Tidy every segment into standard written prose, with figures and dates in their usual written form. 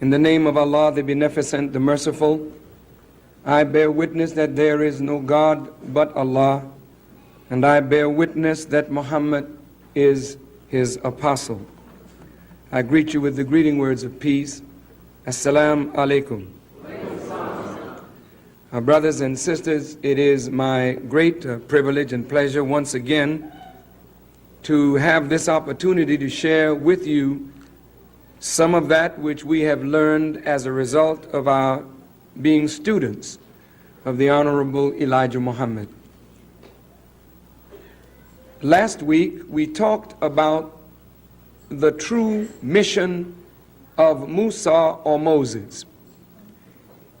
In the name of Allah, the Beneficent, the Merciful, I bear witness that there is no God but Allah, and I bear witness that Muhammad is his apostle. I greet you with the greeting words of peace. Assalamu alaikum. Our brothers and sisters, it is my great privilege and pleasure once again to have this opportunity to share with you some of that which we have learned as a result of our being students of the Honorable Elijah Muhammad. Last week we talked about the true mission of Musa or Moses,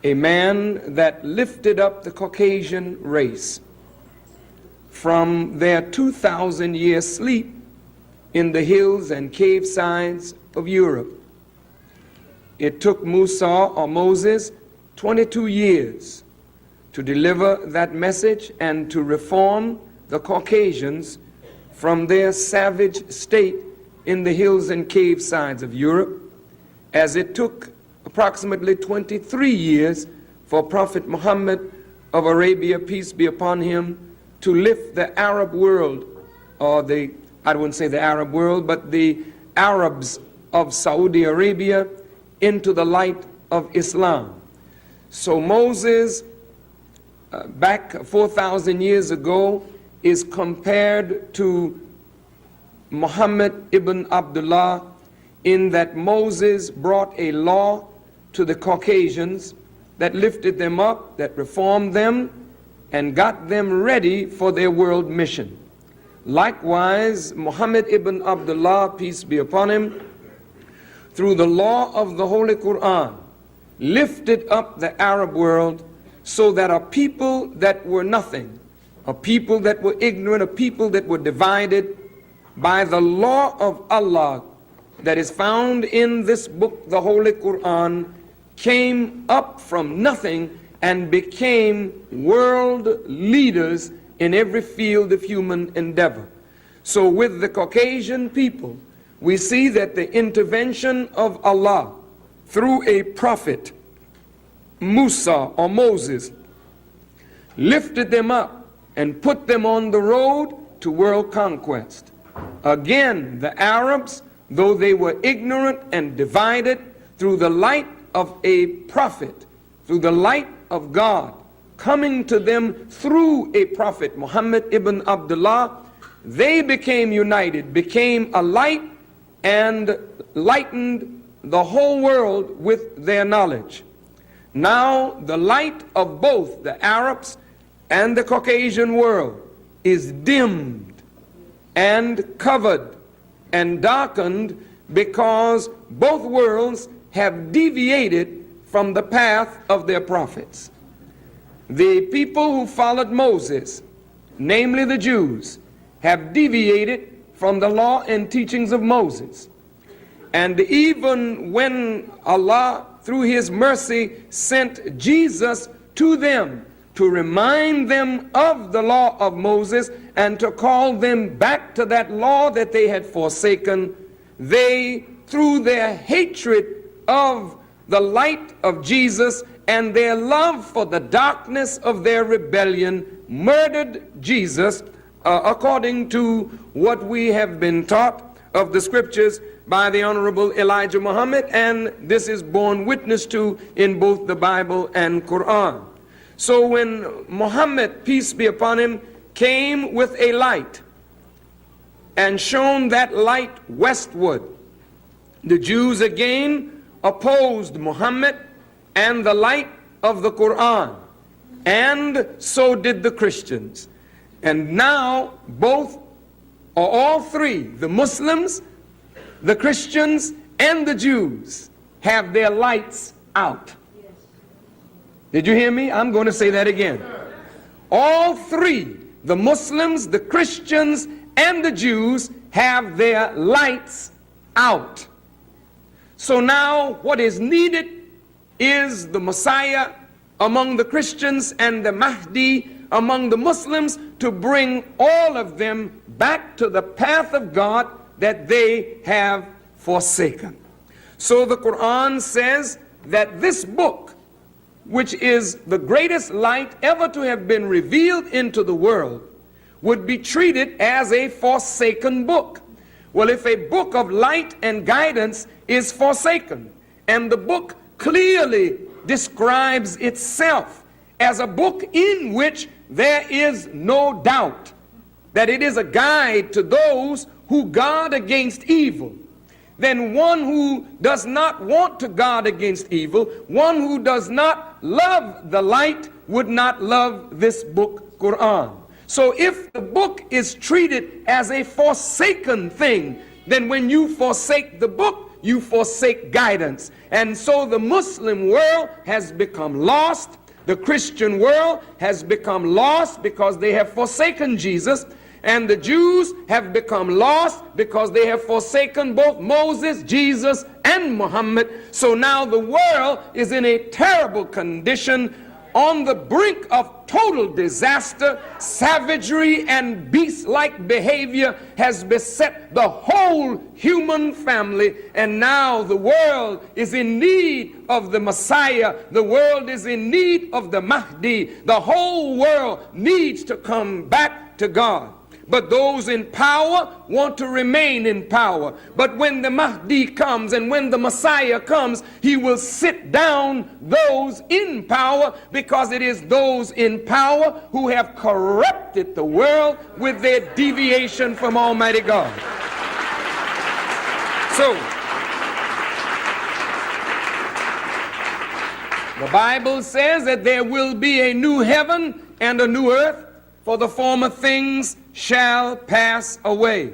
a man that lifted up the Caucasian race from their 2,000-year sleep in the hills and cave sides of Europe. It took Musa or Moses 22 years to deliver that message and to reform the Caucasians from their savage state in the hills and cave sides of Europe, as it took approximately 23 years for Prophet Muhammad of Arabia, peace be upon him, to lift the Arab world, or I wouldn't say the Arab world, but the Arabs of Saudi Arabia into the light of Islam. So Moses, back 4,000 years ago, is compared to Muhammad ibn Abdullah in that Moses brought a law to the Caucasians that lifted them up, that reformed them, and got them ready for their world mission. Likewise, Muhammad ibn Abdullah, peace be upon him, through the law of the Holy Quran, lifted up the Arab world so that a people that were nothing, a people that were ignorant, a people that were divided by the law of Allah that is found in this book, the Holy Quran, came up from nothing and became world leaders in every field of human endeavor. So with the Caucasian people, we see that the intervention of Allah through a prophet, Musa or Moses, lifted them up and put them on the road to world conquest. Again, the Arabs, though they were ignorant and divided, through the light of a prophet, through the light of God coming to them through a prophet, Muhammad ibn Abdullah, they became united, became a light, and lightened the whole world with their knowledge. Now the light of both the Arabs and the Caucasian world is dimmed and covered and darkened because both worlds have deviated from the path of their prophets. The people who followed Moses, namely the Jews, have deviated from the law and teachings of Moses. And even when Allah, through his mercy, sent Jesus to them to remind them of the law of Moses and to call them back to that law that they had forsaken, they, through their hatred of the light of Jesus and their love for the darkness of their rebellion, murdered Jesus, according to what we have been taught of the scriptures by the Honorable Elijah Muhammad, and this is borne witness to in both the Bible and Quran. So when Muhammad, peace be upon him, came with a light and shone that light westward, the Jews again opposed Muhammad and the light of the Quran, and so did the Christians. And now both, or all three, the Muslims, the Christians, and the Jews, have their lights out. Did you hear me? I'm going to say that again. All three, the Muslims, the Christians, and the Jews, have their lights out. So now what is needed is the Messiah among the Christians and the Mahdi among the Muslims to bring all of them back to the path of God that they have forsaken. So the Quran says that this book, which is the greatest light ever to have been revealed into the world, would be treated as a forsaken book. Well, if a book of light and guidance is forsaken, and the book clearly describes itself as a book in which there is no doubt that it is a guide to those who guard against evil, then one who does not want to guard against evil, one who does not love the light, would not love this book, Quran. So if the book is treated as a forsaken thing, then when you forsake the book, you forsake guidance. And so the Muslim world has become lost. The Christian world has become lost because they have forsaken Jesus. And the Jews have become lost because they have forsaken both Moses, Jesus, and Muhammad. So now the world is in a terrible condition, on the brink of total disaster. Savagery and beast-like behavior has beset the whole human family, and now the world is in need of the Messiah. The world is in need of the Mahdi. The whole world needs to come back to God. But those in power want to remain in power. But when the Mahdi comes and when the Messiah comes, he will sit down those in power, because it is those in power who have corrupted the world with their deviation from Almighty God. So, the Bible says that there will be a new heaven and a new earth, for the former things shall pass away.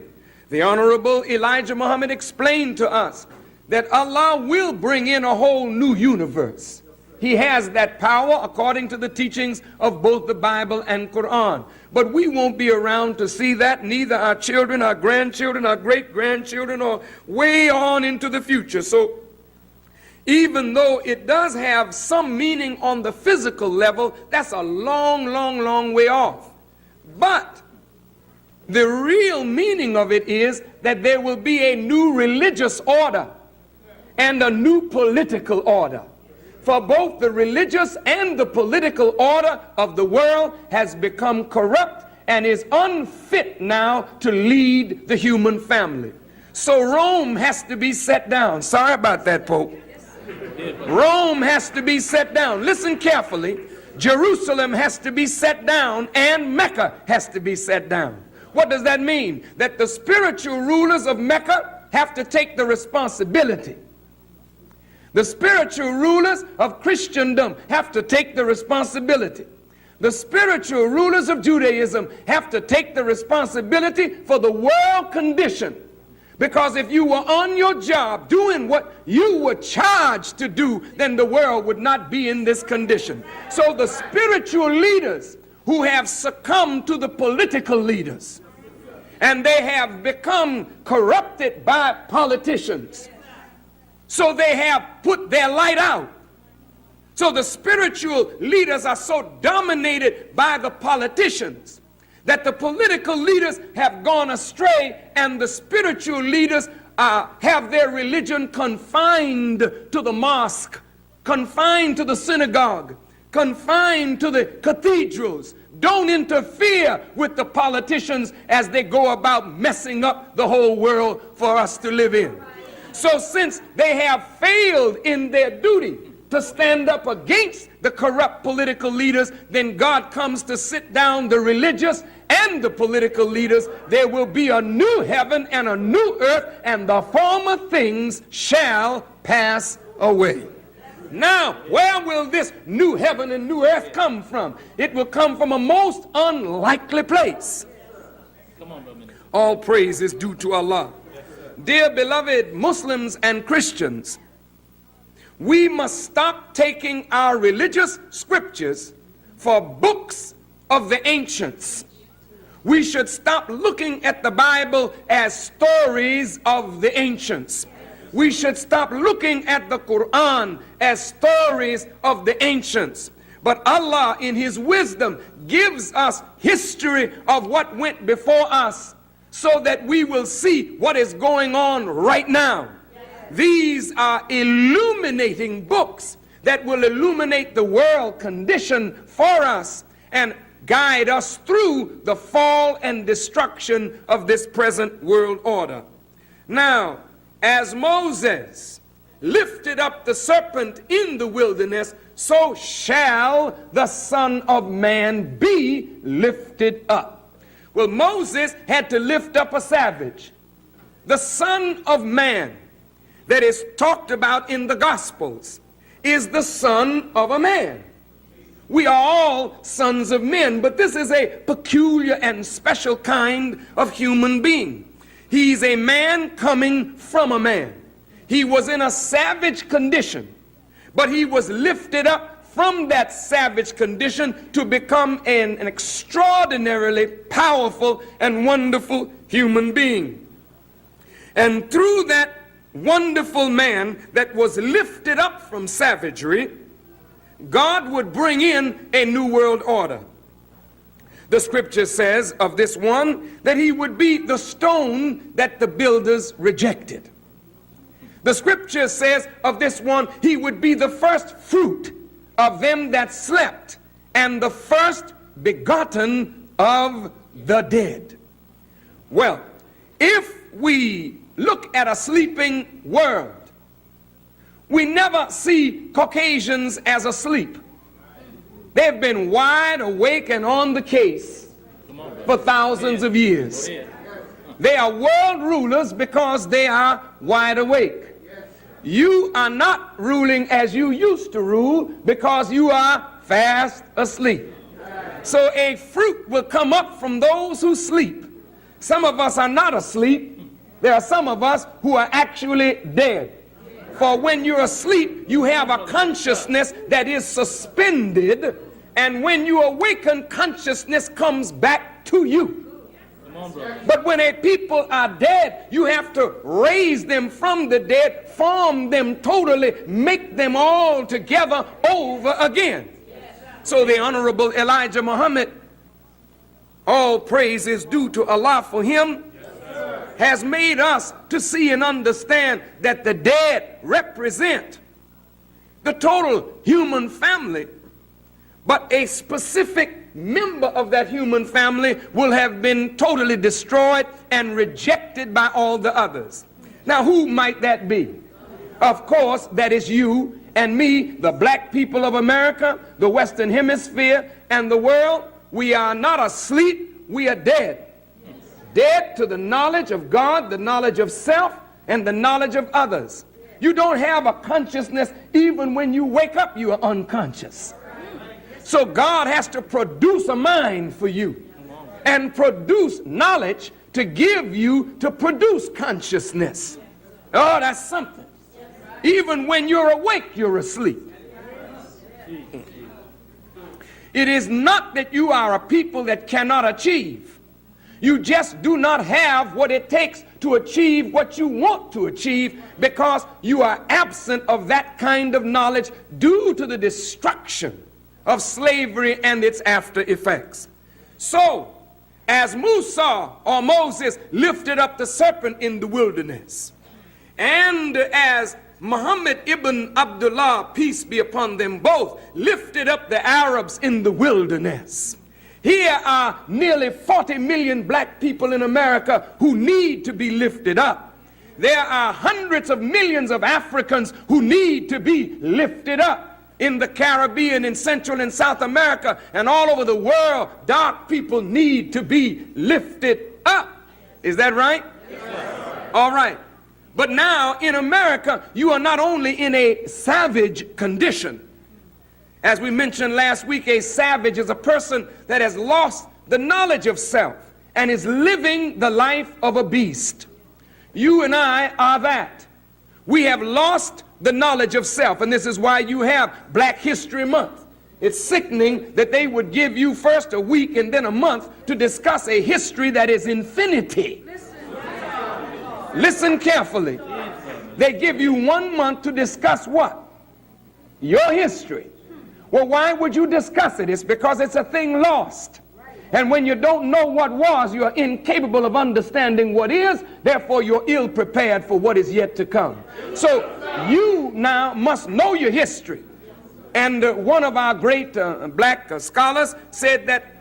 The Honorable Elijah Muhammad explained to us that Allah will bring in a whole new universe. He has that power according to the teachings of both the Bible and Quran. But we won't be around to see that, neither our children, our grandchildren, our great-grandchildren, or way on into the future. So even though it does have some meaning on the physical level, that's a long, long, long way off. But the real meaning of it is that there will be a new religious order and a new political order. For both the religious and the political order of the world has become corrupt and is unfit now to lead the human family. So Rome has to be set down. Sorry about that, Pope. Rome has to be set down. Listen carefully. Jerusalem has to be set down, and Mecca has to be set down. What does that mean? That the spiritual rulers of Mecca have to take the responsibility. The spiritual rulers of Christendom have to take the responsibility. The spiritual rulers of Judaism have to take the responsibility for the world condition. Because if you were on your job doing what you were charged to do, then the world would not be in this condition. So the spiritual leaders who have succumbed to the political leaders, and they have become corrupted by politicians, so they have put their light out. So the spiritual leaders are so dominated by the politicians that the political leaders have gone astray, and the spiritual leaders have their religion confined to the mosque, confined to the synagogue, confined to the cathedrals. Don't interfere with the politicians as they go about messing up the whole world for us to live in. So since they have failed in their duty to stand up against the corrupt political leaders, then God comes to sit down the religious and the political leaders. There will be a new heaven and a new earth, and the former things shall pass away. Now, where will this new heaven and new earth come from? It will come from a most unlikely place. All praise is due to Allah. Dear beloved Muslims and Christians, we must stop taking our religious scriptures for books of the ancients. We should stop looking at the Bible as stories of the ancients. We should stop looking at the Quran as stories of the ancients. But Allah, in His wisdom, gives us history of what went before us, so that we will see what is going on right now. These are illuminating books that will illuminate the world condition for us and guide us through the fall and destruction of this present world order. Now, as Moses lifted up the serpent in the wilderness, so shall the Son of Man be lifted up. Well, Moses had to lift up a savage. The Son of Man that is talked about in the Gospels is the son of a man. We are all sons of men, but this is a peculiar and special kind of human being. He's a man coming from a man. He was in a savage condition, but he was lifted up from that savage condition to become an extraordinarily powerful and wonderful human being. And through that wonderful man that was lifted up from savagery, God would bring in a new world order. The scripture says of this one that he would be the stone that the builders rejected. The scripture says of this one, he would be the first fruit of them that slept and the first begotten of the dead. Well, if we look at a sleeping world, we never see Caucasians as asleep. They've been wide awake and on the case for thousands of years. They are world rulers because they are wide awake. You are not ruling as you used to rule because you are fast asleep. So a fruit will come up from those who sleep. Some of us are not asleep. There are some of us who are actually dead. For when you're asleep, you have a consciousness that is suspended, and when you awaken, consciousness comes back to you. But when a people are dead, you have to raise them from the dead, form them totally, make them all together over again. So the Honorable Elijah Muhammad, all praise is due to Allah for him, has made us to see and understand that the dead represent the total human family, but a specific member of that human family will have been totally destroyed and rejected by all the others. Now, who might that be? Of course, that is you and me, the black people of America, the Western Hemisphere, and the world. We are not asleep, we are dead. Dead to the knowledge of God, the knowledge of self, and the knowledge of others. You don't have a consciousness. Even when you wake up, you are unconscious. So God has to produce a mind for you and produce knowledge to give you to produce consciousness. Oh, that's something. Even when you're awake, you're asleep. It is not that you are a people that cannot achieve. You just do not have what it takes to achieve what you want to achieve because you are absent of that kind of knowledge due to the destruction of slavery and its after effects. So, as Musa or Moses lifted up the serpent in the wilderness, and as Muhammad ibn Abdullah, peace be upon them both, lifted up the Arabs in the wilderness, here are nearly 40 million black people in America who need to be lifted up. There are hundreds of millions of Africans who need to be lifted up. In the Caribbean, in Central and South America, and all over the world, dark people need to be lifted up. Is that right? Yes. All right. But now in America, you are not only in a savage condition. As we mentioned last week, a savage is a person that has lost the knowledge of self and is living the life of a beast. You and I are that. We have lost the knowledge of self, and this is why you have Black History Month. It's sickening that they would give you first a week and then a month to discuss a history that is infinity. Listen carefully. They give you 1 month to discuss what? Your history. Well, why would you discuss it? It's because it's a thing lost. And when you don't know what was, you are incapable of understanding what is. Therefore, you're ill prepared for what is yet to come. So you now must know your history. And one of our great black scholars said that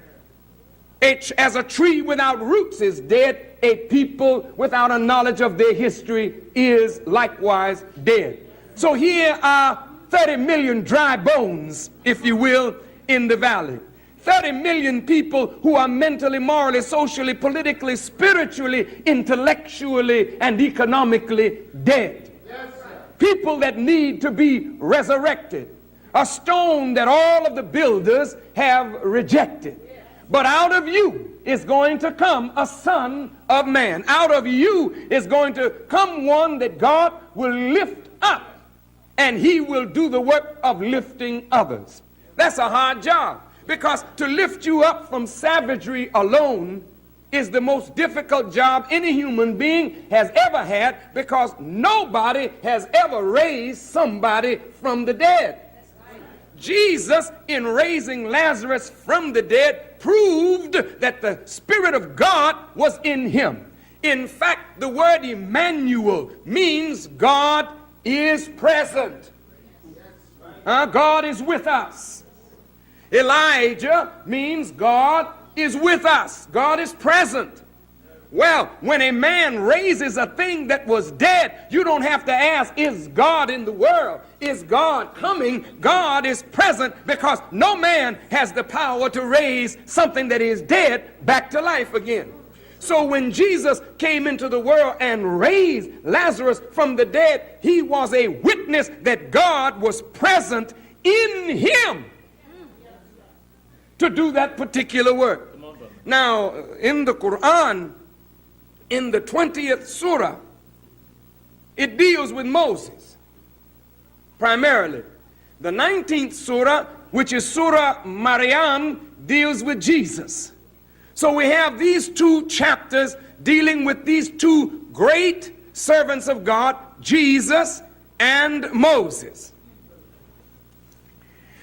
as a tree without roots is dead, a people without a knowledge of their history is likewise dead. So here are 30 million dry bones, if you will, in the valley. 30 million people who are mentally, morally, socially, politically, spiritually, intellectually, and economically dead. Yes, people that need to be resurrected. A stone that all of the builders have rejected. But out of you is going to come a son of man. Out of you is going to come one that God will lift up, and he will do the work of lifting others. That's a hard job, because to lift you up from savagery alone is the most difficult job any human being has ever had, because nobody has ever raised somebody from the dead. Jesus, in raising Lazarus from the dead, proved that the Spirit of God was in him. In fact, the word Emmanuel means God is present. God is with us. Elijah means God is with us. God is present. Well, when a man raises a thing that was dead, you don't have to ask, is God in the world? Is God coming? God is present, because no man has the power to raise something that is dead back to life again. So when Jesus came into the world and raised Lazarus from the dead, he was a witness that God was present in him to do that particular work. Now, in the Quran, in the 20th surah, it deals with Moses primarily. The 19th surah, which is Surah Maryam, deals with Jesus. So we have these two chapters dealing with these two great servants of God, Jesus and Moses.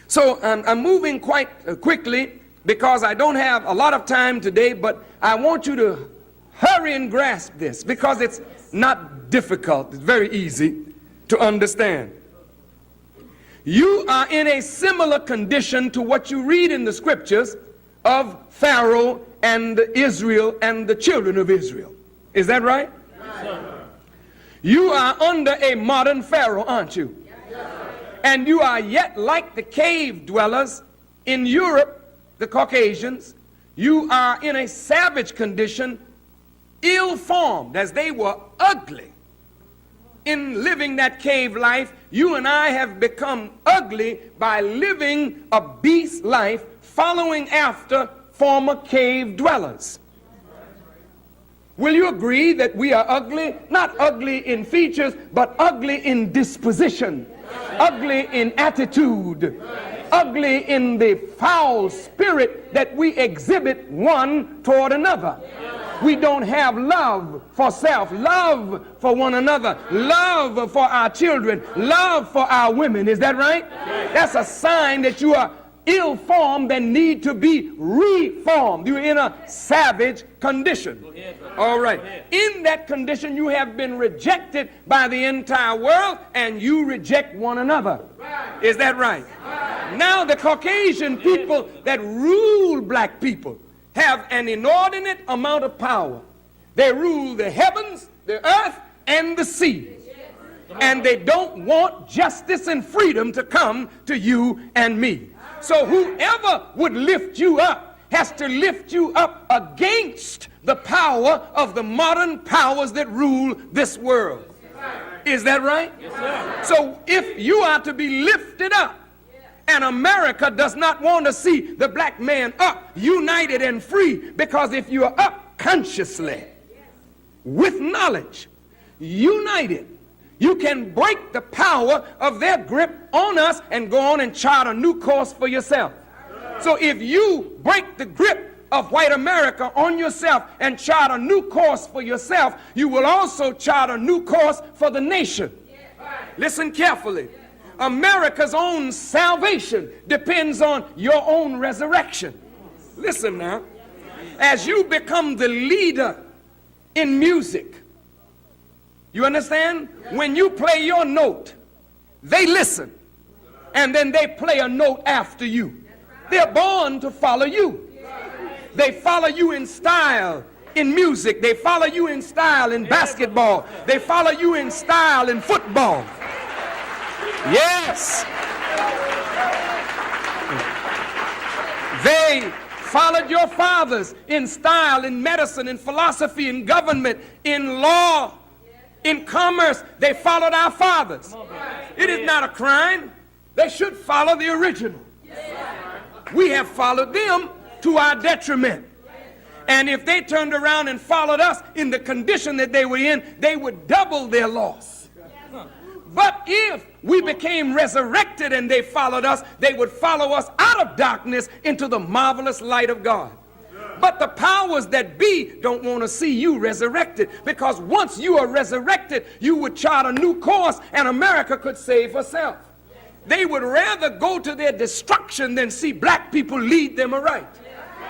So I'm moving quite quickly because I don't have a lot of time today, but I want you to hurry and grasp this, because it's not difficult. It's very easy to understand. You are in a similar condition to what you read in the scriptures of Pharaoh and Israel and the children of Israel. Is that right? Yes, you are under a modern Pharaoh, aren't you? Yes, and you are yet like the cave dwellers in Europe, the Caucasians. You are in a savage condition, ill-formed, as they were ugly. In living that cave life, you and I have become ugly by living a beast life, following after former cave dwellers. Will you agree that we are ugly? Not ugly in features, but ugly in disposition, ugly in attitude, ugly in the foul spirit that we exhibit one toward another. We don't have love for self, love for one another, love for our children, love for our women. Is that right? That's a sign that you are ill-formed and need to be reformed. You're in a savage condition. All right. In that condition, you have been rejected by the entire world, and you reject one another. Is that right? Now the Caucasian people that rule black people have an inordinate amount of power. They rule the heavens, the earth, and the sea. And they don't want justice and freedom to come to you and me. So whoever would lift you up has to lift you up against the power of the modern powers that rule this world. Is that right? Yes, sir. So if you are to be lifted up, and America does not want to see the black man up, united and free, because if you are up consciously, with knowledge, united, you can break the power of their grip on us and go on and chart a new course for yourself. So if you break the grip of white America on yourself and chart a new course for yourself, you will also chart a new course for the nation. Listen carefully. America's own salvation depends on your own resurrection. Listen now. As you become the leader in music, you understand? When you play your note, they listen, and then they play a note after you. They're born to follow you. They follow you in style in music. They follow you in style in basketball. They follow you in style in football. Yes. They followed your fathers in style, in medicine, in philosophy, in government, in law, in commerce. They followed our fathers. It is not a crime. They should follow the original. We have followed them to our detriment. And if they turned around and followed us in the condition that they were in, they would double their loss. But if we became resurrected and they followed us, they would follow us out of darkness into the marvelous light of God. But the powers that be don't want to see you resurrected, because once you are resurrected, you would chart a new course and America could save herself. They would rather go to their destruction than see black people lead them aright.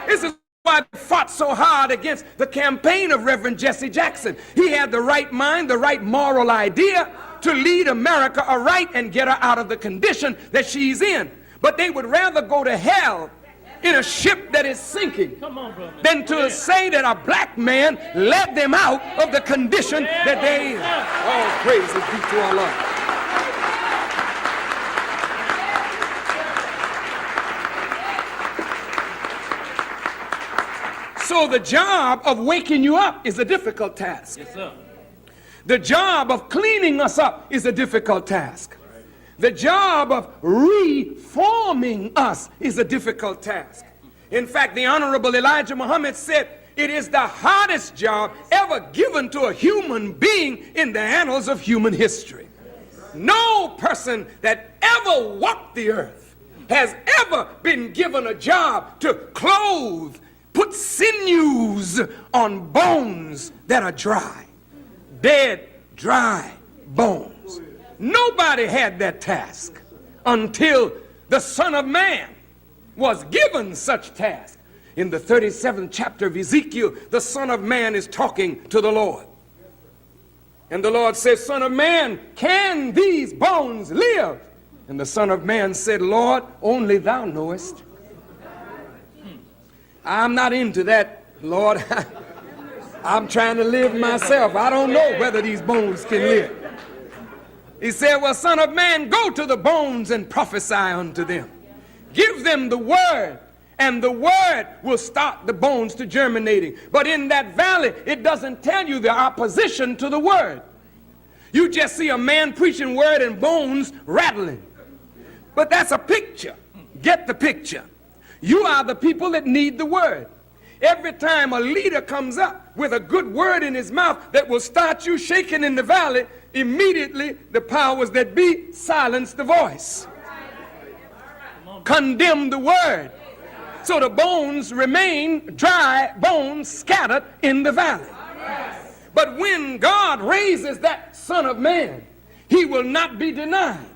This is why they fought so hard against the campaign of Reverend Jesse Jackson. He had the right mind, the right moral idea to lead America aright and get her out of the condition that she's in. But they would rather go to hell in a ship that is sinking than to say that a black man led them out of the condition that they're in. Oh, praise be to Allah. So the job of waking you up is a difficult task. Yes, sir. The job of cleaning us up is a difficult task. The job of reforming us is a difficult task. In fact, the Honorable Elijah Muhammad said, it is the hardest job ever given to a human being in the annals of human history. No person that ever walked the earth has ever been given a job to clothe, put sinews on bones that are dry. Dead, dry bones. Nobody had that task until the Son of Man was given such task. In the 37th chapter of Ezekiel, the Son of Man is talking to the Lord. And the Lord says, Son of Man, can these bones live? And the Son of Man said, Lord, only thou knowest. I'm not into that, Lord. I'm trying to live myself. I don't know whether these bones can live. He said, well, Son of Man, go to the bones and prophesy unto them. Give them the word, and the word will start the bones to germinating. But in that valley, it doesn't tell you the opposition to the word. You just see a man preaching word and bones rattling. But that's a picture. Get the picture. You are the people that need the word. Every time a leader comes up with a good word in his mouth that will start you shaking in the valley, immediately the powers that be silence the voice. Condemn the word. So the bones remain dry bones scattered in the valley. But when God raises that Son of Man, he will not be denied.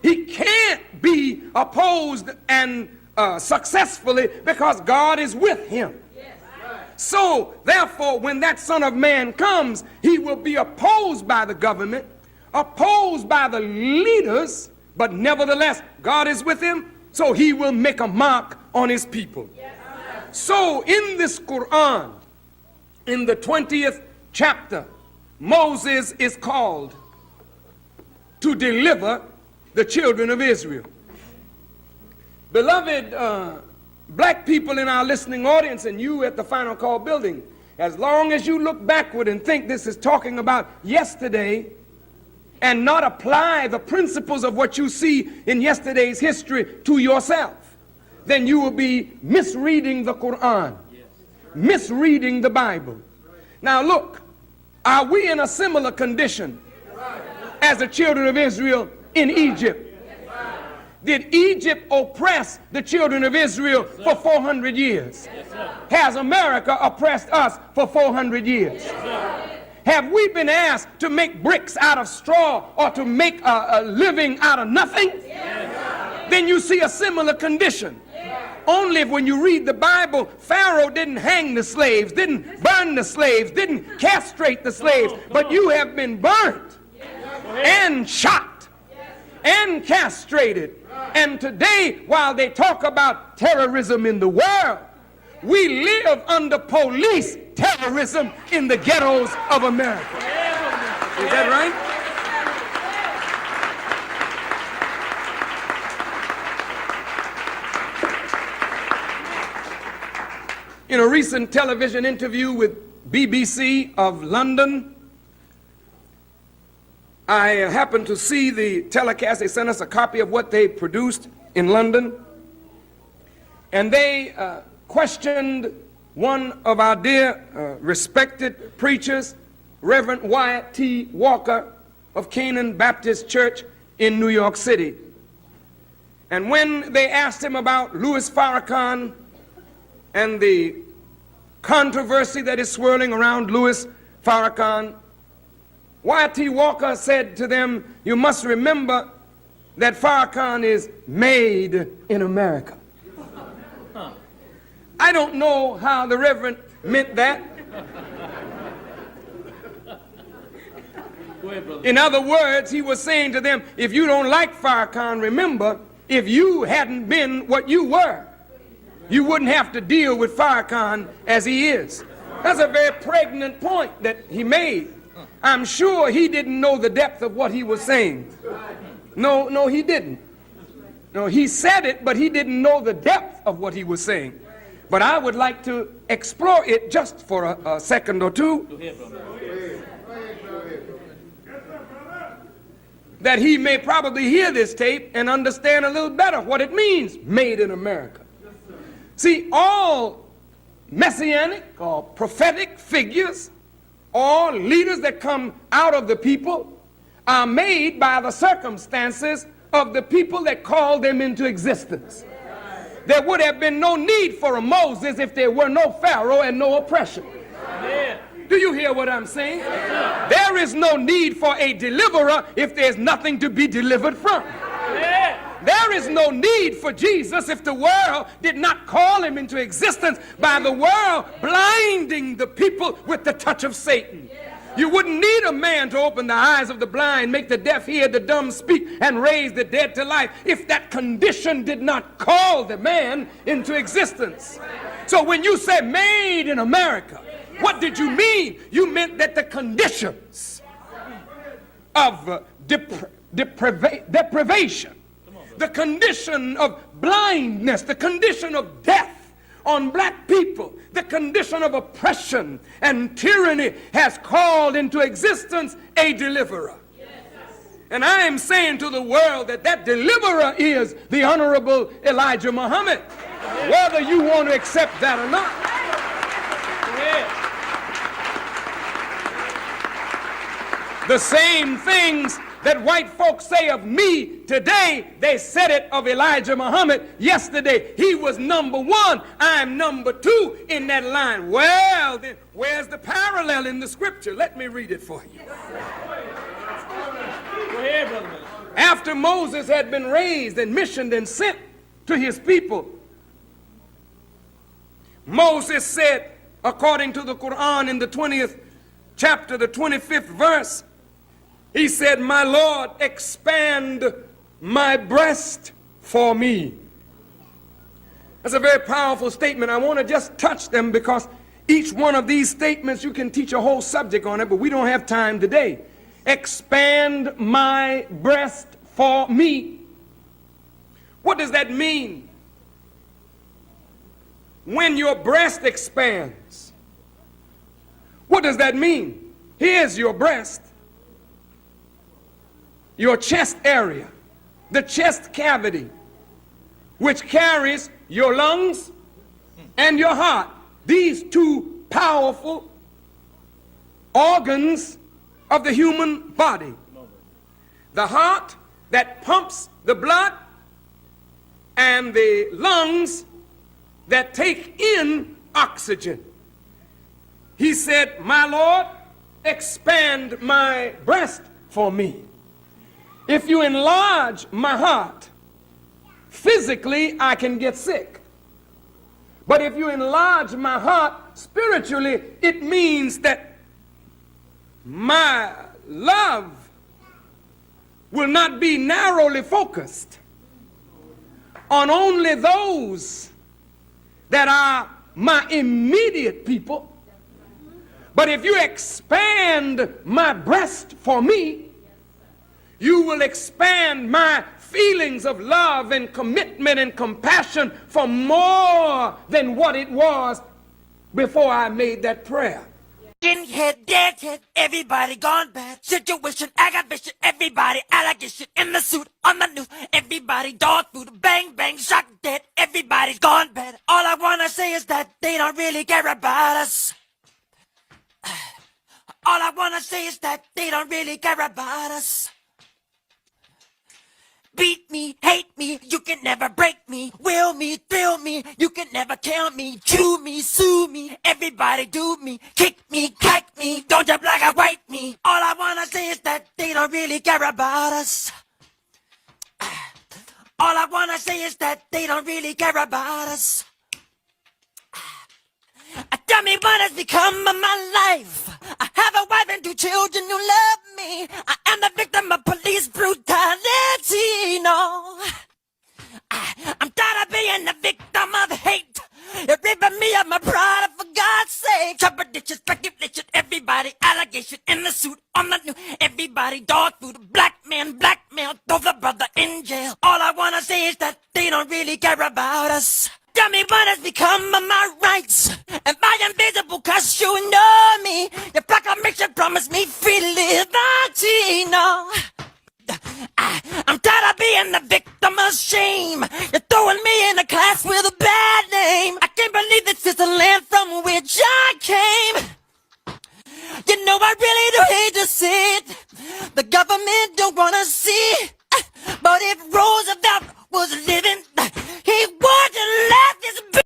He can't be opposed and successfully, because God is with him. So therefore, when that Son of Man comes, he will be opposed by the government, opposed by the leaders, but nevertheless God is with him, so he will make a mark on his people. So in this Quran, in the 20th chapter, Moses is called to deliver the children of Israel. Beloved black people in our listening audience, and you at the Final Call building, as long as you look backward and think this is talking about yesterday and not apply the principles of what you see in yesterday's history to yourself, then you will be misreading the Quran, misreading the Bible. Now look, are we in a similar condition as the children of Israel in Egypt? Did Egypt oppress the children of Israel for 400 years? Has America oppressed us for 400 years? Have we been asked to make bricks out of straw or to make a living out of nothing? Then you see a similar condition. only when you read the Bible, Pharaoh didn't hang the slaves, didn't burn the slaves, didn't castrate the slaves, but you have been burnt and shot and castrated. And today, while they talk about terrorism in the world, we live under police terrorism in the ghettos of America. Is that right? In a recent television interview with BBC of London, I happened to see the telecast. They sent us a copy of what they produced in London. And they questioned one of our dear respected preachers, Reverend Wyatt T. Walker of Canaan Baptist Church in New York City. And when they asked him about Louis Farrakhan and the controversy that is swirling around Louis Farrakhan, Wyatt T. Walker said to them, you must remember that Farrakhan is made in America. I don't know how the Reverend meant that. In other words, he was saying to them, if you don't like Farrakhan, remember, if you hadn't been what you were, you wouldn't have to deal with Farrakhan as he is. That's a very pregnant point that he made. I'm sure he didn't know the depth of what he was saying. No, he didn't. No, he said it, but he didn't know the depth of what he was saying. But I would like to explore it just for a second or two, that he may probably hear this tape and understand a little better what it means, made in America. See, all messianic or prophetic figures, all leaders that come out of the people are made by the circumstances of the people that called them into existence. There would have been no need for a Moses if there were no Pharaoh and no oppression. Do you hear what I'm saying? There is no need for a deliverer if there's nothing to be delivered from. There is no need for Jesus if the world did not call him into existence by the world blinding the people with the touch of Satan. You wouldn't need a man to open the eyes of the blind, make the deaf hear, the dumb speak, and raise the dead to life if that condition did not call the man into existence. So when you say made in America, what did you mean? You meant that the conditions of deprivation, the condition of blindness, the condition of death on black people, the condition of oppression and tyranny has called into existence a deliverer. And I am saying to the world that that deliverer is the Honorable Elijah Muhammad, whether you want to accept that or not. The same things that white folks say of me today, they said it of Elijah Muhammad yesterday. He was number one, I'm number two in that line. Well, then, where's the parallel in the scripture? Let me read it for you. Go ahead, brother. After Moses had been raised and missioned and sent to his people, Moses said, according to the Quran in the 20th chapter, the 25th verse, he said, my Lord, expand my breast for me. That's a very powerful statement. I want to just touch them because each one of these statements, you can teach a whole subject on it, but we don't have time today. Expand my breast for me. What does that mean? When your breast expands, what does that mean? Here's your breast. Your chest area, the chest cavity, which carries your lungs and your heart. These two powerful organs of the human body. The heart that pumps the blood and the lungs that take in oxygen. He said, my Lord, expand my breast for me. If you enlarge my heart, physically I can get sick. But if you enlarge my heart spiritually, it means that my love will not be narrowly focused on only those that are my immediate people. But if you expand my breast for me, you will expand my feelings of love and commitment and compassion for more than what it was before I made that prayer. Skinhead, deadhead, everybody gone bad. Situation, aggravation, everybody allegation in the suit, on the news, everybody dog food, bang bang, shock dead, everybody's gone bad. All I wanna say is that they don't really care about us. All I wanna say is that they don't really care about us. Beat me, hate me, you can never break me. Will me, thrill me, you can never kill me. Chew me, sue me, everybody do me. Kick me, crack me, don't you black or white me. All I wanna say is that they don't really care about us. All I wanna say is that they don't really care about us. Tell me what has become of my life. I have a wife and 2 children who love me. I am the victim of police brutality, no. I'm tired of being the victim of hate. You're ripping me of my pride, for God's sake. Trepidation, speculation, everybody allegation in the suit, on the news, everybody dog food, black man, blackmail, throw the brother in jail. All I wanna say is that they don't really care about us. Tell me what has become of my rights. Am I invisible cause you know me? Your proclamation promised me free liberty, no. I'm tired of being the victim of shame. You're throwing me in a class with a bad name. I can't believe this is the land from which I came. You know I really do hate to see it. The government don't wanna see it. But if Roosevelt was living, he wouldn't let this be.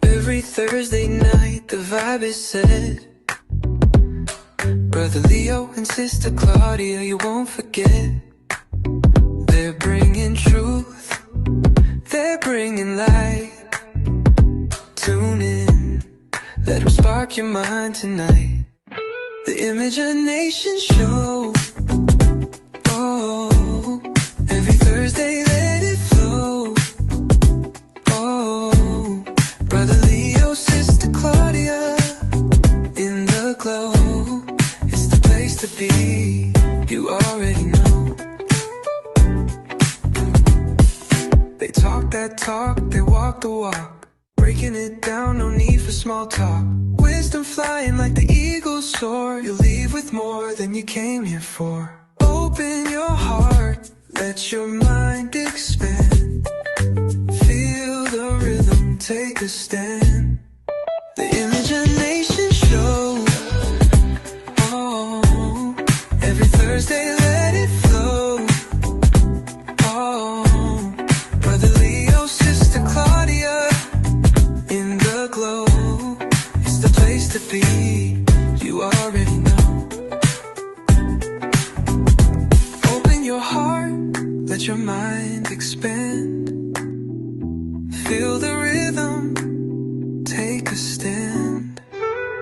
Every Thursday night the vibe is set. Brother Leo and Sister Claudia, you won't forget. They're bringing truth, they're bringing light. Tune in, let them spark your mind tonight. The Imagination Show. Oh, every Thursday let it flow. Oh, Brother Leo, Sister Claudia, in the glow. It's the place to be, you already know. They talk that talk, they walk the walk. Breaking it down, no need for small talk. Wisdom flying like the eagle's soar. You'll leave with more than you came here for. Open your heart, let your mind expand. Feel the rhythm, take a stand. The Imagination Show. Oh, every Thursday let it flow. Oh, Brother Leo, Sister Claudia, in the glow. It's the place to be, you already know. Open your heart, let your mind expand. Feel the rhythm, take a stand.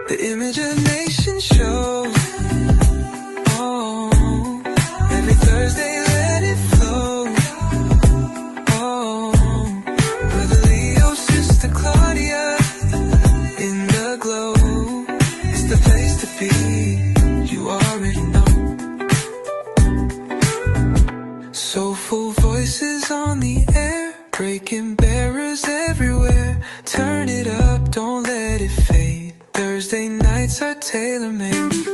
The Imagination Show. Oh, every Thursday let it flow. Oh, Brother Leo, Sister Claudia, in the glow. It's the place to be, you already know. Soulful voices on the air, breaking barriers everywhere. Turn it up, don't let it fade. Thursday nights are tailor-made.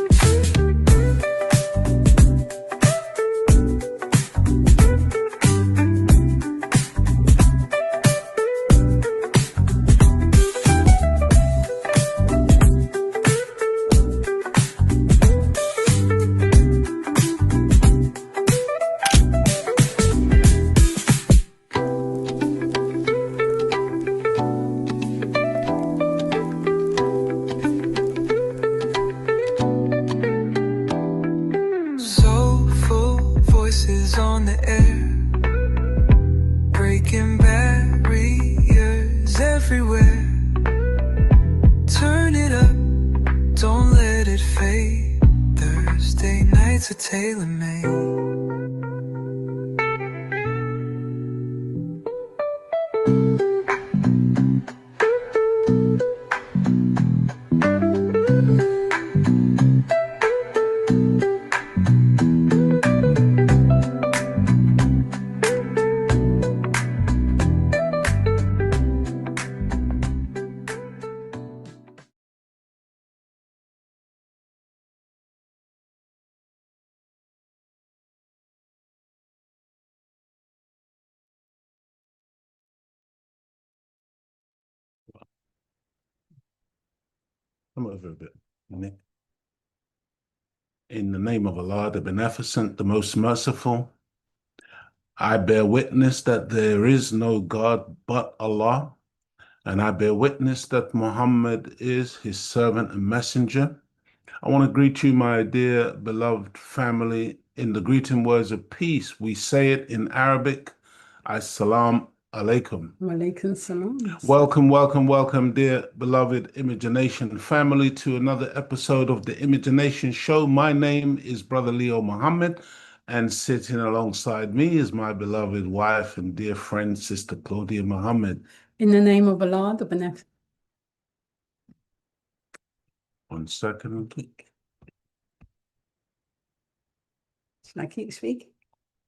everywhere. Turn it up, don't let it fade. Thursday nights are tailor-made. Come over a bit, Nick. In the name of Allah, the Beneficent, the Most Merciful, I bear witness that there is no God but Allah, and I bear witness that Muhammad is his servant and messenger. I want to greet you, my dear beloved family, in the greeting words of peace. We say it in Arabic, Assalamu alaikum. Walaikum salam. Welcome, welcome, welcome, dear beloved Imagination family, to another episode of the Imagination Show. My name is Brother Leo Muhammad, and sitting alongside me is my beloved wife and dear friend, Sister Claudia Muhammad. In the name of Allah, the Beneficent. 1 second. Shall I keep speaking?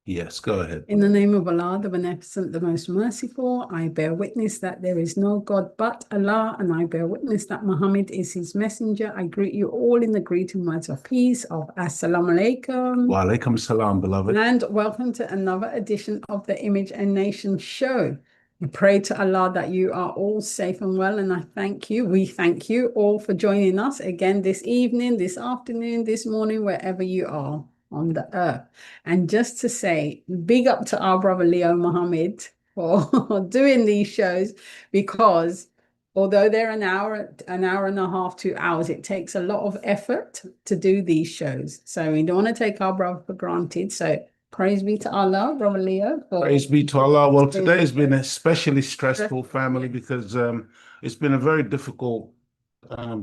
Yes, go ahead. In the name of Allah, the Beneficent, the Most Merciful, I bear witness that there is no God but Allah, and I bear witness that Muhammad is his messenger. I greet you all in the greeting words of peace of Assalamu alaikum. Wa alaikum salam, beloved. And welcome to another edition of the Image and Nation Show. I pray to Allah that you are all safe and well, and we thank you all for joining us again this evening, this afternoon, this morning, wherever you are on the earth. And just to say, big up to our brother Leo Muhammad for doing these shows, because although they're an hour and a half, 2 hours, it takes a lot of effort to do these shows. So we don't want to take our brother for granted. So praise be to Allah, brother Leo. Praise be to Allah. Well, today has been especially stressful, family, because it's been a very difficult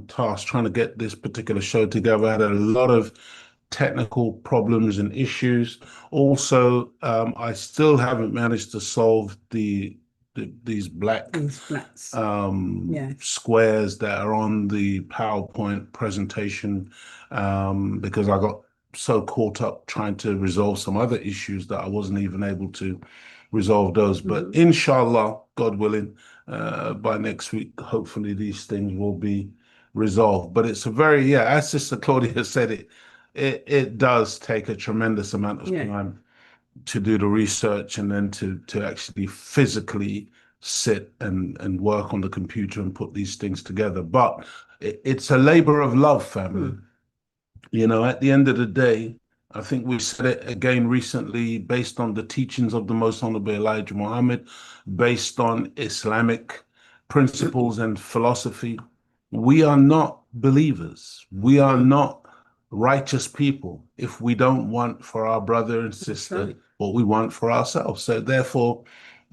task trying to get this particular show together. I had a lot of technical problems and issues. Also, I still haven't managed to solve these flats. Squares that are on the PowerPoint presentation, because I got so caught up trying to resolve some other issues that I wasn't even able to resolve those. But inshallah, God willing, by next week, hopefully these things will be resolved. But it's a very, as Sister Claudia said, it does take a tremendous amount of time to do the research, and then to actually physically sit and work on the computer and put these things together. But it's a labor of love, family. You know, at the end of the day, I think we said it again recently, based on the teachings of the Most Honorable Elijah Muhammad, based on Islamic principles and philosophy, we are not believers. We are not righteous people if we don't want for our brother and sister what we want for ourselves. So therefore,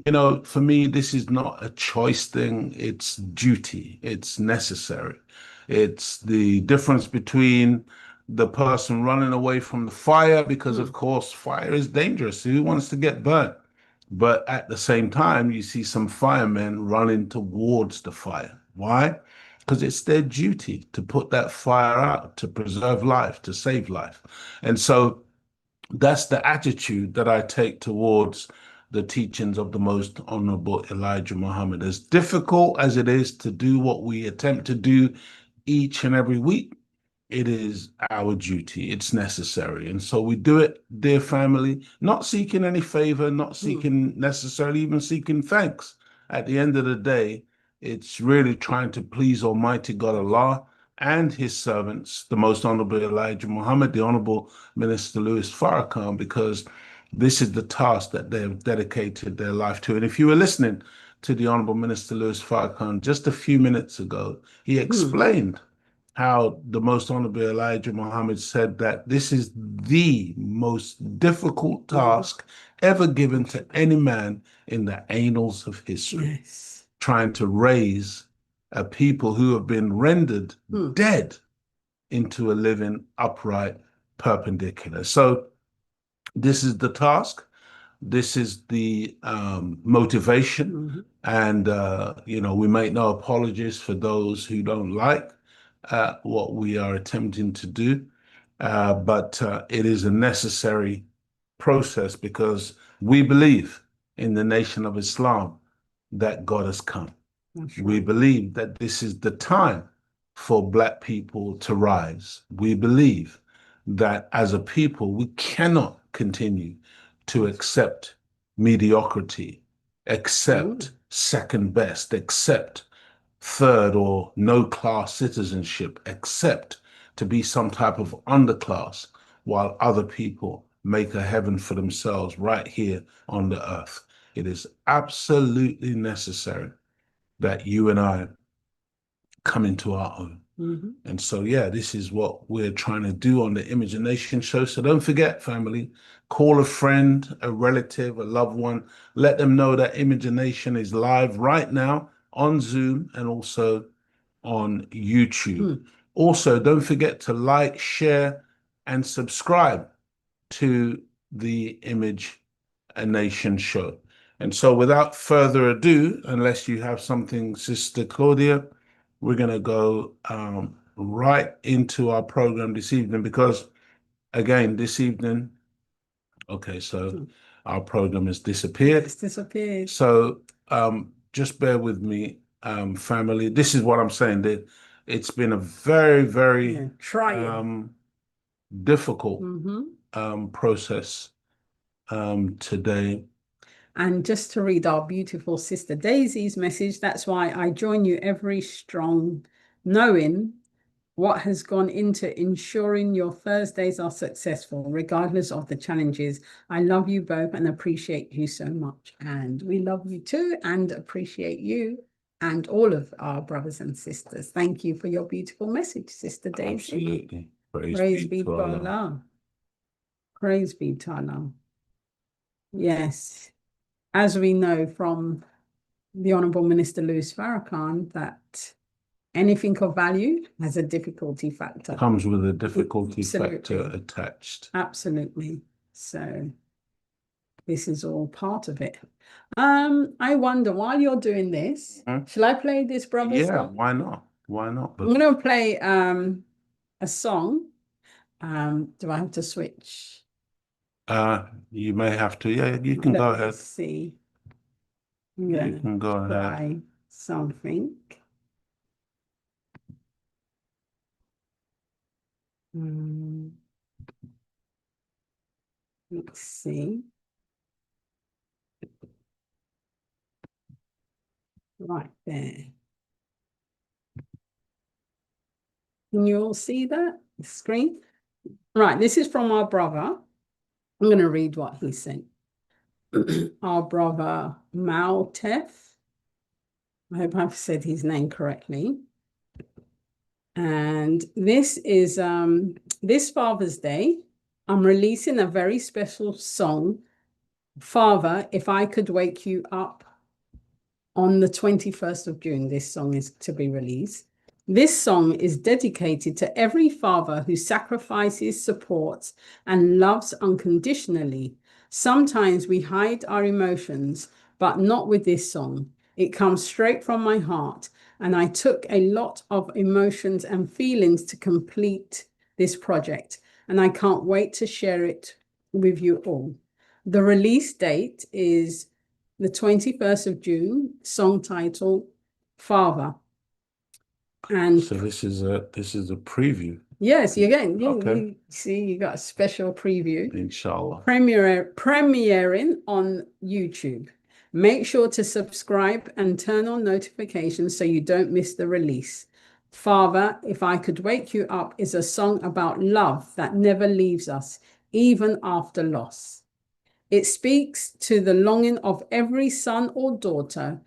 you know, for me, this is not a choice thing. It's duty. It's necessary. It's the difference between the person running away from the fire, because of course fire is dangerous. Who wants to get burnt? But at the same time, you see some firemen running towards the fire. Why? Because it's their duty to put that fire out, to preserve life, to save life. And so that's the attitude that I take towards the teachings of the Most Honorable Elijah Muhammad. As difficult as it is to do what we attempt to do each and every week, it is our duty. It's necessary. And so we do it, dear family, not seeking any favor, not seeking necessarily even seeking thanks. At the end of the day, it's really trying to please Almighty God Allah and his servants, the Most Honorable Elijah Muhammad, the Honorable Minister Louis Farrakhan, because this is the task that they've dedicated their life to. And if you were listening to the Honorable Minister Louis Farrakhan just a few minutes ago, he explained how the Most Honorable Elijah Muhammad said that this is the most difficult task ever given to any man in the annals of history. Yes. trying to raise a people who have been rendered dead into a living upright perpendicular. So this is the task. This is the motivation. And, we make no apologies for those who don't like what we are attempting to do. But it is a necessary process because we believe in the Nation of Islam that God has come. We believe that this is the time for Black people to rise. We believe that as a people, we cannot continue to accept mediocrity, accept second best, accept third or no class citizenship, accept to be some type of underclass while other people make a heaven for themselves right here on the earth. It is absolutely necessary that you and I come into our own. And so, yeah, this is what we're trying to do on the Image and Nation show. So don't forget, family, call a friend, a relative, a loved one. Let them know that Image and Nation is live right now on Zoom and also on YouTube. Also, don't forget to like, share, and subscribe to the Image and Nation show. And so without further ado, unless you have something, Sister Claudia, we're going to go right into our program this evening because, again, this evening, okay, so our program has disappeared. It's disappeared. So just bear with me, family. This is what I'm saying. That it's been a very, very trying, difficult process today. And just to read our beautiful sister Daisy's message, that's why I join you every strong, knowing what has gone into ensuring your Thursdays are successful, regardless of the challenges. I love you both and appreciate you so much. And we love you too and appreciate you and all of our brothers and sisters. Thank you for your beautiful message, Sister Daisy. Absolutely. Praise be to Allah. Praise be to Allah. Yes. As we know from the Honourable Minister Louis Farrakhan, that anything of value has a difficulty factor. Comes with a difficulty factor attached. Absolutely. So this is all part of it. I wonder, while you're doing this, shall I play this brother's Yeah, song? why not? Why not? I'm going to play a song. Do I have to switch? You may have to. Yeah, you can go ahead. Let's see. You can go ahead. Try something. Let's see. Right there. Can you all see that screen? Right, this is from our brother. I'm going to read what he sent. Our brother Maltef. I hope I've said his name correctly. And this is this Father's Day. I'm releasing a very special song, Father, If I Could Wake You Up, on the 21st of June. This song is to be released. This song is dedicated to every father who sacrifices, supports, and loves unconditionally. Sometimes we hide our emotions, but not with this song. It comes straight from my heart, and I took a lot of emotions and feelings to complete this project, and I can't wait to share it with you all. The release date is the 21st of June, song title, Father. And so this is a preview. Yes, again, Okay. you see, you got a special preview. Inshallah. Premiering on YouTube. Make sure to subscribe and turn on notifications so you don't miss the release. Father, If I Could Wake You Up is a song about love that never leaves us, even after loss. It speaks to the longing of every son or daughter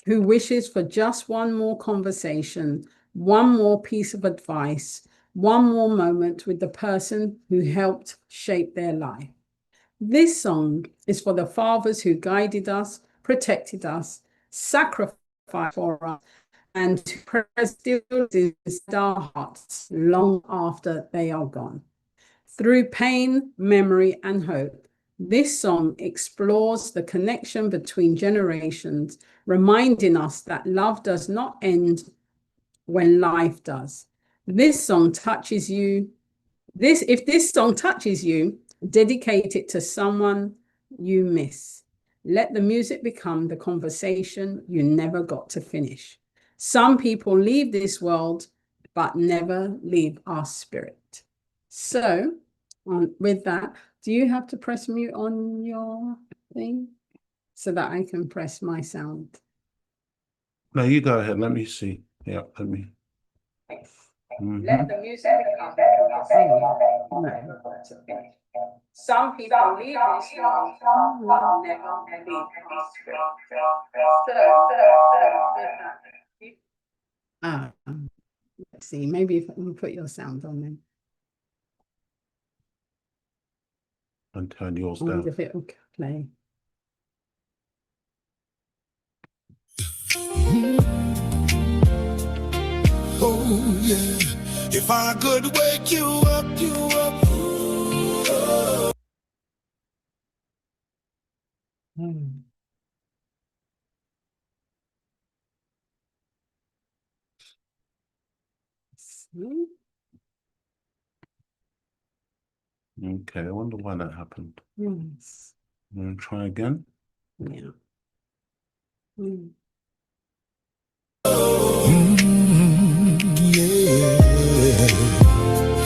who wishes for just one more conversation, one more piece of advice, one more moment with the person who helped shape their life. This song is for the fathers who guided us, protected us, sacrificed sacrifice for us and to press still in our hearts long after they are gone. Through pain, memory, and hope, this song explores the connection between generations, reminding us that love does not end when life does. This song touches you. If this song touches you, dedicate it to someone you miss. Let the music become the conversation you never got to finish. Some people leave this world, but never leave our spirit. So, with that, do you have to press mute on your thing so that I can press my sound? No, you go ahead. Let me see. Yeah, let me. Let the music become the conversation. No. Some people leave this world, but never leave our spirit. Let's see. Maybe if you put your sound on then. And turn yours I wonder down. if it will play. Oh yeah, if I could wake you up, See? Okay, I wonder why that happened. Yes. I'm gonna try again. Yeah. yeah.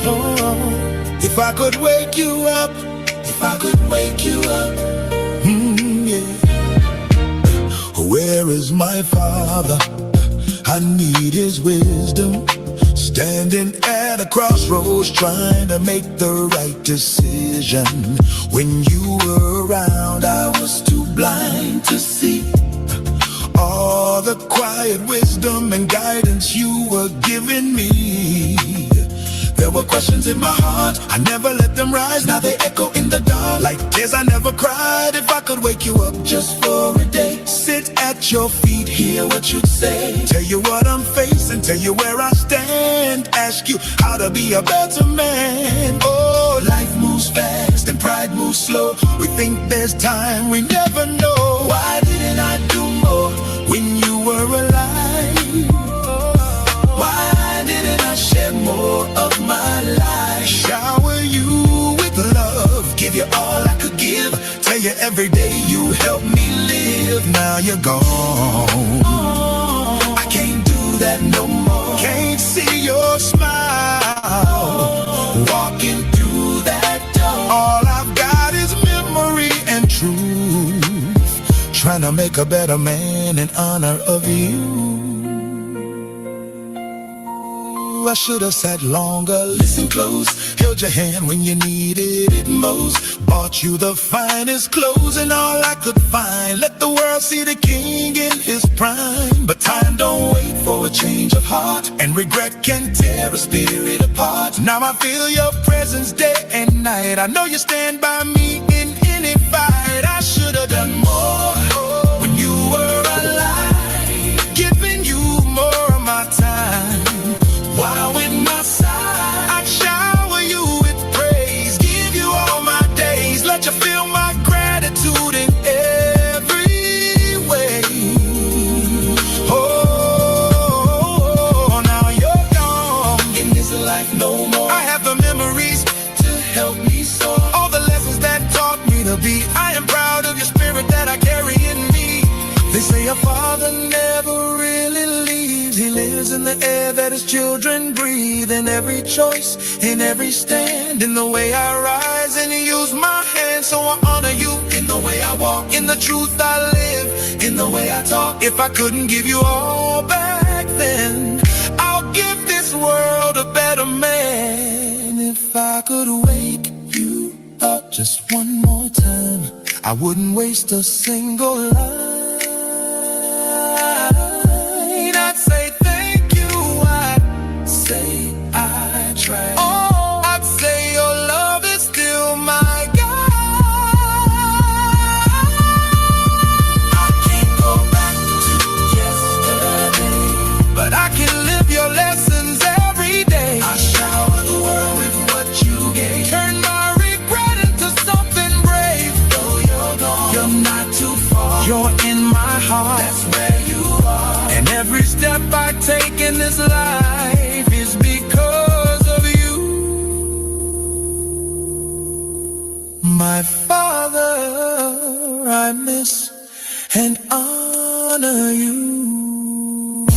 Oh, if I could wake you up, if I could wake you up, yeah. Where is my father? I need his wisdom. Standing at a crossroads trying to make the right decision. When you were around, I was too blind to see all the quiet wisdom and guidance you were giving me. There were questions in my heart, I never let them rise. Now they echo in the dark like tears I never cried. If I could wake you up just for a day, sit at your feet, hear what you'd say, tell you what I'm facing, tell you where I stand, ask you how to be a better man. Oh, life moves fast and pride moves slow. We think there's time, we never know. Why didn't I do more when you were alive? Why didn't I share more of my life? Shower you with love, give you all I could give, tell you every day you help me live. Now you're gone, I can't do that no more. Can't see your smile walking through that door. All I've got is memory and truth, trying to make a better man in honor of you. I should have sat longer, listened close, held your hand when you needed it most, bought you the finest clothes and all I could find. Let the world see the king in his prime. But time don't wait for a change of heart, and regret can tear a spirit apart. Now I feel your presence day and night. I know you stand by me in any fight. I should have done more when you were alive, giving you more of my time. While in my side, I'd shower you with praise, give you all my days, let you feel my gratitude in every way. Oh, now you're gone, in this life no more. I have the memories to help me soar, all the lessons that taught me to be. I am proud of your spirit that I carry in me. They say a father never really leaves. He lives in the air that his children breathe. In every choice, in every stand, in the way I rise and use my hands. So I honor you in the way I walk, in the truth I live, in the way I talk. If I couldn't give you all back then, I'll give this world a better man. If I could wake you up just one more time, I wouldn't waste a single line. I'd say thank you, I'd say I tried. Oh, I'd say your love is still my guide. I can't go back to yesterday. in this life is because of you. My Father, I miss and honor you.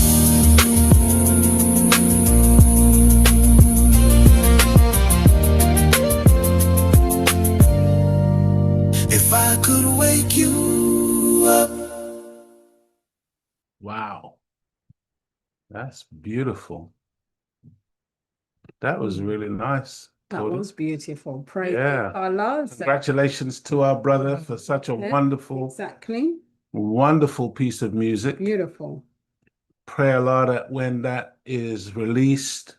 If I could wake you up. Wow, that's beautiful. That was really nice. That Tony. was beautiful. Praise Yeah. Allah. Congratulations to our brother for such a wonderful, Exactly. wonderful piece of music. Beautiful. Pray Allah that when that is released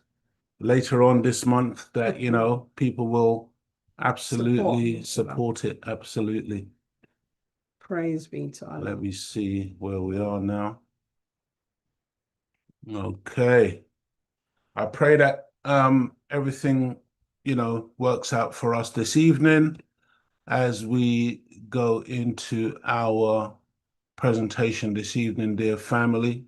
later on this month, that, you know, people will absolutely support it. Absolutely. Praise be to Allah. Let me see where we are now. Okay. I pray that everything, you know, works out for us this evening as we go into our presentation this evening, dear family.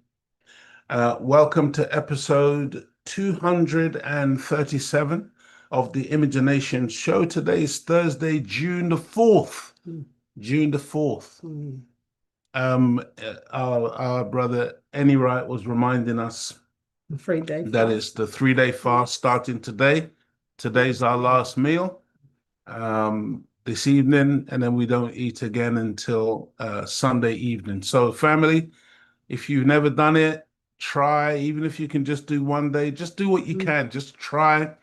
Welcome to episode 237 of the Imagination Show. Today is Thursday, June the 4th. June the 4th. Our brother Anywright was reminding us that it's the 3-day fast starting today. Today's our last meal this evening, and then we don't eat again until Sunday evening. So family, if you've never done it, try. Even if you can just do one day, just do what you can. Just try.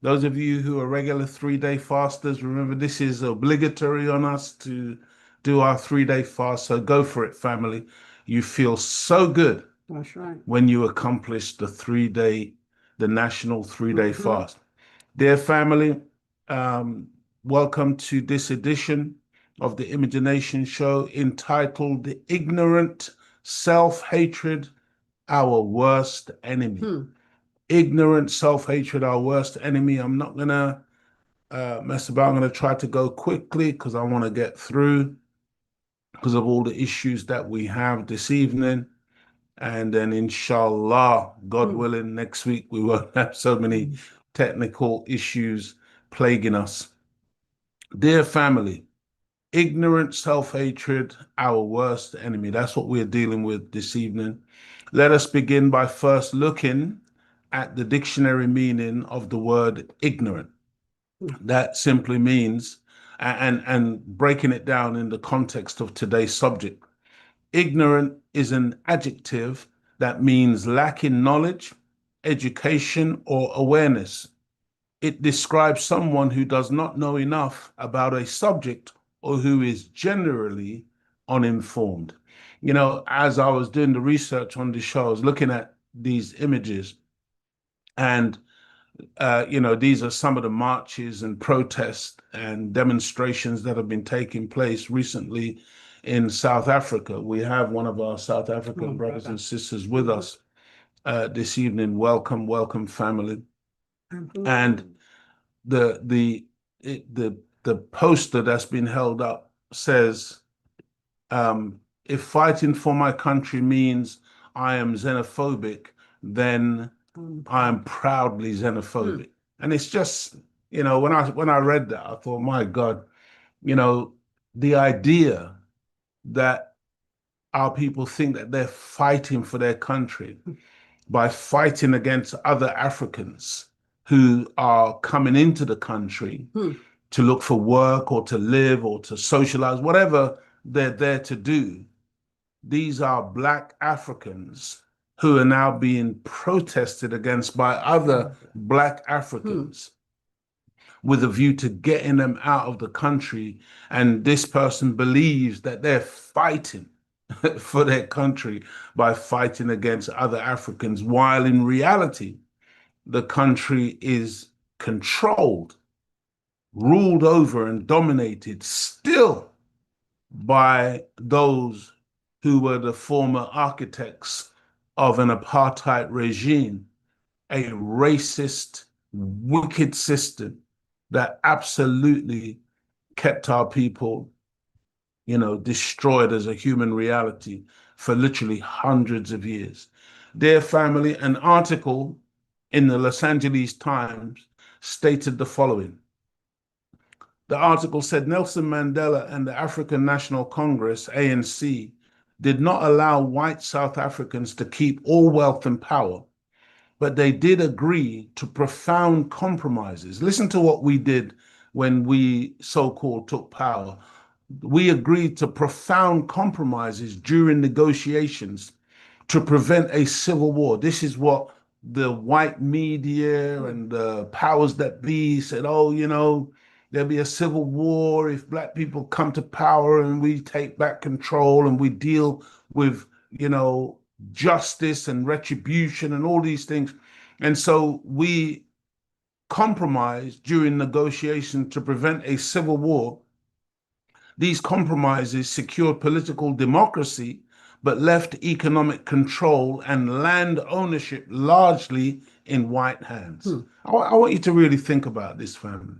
Those of you who are regular 3-day fasters, remember this is obligatory on us to do our 3-day fast. So go for it, family. You feel so good. That's right. When you accomplish the national 3-day fast. Dear family, welcome to this edition of the Imagination Show entitled The Ignorant Self-Hatred, Our Worst Enemy. Ignorant self-hatred, our worst enemy. I'm not gonna mess about. I'm gonna try to go quickly because I want to get through because of all the issues that we have this evening. And then inshallah, God willing, next week we won't have so many technical issues plaguing us. Dear family, ignorant self-hatred, our worst enemy. That's what we're dealing with this evening. Let us begin by first looking at the dictionary meaning of the word ignorant. That simply means, and breaking it down in the context of today's subject. Ignorant is an adjective that means lacking knowledge, education, or awareness. It describes someone who does not know enough about a subject or who is generally uninformed. You know, as I was doing the research on the show, I was looking at these images, and you know, these are some of the marches and protests and demonstrations that have been taking place recently in South Africa. We have one of our South African brothers and sisters with us this evening. Welcome, welcome, family. And the poster that's been held up says, if fighting for my country means I am xenophobic, then I'm proudly xenophobic. And it's just, you know, when I read that, I thought, my God, you know, the idea that our people think that they're fighting for their country by fighting against other Africans who are coming into the country to look for work or to live or to socialize, whatever they're there to do. These are Black Africans who are now being protested against by other Black Africans with a view to getting them out of the country. And this person believes that they're fighting for their country by fighting against other Africans, while in reality, the country is controlled, ruled over, and dominated still by those who were the former architects of an apartheid regime, a racist, wicked system that absolutely kept our people, you know, destroyed as a human reality for literally hundreds of years. Dear family, an article in the Los Angeles Times stated the following. The article said Nelson Mandela and the African National Congress, ANC, did not allow white South Africans to keep all wealth and power, but they did agree to profound compromises. Listen to what we did when we so-called took power. We agreed to profound compromises during negotiations to prevent a civil war. This is what the white media and the powers that be said, oh, there'll be a civil war if black people come to power and we take back control and we deal with, justice and retribution and all these things. And so we compromised during negotiation to prevent a civil war. These compromises secured political democracy, but left economic control and land ownership largely in white hands. I want you to really think about this, family.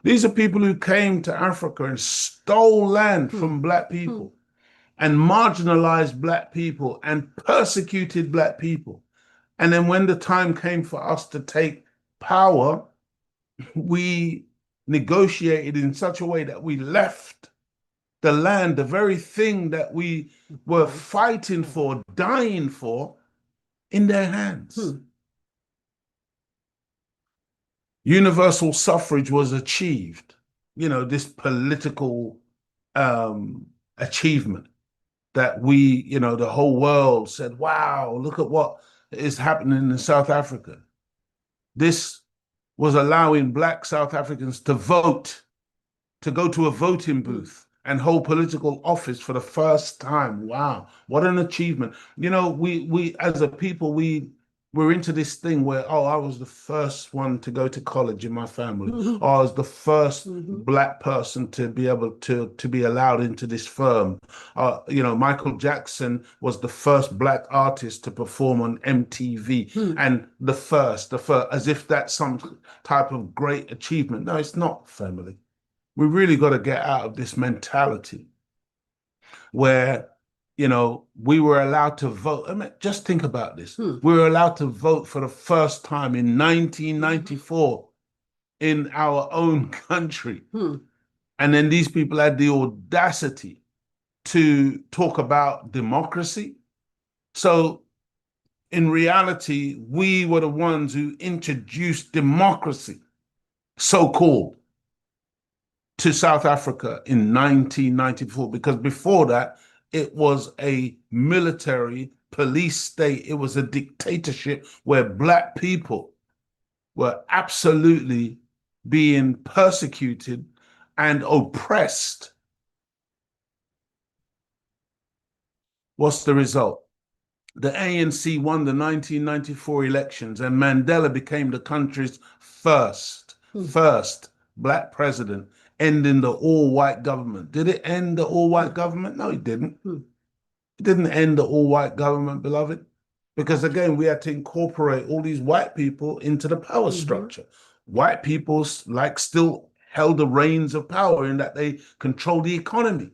These are people who came to Africa and stole land from black people and marginalized black people and persecuted black people. And then when the time came for us to take power, we negotiated in such a way that we left the land, the very thing that we were fighting for, dying for, in their hands. Universal suffrage was achieved, this political achievement that the whole world said, wow, look at what is happening in South Africa. This was allowing black South Africans to vote, to go to a voting booth and hold political office for the first time. Wow, what an achievement. We as a people, we're into this thing where, oh, I was the first one to go to college in my family. Or I was the first black person to be able to be allowed into this firm. Michael Jackson was the first black artist to perform on MTV, and the first, as if that's some type of great achievement. No, it's not, family. We really got to get out of this mentality where, we were allowed to vote. I mean, just think about this. We were allowed to vote for the first time in 1994 in our own country. And then these people had the audacity to talk about democracy. So in reality, we were the ones who introduced democracy, so-called, to South Africa in 1994, because before that, it was a military police state. It was a dictatorship where black people were absolutely being persecuted and oppressed. What's the result? The ANC won the 1994 elections and Mandela became the country's first black president, ending the all-white government. Did it end the all-white government? No, it didn't. It didn't end the all-white government, beloved, because again, we had to incorporate all these white people into the power structure. White people still held the reins of power in that they control the economy.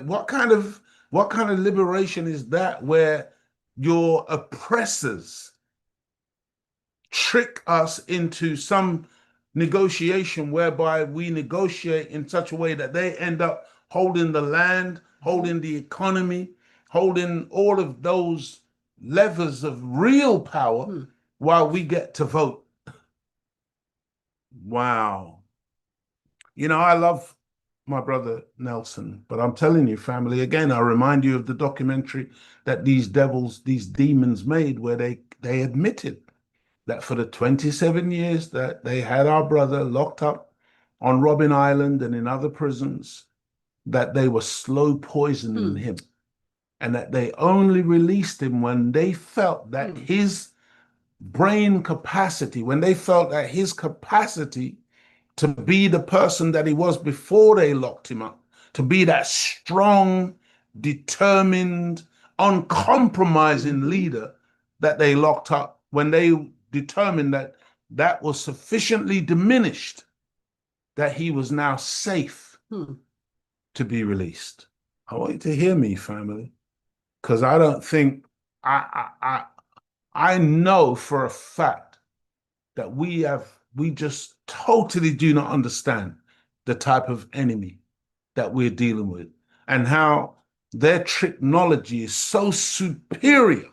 What kind of liberation is that, where your oppressors trick us into some negotiation whereby we negotiate in such a way that they end up holding the land, holding the economy, holding all of those levers of real power while we get to vote? Wow. I love my brother Nelson, but I'm telling you, family, again, I remind you of the documentary that these demons made, where they admitted that for the 27 years that they had our brother locked up on Robben Island and in other prisons, that they were slow poisoning him, and that they only released him when they felt that his brain capacity, when they felt that his capacity to be the person that he was before they locked him up, to be that strong, determined, uncompromising leader that they locked up, when they determined that that was sufficiently diminished, that he was now safe to be released. I want you to hear me, family, because I don't think I know for a fact that we just totally do not understand the type of enemy that we're dealing with and how their technology is so superior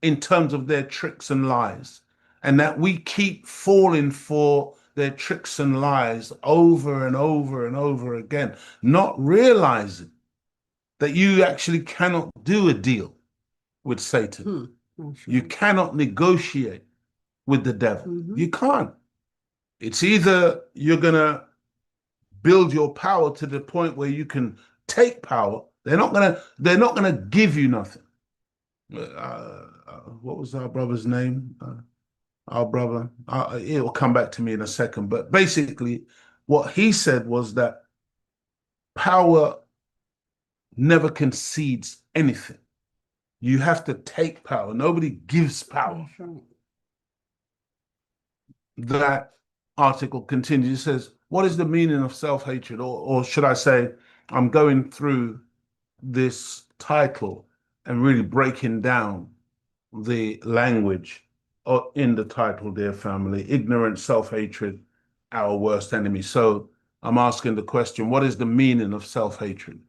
in terms of their tricks and lies, and that we keep falling for their tricks and lies over and over and over again, not realizing that you actually cannot do a deal with Satan. You cannot negotiate with the devil. You can't. It's either you're going to build your power to the point where you can take power. They're not going to give you nothing. What was our brother's name? Our brother. It'll come back to me in a second. But basically, what he said was that power never concedes anything. You have to take power. Nobody gives power. That's right. That article continues. It says, what is the meaning of self-hatred? Or should I say, I'm going through this title and really breaking down the language in the title, dear family, ignorant self-hatred, our worst enemy. So I'm asking the question, what is the meaning of self-hatred?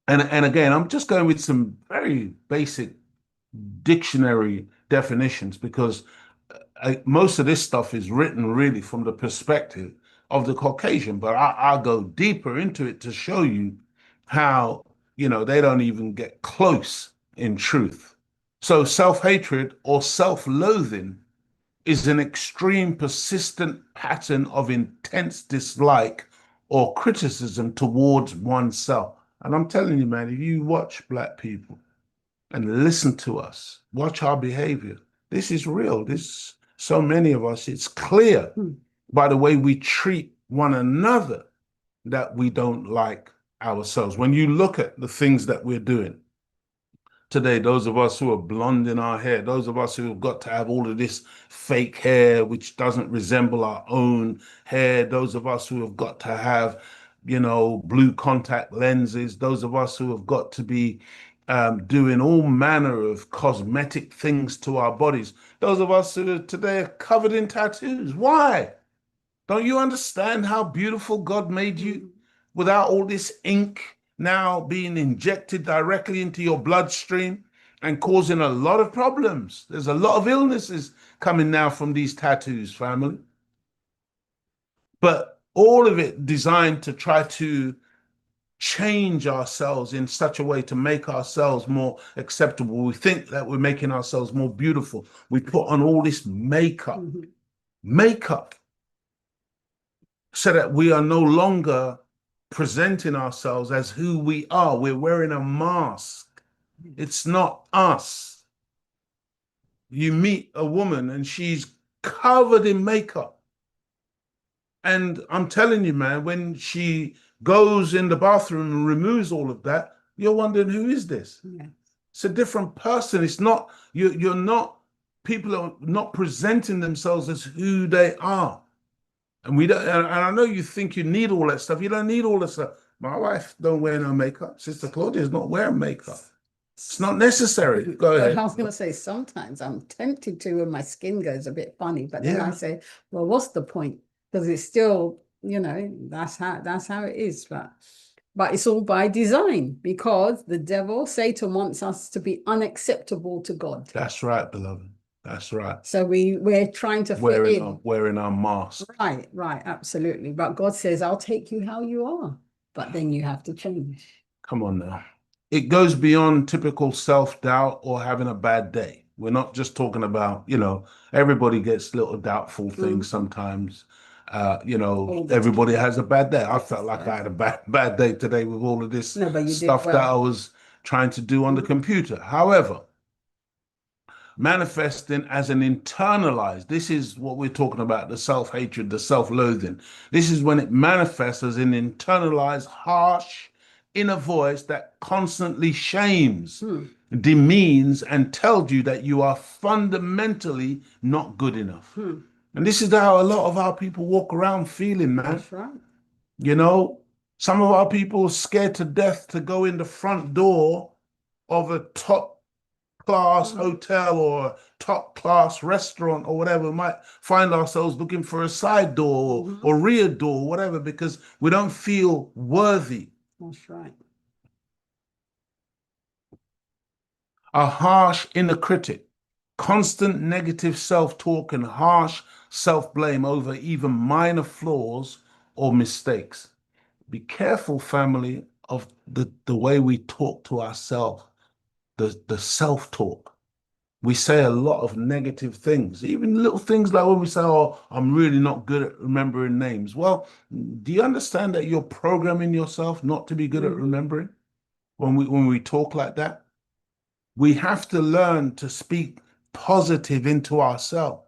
And again, I'm just going with some very basic dictionary definitions because most of this stuff is written really from the perspective of the Caucasian, but I'll go deeper into it to show you how, they don't even get close in truth. So self-hatred or self-loathing is an extreme, persistent pattern of intense dislike or criticism towards oneself. And I'm telling you, man, if you watch Black people and listen to us, watch our behavior, this is real. This, so many of us, it's clear by the way we treat one another that we don't like ourselves. When you look at the things that we're doing today, those of us who are blonde in our hair, those of us who have got to have all of this fake hair, which doesn't resemble our own hair, those of us who have got to have, blue contact lenses, those of us who have got to be doing all manner of cosmetic things to our bodies, those of us who are today are covered in tattoos. Why? Don't you understand how beautiful God made you without all this ink now being injected directly into your bloodstream and causing a lot of problems? There's a lot of illnesses coming now from these tattoos, family. But all of it designed to try to change ourselves in such a way to make ourselves more acceptable. We think that we're making ourselves more beautiful. We put on all this makeup, so that we are no longer presenting ourselves as who we are. We're wearing a mask. It's not us. You meet a woman and she's covered in makeup. And I'm telling you, man, when she goes in the bathroom and removes all of that, you're wondering, who is this? Yeah. It's a different person. It's not, you're not, people are not presenting themselves as who they are. And we don't, and I know you think you need all that stuff. You don't need all that stuff. My wife don't wear no makeup. Sister Claudia's not wearing makeup. It's not necessary. Go ahead. I was going to say, sometimes I'm tempted to when my skin goes a bit funny, but then I say, well, what's the point? Because it's still, that's how it is. But it's all by design, because the devil, Satan, wants us to be unacceptable to God. That's right, beloved. That's right. So we're trying to fit in. Wearing our mask. Right, absolutely. But God says, I'll take you how you are, but then you have to change. Come on now. It goes beyond typical self-doubt or having a bad day. We're not just talking about, everybody gets little doubtful things sometimes. Everybody has a bad day. I felt like I had a bad day today with all of this stuff that I was trying to do on the computer. However, manifesting as an internalized, this is what we're talking about, the self-hatred, the self-loathing. This is when it manifests as an internalized, harsh inner voice that constantly shames, demeans, and tells you that you are fundamentally not good enough. And this is how a lot of our people walk around feeling, man. That's right. Some of our people are scared to death to go in the front door of a top class hotel or a top class restaurant or whatever, we might find ourselves looking for a side door or rear door, whatever, because we don't feel worthy. That's right. A harsh inner critic, constant negative self-talk and harsh self-blame over even minor flaws or mistakes. Be careful, family, of the way we talk to ourselves, the self-talk. We say a lot of negative things, even little things like when we say, oh, I'm really not good at remembering names. Well, do you understand that you're programming yourself not to be good at remembering when we talk like that? We have to learn to speak positive into ourselves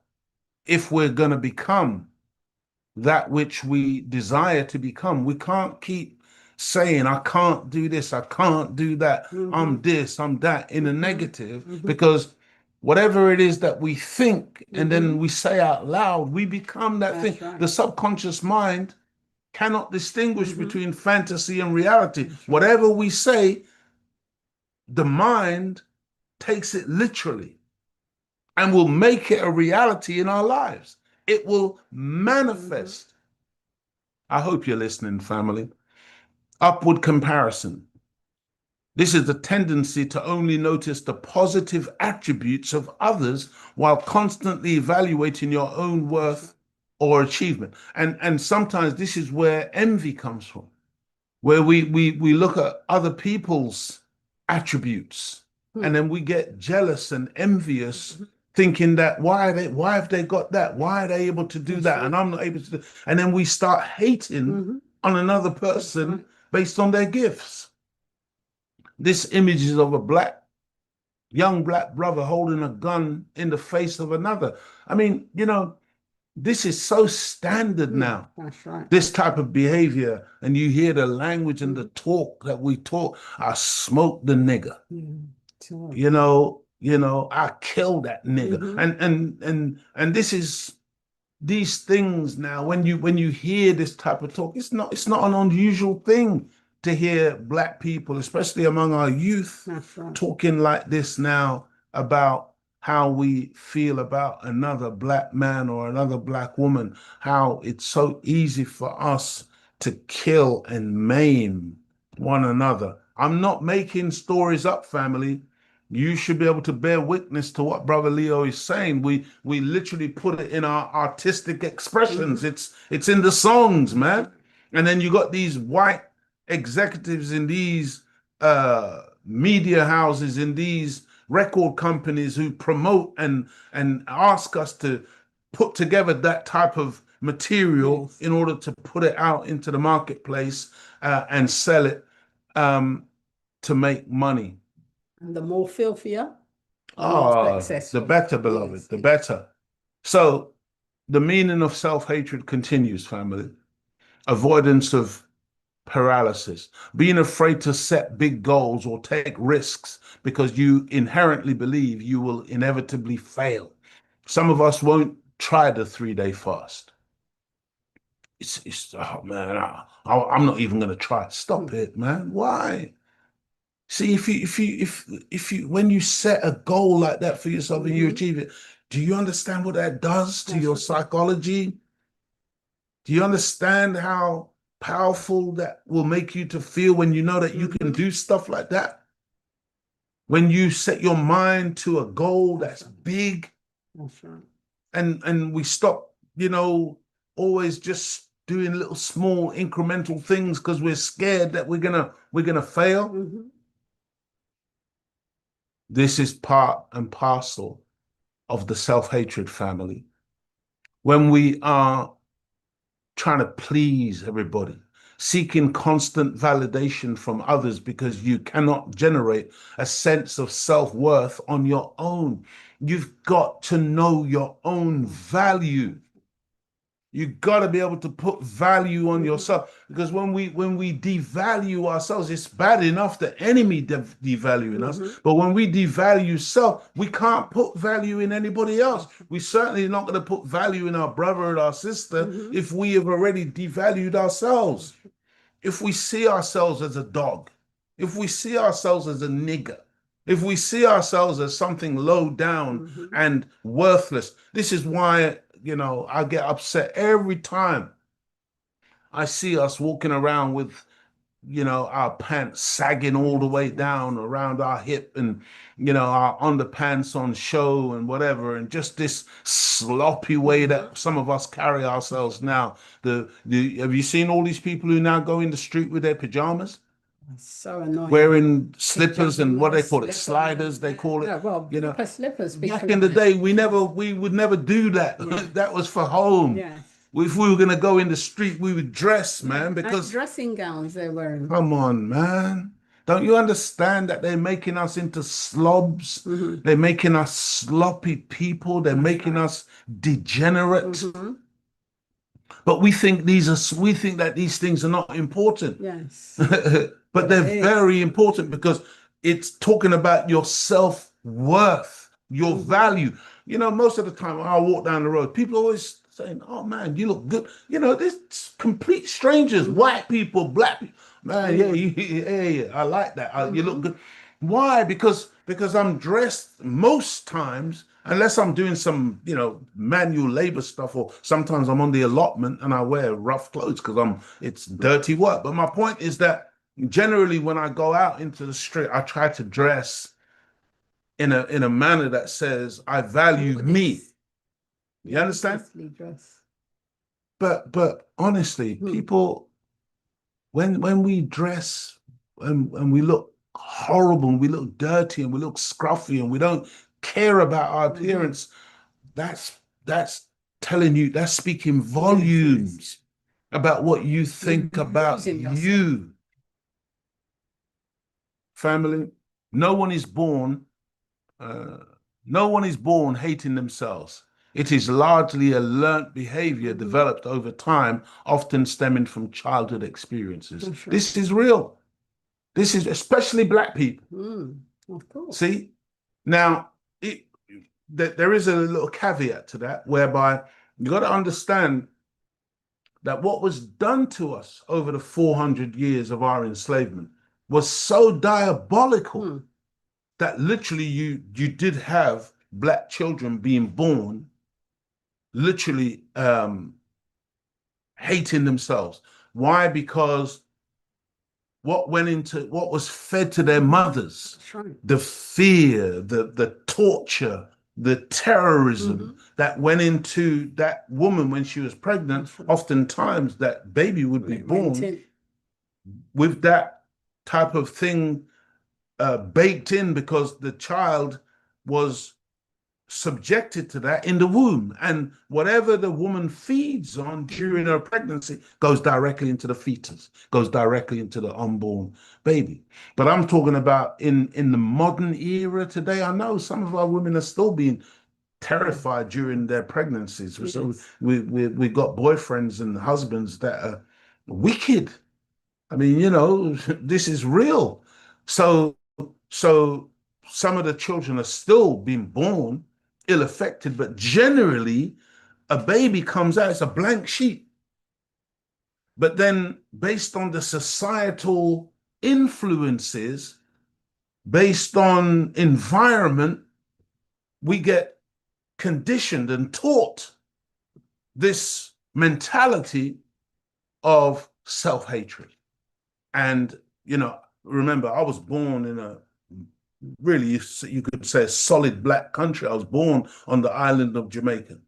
if we're going to become that which we desire to become. We can't keep saying, I can't do this, I can't do that, I'm this, I'm that in a negative, because whatever it is that we think and then we say out loud, we become that That's thing. right. The subconscious mind cannot distinguish between fantasy and reality. Whatever we say, the mind takes it literally and will make it a reality in our lives. It will manifest. I hope you're listening, family. Upward comparison. This is the tendency to only notice the positive attributes of others while constantly evaluating your own worth or achievement. And sometimes this is where envy comes from, where we look at other people's attributes and then we get jealous and envious, thinking that why have they got that? Why are they able to do that? And I'm not able to do, and then we start hating on another person based on their gifts. This image is of a young black brother holding a gun in the face of another. I mean, this is so standard now. That's right. This type of behavior, and you hear the language and the talk that we talk. I smoke the nigger. I kill that nigger. And this is these things now. When you hear this type of talk, it's not an unusual thing to hear black people, especially among our youth, talking like this now about how we feel about another black man or another black woman, how it's so easy for us to kill and maim one another. I'm not making stories up, family. You should be able to bear witness to what Brother Leo is saying. We literally put it in our artistic expressions. It's in the songs, man. And then you got these white executives in these media houses, in these record companies who promote and ask us to put together that type of material in order to put it out into the marketplace and sell it to make money. And the more filthier, the more successful. The better, beloved, the better. So the meaning of self-hatred continues, family. Avoidance of paralysis, being afraid to set big goals or take risks because you inherently believe you will inevitably fail. Some of us won't try the 3-day fast. It's oh man, I'm not even going to try. Stop it, man. Why? See, if you when you set a goal like that for yourself and you achieve it, do you understand what that does to your psychology? Do you understand how powerful that will make you to feel when you know that you can do stuff like that? When you set your mind to a goal that's big, and we stop, always just doing little small incremental things because we're scared that we're gonna fail. This is part and parcel of the self-hatred, family. When we are trying to please everybody, seeking constant validation from others because you cannot generate a sense of self-worth on your own. You've got to know your own value. You've got to be able to put value on yourself, because when we devalue ourselves, it's bad enough the enemy devaluing us, but when we devalue self, we can't put value in anybody else. We certainly not going to put value in our brother and our sister if we have already devalued ourselves. If we see ourselves as a dog, if we see ourselves as a nigger, If we see ourselves as something low down and worthless, this is why, I get upset every time I see us walking around with, our pants sagging all the way down around our hip and, our underpants on show and whatever, and just this sloppy way that some of us carry ourselves now. Have you seen all these people who now go in the street with their pajamas? So annoying. Wearing slippers and what they Pajamas, call it, slippers. sliders, they call it. Yeah, well, You know, proper slippers. back Because, in the day, we would never do that. That was for home. yeah. If we were gonna go in the street, we would dress, man, And because dressing gowns they're wearing. come on, man. Don't you understand that they're making us into slobs? They're making us sloppy people. They're making us degenerate. But we think that these things are not important. Yes. But they're It is. very important because it's talking about your self-worth, your value. Most of the time when I walk down the road, people are always saying, "Oh man, you look good." This complete strangers, white people, black people. Man, yeah, yeah, I like that. You look good. Why? Because I'm dressed most times, unless I'm doing some, manual labor stuff, or sometimes I'm on the allotment and I wear rough clothes because it's dirty work. But my point is that generally when I go out into the street, I try to dress in a manner that says I value me. You understand? Nicely dressed. But honestly, people, when we dress and we look horrible and we look dirty and we look scruffy and we don't care about our appearance, that's telling you, that's speaking volumes about what you think about Losing yourself. you. Family, no one is born no one is born hating themselves. It is largely a learnt behavior developed over time, often stemming from childhood experiences. That's right. This is real. This is especially black people. Of course. See, now there is a little caveat to that, whereby you got to understand that what was done to us over the 400 years of our enslavement was so diabolical that literally you did have black children being born literally hating themselves. Why? Because what was fed to their mothers, the fear, the torture, the terrorism that went into that woman when she was pregnant, oftentimes that baby would be born with that type of thing baked in, because the child was subjected to that in the womb, and whatever the woman feeds on during her pregnancy goes directly into the fetus, goes directly into the unborn baby. But I'm talking about in the modern era today. I know some of our women are still being terrified during their pregnancies. So we got boyfriends and husbands that are wicked. I mean, this is real. So some of the children are still being born ill-affected, but generally a baby comes out, it's a blank sheet. But then based on the societal influences, based on environment, we get conditioned and taught this mentality of self-hatred. And, remember, I was born in a really, you could say, a solid black country. I was born on the island of Jamaica.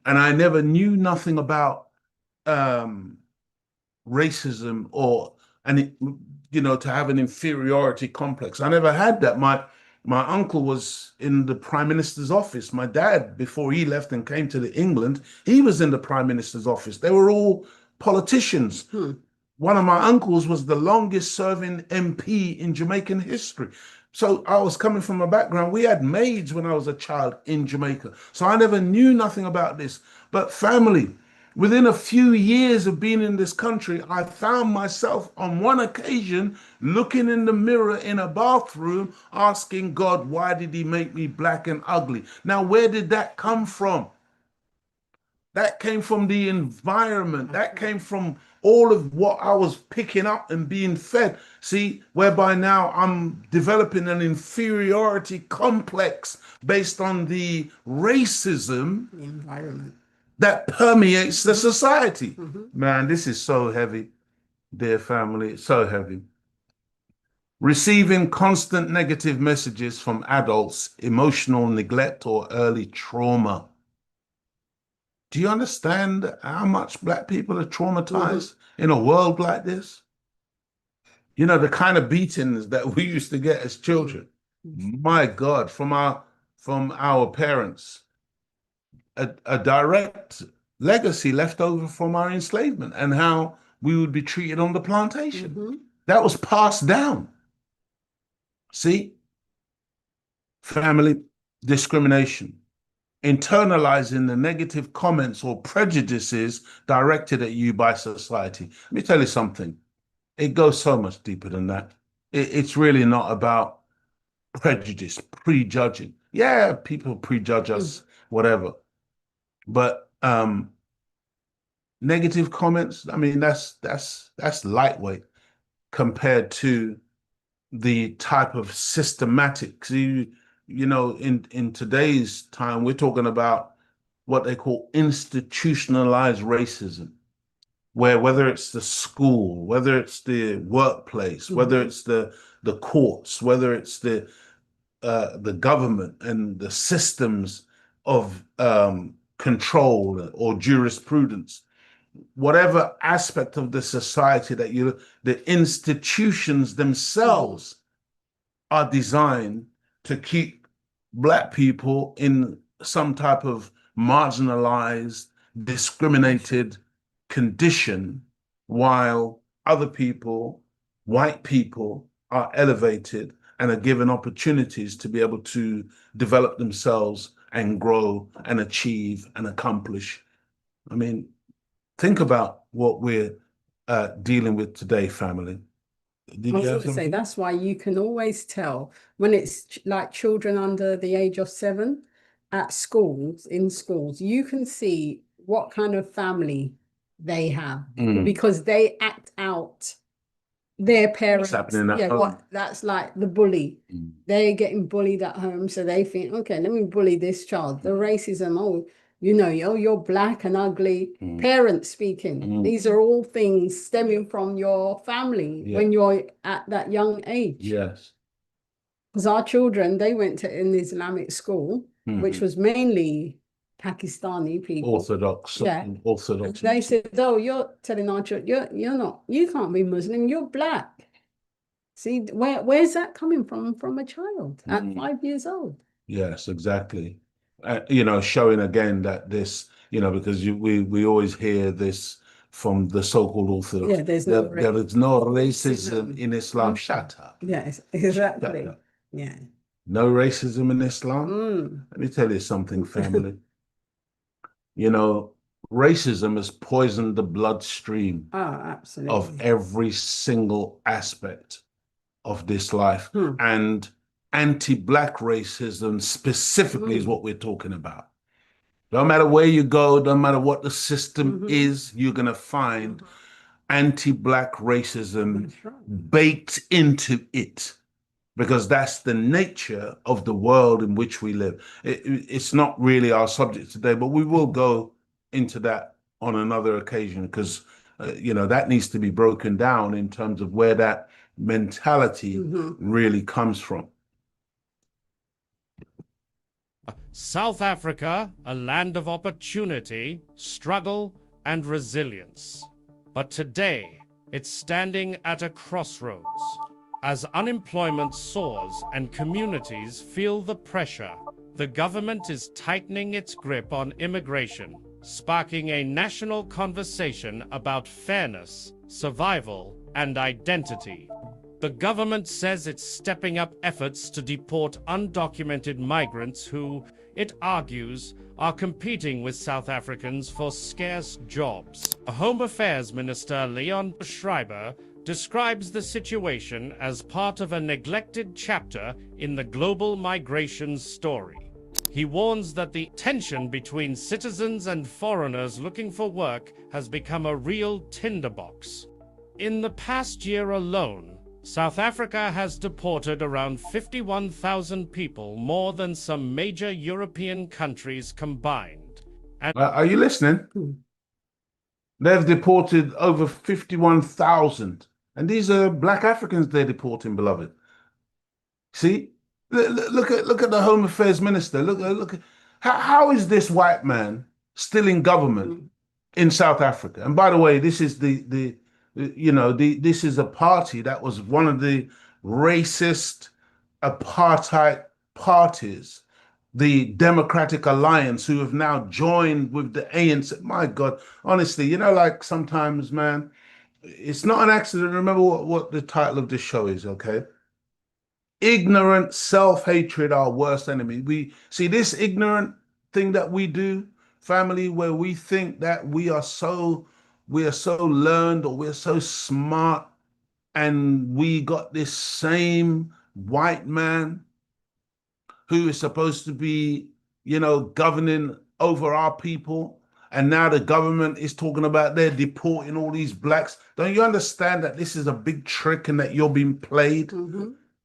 And I never knew nothing about racism to have an inferiority complex. I never had that. My uncle was in the Prime Minister's office. My dad, before he left and came to England, he was in the Prime Minister's office. They were all politicians. One of my uncles was the longest serving MP in Jamaican history. So I was coming from a background, we had maids when I was a child in Jamaica. So I never knew nothing about this. But family, within a few years of being in this country, I found myself on one occasion looking in the mirror in a bathroom, asking God, why did he make me black and ugly? Now, where did that come from? That came from the environment. That came from all of what I was picking up and being fed. See, whereby now I'm developing an inferiority complex based on the racism The environment. that permeates the society. Man, this is so heavy, dear family. It's so heavy. Receiving constant negative messages from adults, emotional neglect, or early trauma. Do you understand how much Black people are traumatized in a world like this? You know, the kind of beatings that we used to get as children. My God, from our parents, a direct legacy left over from our enslavement and how we would be treated on the plantation. That was passed down. See, family discrimination, internalizing the negative comments or prejudices directed at you by society. Let me tell you something. It goes so much deeper than that. It's really not about prejudice, prejudging. Yeah, people prejudge us, whatever. But negative comments, I mean, that's lightweight compared to the type of systematic. You know, in today's time, we're talking about what they call institutionalized racism, where whether it's the school, whether it's the workplace, whether it's the courts, whether it's the government and the systems of control or jurisprudence, whatever aspect of the society that the institutions themselves are designed to keep Black people in some type of marginalized, discriminated condition, while other people, white people, are elevated and are given opportunities to be able to develop themselves and grow and achieve and accomplish. I mean, think about what we're dealing with today, family. Did I you was have going to say something? that's why you can always tell when it's like children under the age of 7 at schools, in schools, you can see what kind of family they have because they act out their parents. happening at Yeah, home? what that's like the bully. They're getting bullied at home, so they think, okay, let me bully this child. The racism, oh, you know, oh, you're Black and ugly. Parents speaking. These are all things stemming from your family when you're at that young age. Yes. Because our children, they went to an Islamic school, which was mainly Pakistani people. Orthodox. Yeah. Orthodox. They said, oh, you're telling our children, you're not, you can't be Muslim, you're Black. See, where's that coming from? From a child at 5 years old. Yes, exactly. You know, showing again that this, you know, because we always hear this from the so-called Orthodox. Yeah, there's no there is no racism in Islam. Shut up. Yes, Shut exactly. up. Yeah. No racism in Islam. Let me tell you something, family. You know, racism has poisoned the bloodstream Oh, of absolutely. every single aspect of this life. And anti-Black racism specifically is what we're talking about. No matter where you go, no matter what the system is, you're going to find anti-Black racism That's right. baked into it, because that's the nature of the world in which we live. It's not really our subject today, but we will go into that on another occasion, because you know, that needs to be broken down in terms of where that mentality really comes from. South Africa, a land of opportunity, struggle, and resilience. But today, it's standing at a crossroads. As unemployment soars and communities feel the pressure, the government is tightening its grip on immigration, sparking a national conversation about fairness, survival, and identity. The government says it's stepping up efforts to deport undocumented migrants who, it argues, are competing with South Africans for scarce jobs. Home Affairs Minister Leon Schreiber describes the situation as part of a neglected chapter in the global migration story. He warns that the tension between citizens and foreigners looking for work has become a real tinderbox. In the past year alone, South Africa has deported around 51,000 people, more than some major European countries combined. And Are you listening? They've deported over 51,000. And these are black Africans they're deporting, beloved. See? Look at the Home Affairs Minister. Look at how is this white man still in government in South Africa? And by the way, this is the this is a party that was one of the racist apartheid parties, the Democratic Alliance, who have now joined with the ANC. My God, honestly, like sometimes, man, it's not an accident. Remember what the title of this show is, okay? Ignorant self-hatred, our worst enemy. We see this ignorant thing that we do, family, where we think that we are so learned or we're so smart, and we got this same white man who is supposed to be, governing over our people. And now the government is talking about they're deporting all these blacks. Don't you understand that this is a big trick and that you're being played?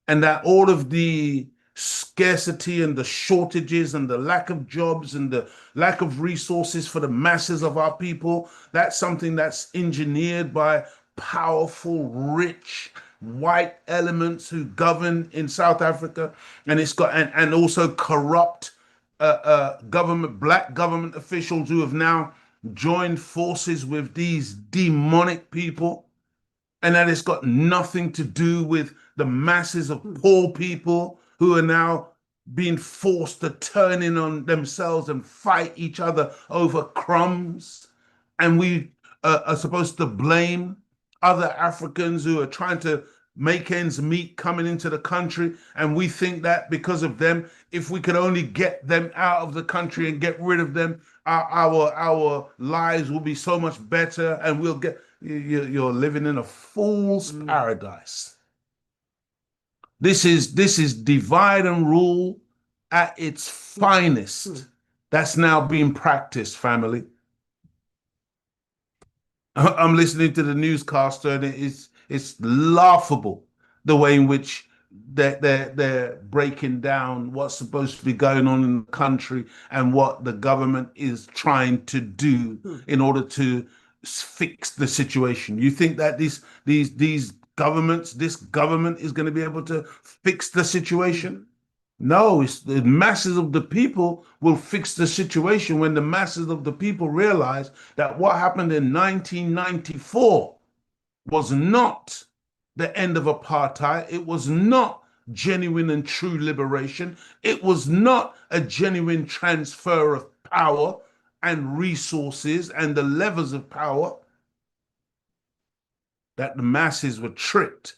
And that all of the scarcity and the shortages and the lack of jobs and the lack of resources for the masses of our people, that's something that's engineered by powerful, rich, white elements who govern in South Africa, and it's got and also corrupt black government officials who have now joined forces with these demonic people, and that it's got nothing to do with the masses of poor people who are now being forced to turn in on themselves and fight each other over crumbs. And we are supposed to blame other Africans who are trying to make ends meet coming into the country. And we think that because of them, if we could only get them out of the country and get rid of them, our lives will be so much better, and we'll get. You're living in a fool's paradise. This is divide and rule at its finest. That's now being practiced, family. I'm listening to the newscaster, and it's laughable the way in which they're breaking down what's supposed to be going on in the country and what the government is trying to do in order to fix the situation. You think that this government is going to be able to fix the situation? No, it's the masses of the people will fix the situation when the masses of the people realize that what happened in 1994 was not the end of apartheid. It was not genuine and true liberation. It was not a genuine transfer of power and resources and the levers of power. That the masses were tricked.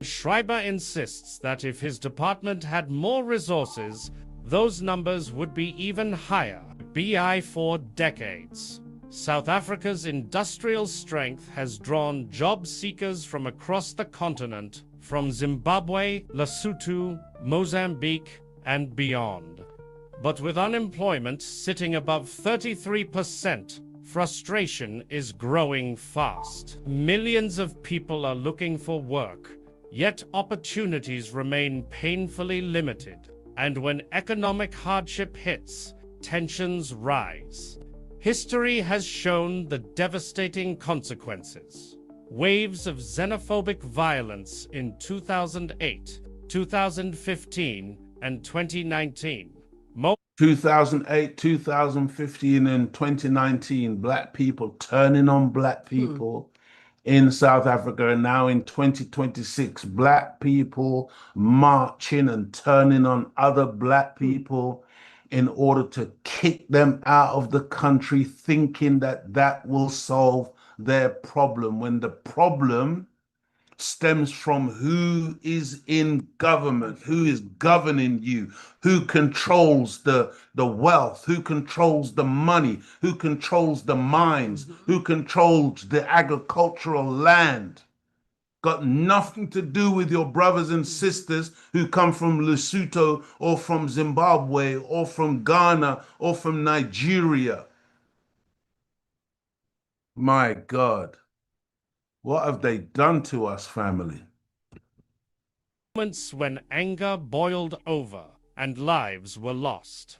Schreiber insists that if his department had more resources, those numbers would be even higher. BI for decades. South Africa's industrial strength has drawn job seekers from across the continent, from Zimbabwe, Lesotho, Mozambique, and beyond. But with unemployment sitting above 33%, frustration is growing fast. Millions of people are looking for work, yet opportunities remain painfully limited. And when economic hardship hits, tensions rise. History has shown the devastating consequences. Waves of xenophobic violence in 2008, 2015, and 2019. 2008, 2015, and 2019, black people turning on black people in South Africa, and now in 2026, black people marching and turning on other black people in order to kick them out of the country, thinking that that will solve their problem, when the problem stems from who is in government, who is governing you, who controls the wealth, who controls the money, who controls the mines, who controls the agricultural land. got nothing to do with your brothers and sisters who come from Lesotho or from Zimbabwe or from Ghana or from Nigeria. My God, what have they done to us, family? Moments when anger boiled over and lives were lost.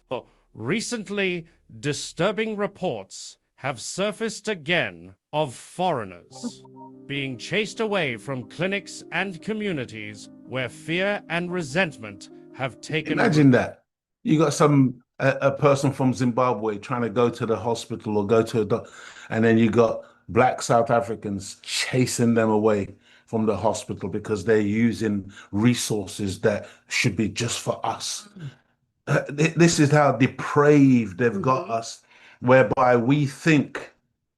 Recently, disturbing reports have surfaced again of foreigners being chased away from clinics and communities where fear and resentment have taken Imagine root. that. You got a person from Zimbabwe trying to go to the hospital or go to a doctor, and then you got black South Africans chasing them away from the hospital because they're using resources that should be just for us. This is how depraved they've got us, whereby we think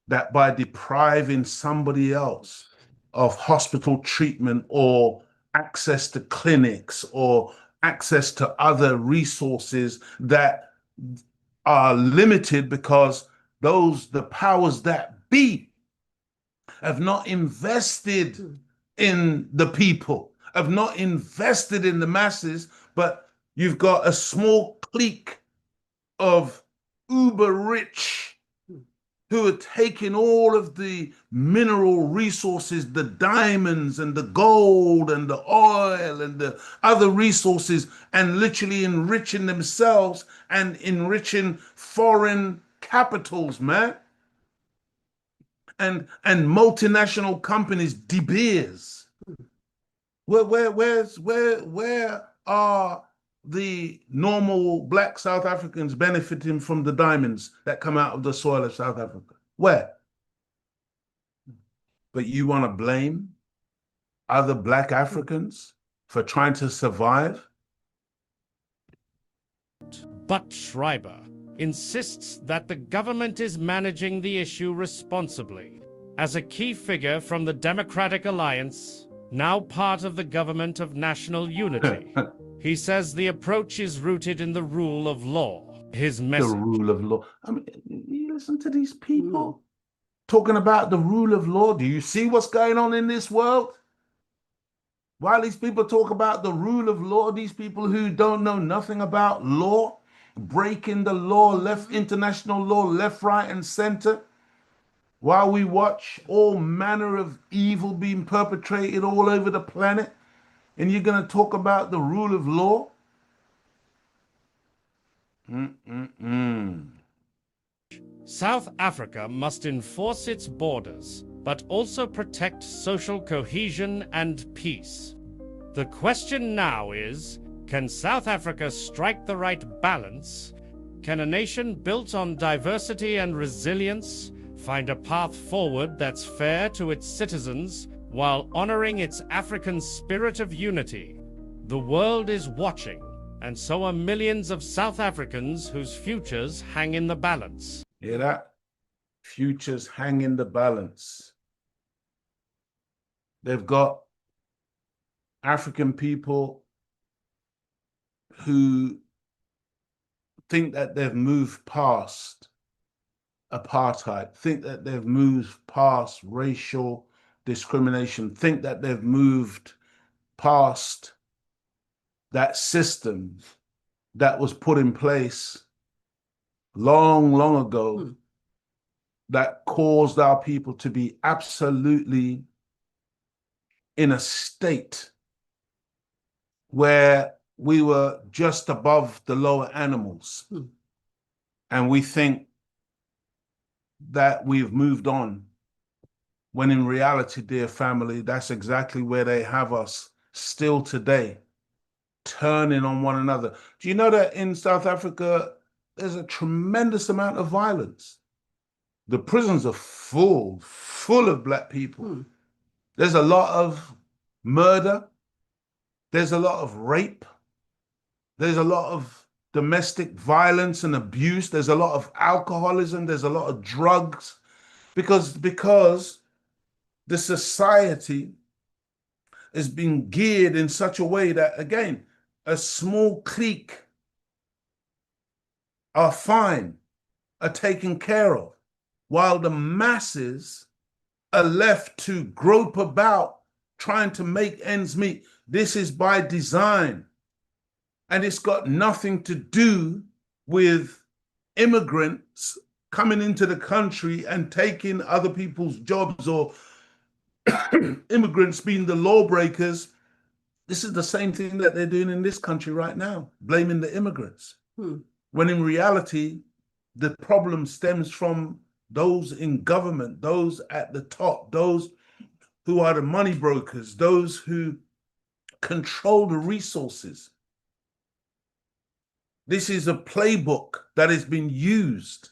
that by depriving somebody else of hospital treatment or access to clinics or access to other resources that are limited because the powers that be have not invested in the people, have not invested in the masses, but you've got a small clique of uber rich who are taking all of the mineral resources, the diamonds and the gold and the oil and the other resources, and literally enriching themselves and enriching foreign capitals, man. And multinational companies, De Beers. Where are the normal black South Africans benefiting from the diamonds that come out of the soil of South Africa? Where? But you want to blame other black Africans for trying to survive? But Schreiber insists that the government is managing the issue responsibly. As a key figure from the Democratic Alliance, now part of the Government of National Unity, he says the approach is rooted in the rule of law. His The message. rule of law. I mean, you listen to these people talking about the rule of law. Do you see what's going on in this world? While these people talk about the rule of law, these people who don't know nothing about law, breaking the law, left international law, left, right, and center, while we watch all manner of evil being perpetrated all over the planet, and you're going to talk about the rule of law? South Africa must enforce its borders, but also protect social cohesion and peace. The question now is, can South Africa strike the right balance? Can a nation built on diversity and resilience find a path forward that's fair to its citizens while honoring its African spirit of unity? The world is watching, and so are millions of South Africans whose futures hang in the balance. Hear that? Futures hang in the balance. They've got African people who think that they've moved past apartheid, think that they've moved past racial discrimination, think that they've moved past that system that was put in place long, long ago that caused our people to be absolutely in a state where we were just above the lower animals. And we think that we've moved on, when in reality, dear family, that's exactly where they have us still today, turning on one another. Do you know that in South Africa, there's a tremendous amount of violence? The prisons are full of black people. There's a lot of murder. There's a lot of rape. There's a lot of domestic violence and abuse. There's a lot of alcoholism. There's a lot of drugs, because the society is being geared in such a way that, again, a small clique are fine, are taken care of, while the masses are left to grope about trying to make ends meet. This is by design. And it's got nothing to do with immigrants coming into the country and taking other people's jobs, or immigrants being the lawbreakers. This is the same thing that they're doing in this country right now, blaming the immigrants. When in reality, the problem stems from those in government, those at the top, those who are the money brokers, those who control the resources. This is a playbook that has been used.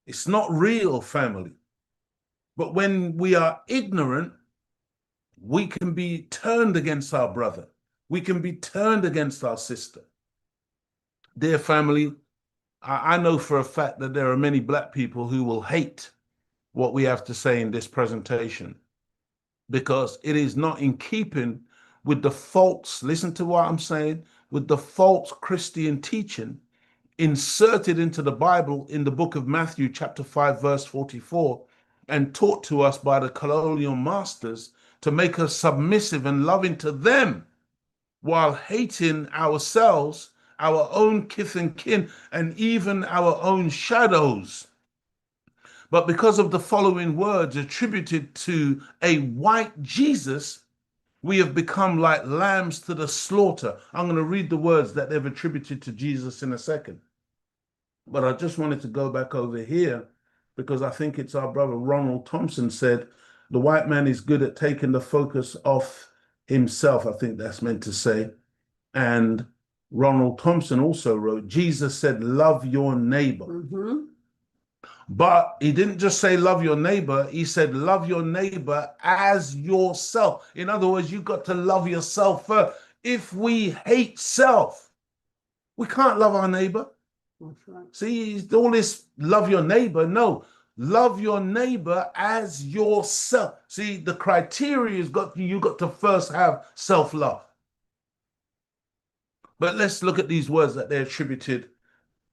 It's not real, family. But when we are ignorant, we can be turned against our brother. We can be turned against our sister. Dear family, I know for a fact that there are many black people who will hate what we have to say in this presentation, because it is not in keeping with the false, listen to what I'm saying, with the false Christian teaching inserted into the Bible in the book of Matthew, chapter 5, verse 44, and taught to us by the colonial masters to make us submissive and loving to them, while hating ourselves, our own kith and kin, and even our own shadows. But because of the following words attributed to a white Jesus, we have become like lambs to the slaughter. I'm going to read the words that they've attributed to Jesus in a second. But I just wanted to go back over here, because I think it's our brother Ronald Thompson said, the white man is good at taking the focus off himself. I think that's meant to say. And Ronald Thompson also wrote, Jesus said, love your neighbor. But he didn't just say love your neighbor, he said love your neighbor as yourself. In other words, you've got to love yourself first. If we hate self, we can't love our neighbor. Right. See, all this love your neighbor, no. Love your neighbor as yourself. See, the criteria is you got to first have self-love. But let's look at these words that they attributed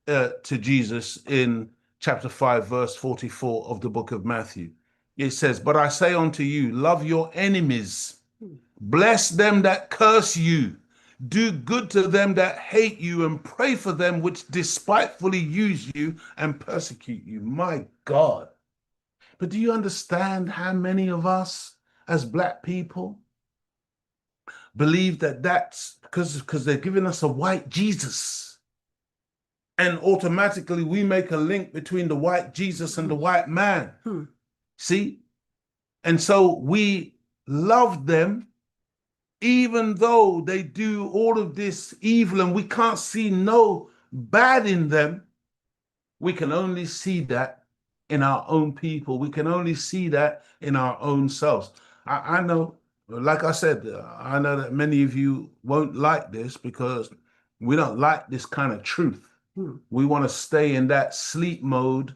to Jesus in chapter 5, verse 44 of the book of Matthew. It says, but I say unto you, love your enemies, bless them that curse you, do good to them that hate you, and pray for them which despitefully use you and persecute you. My God. But do you understand how many of us as black people believe that that's because they're giving us a white Jesus? And automatically we make a link between the white Jesus and the white man. See? And so we love them even though they do all of this evil and we can't see no bad in them. We can only see that in our own people. We can only see that in our own selves. I know, like I said, I know that many of you won't like this because we don't like this kind of truth. We want to stay in that sleep mode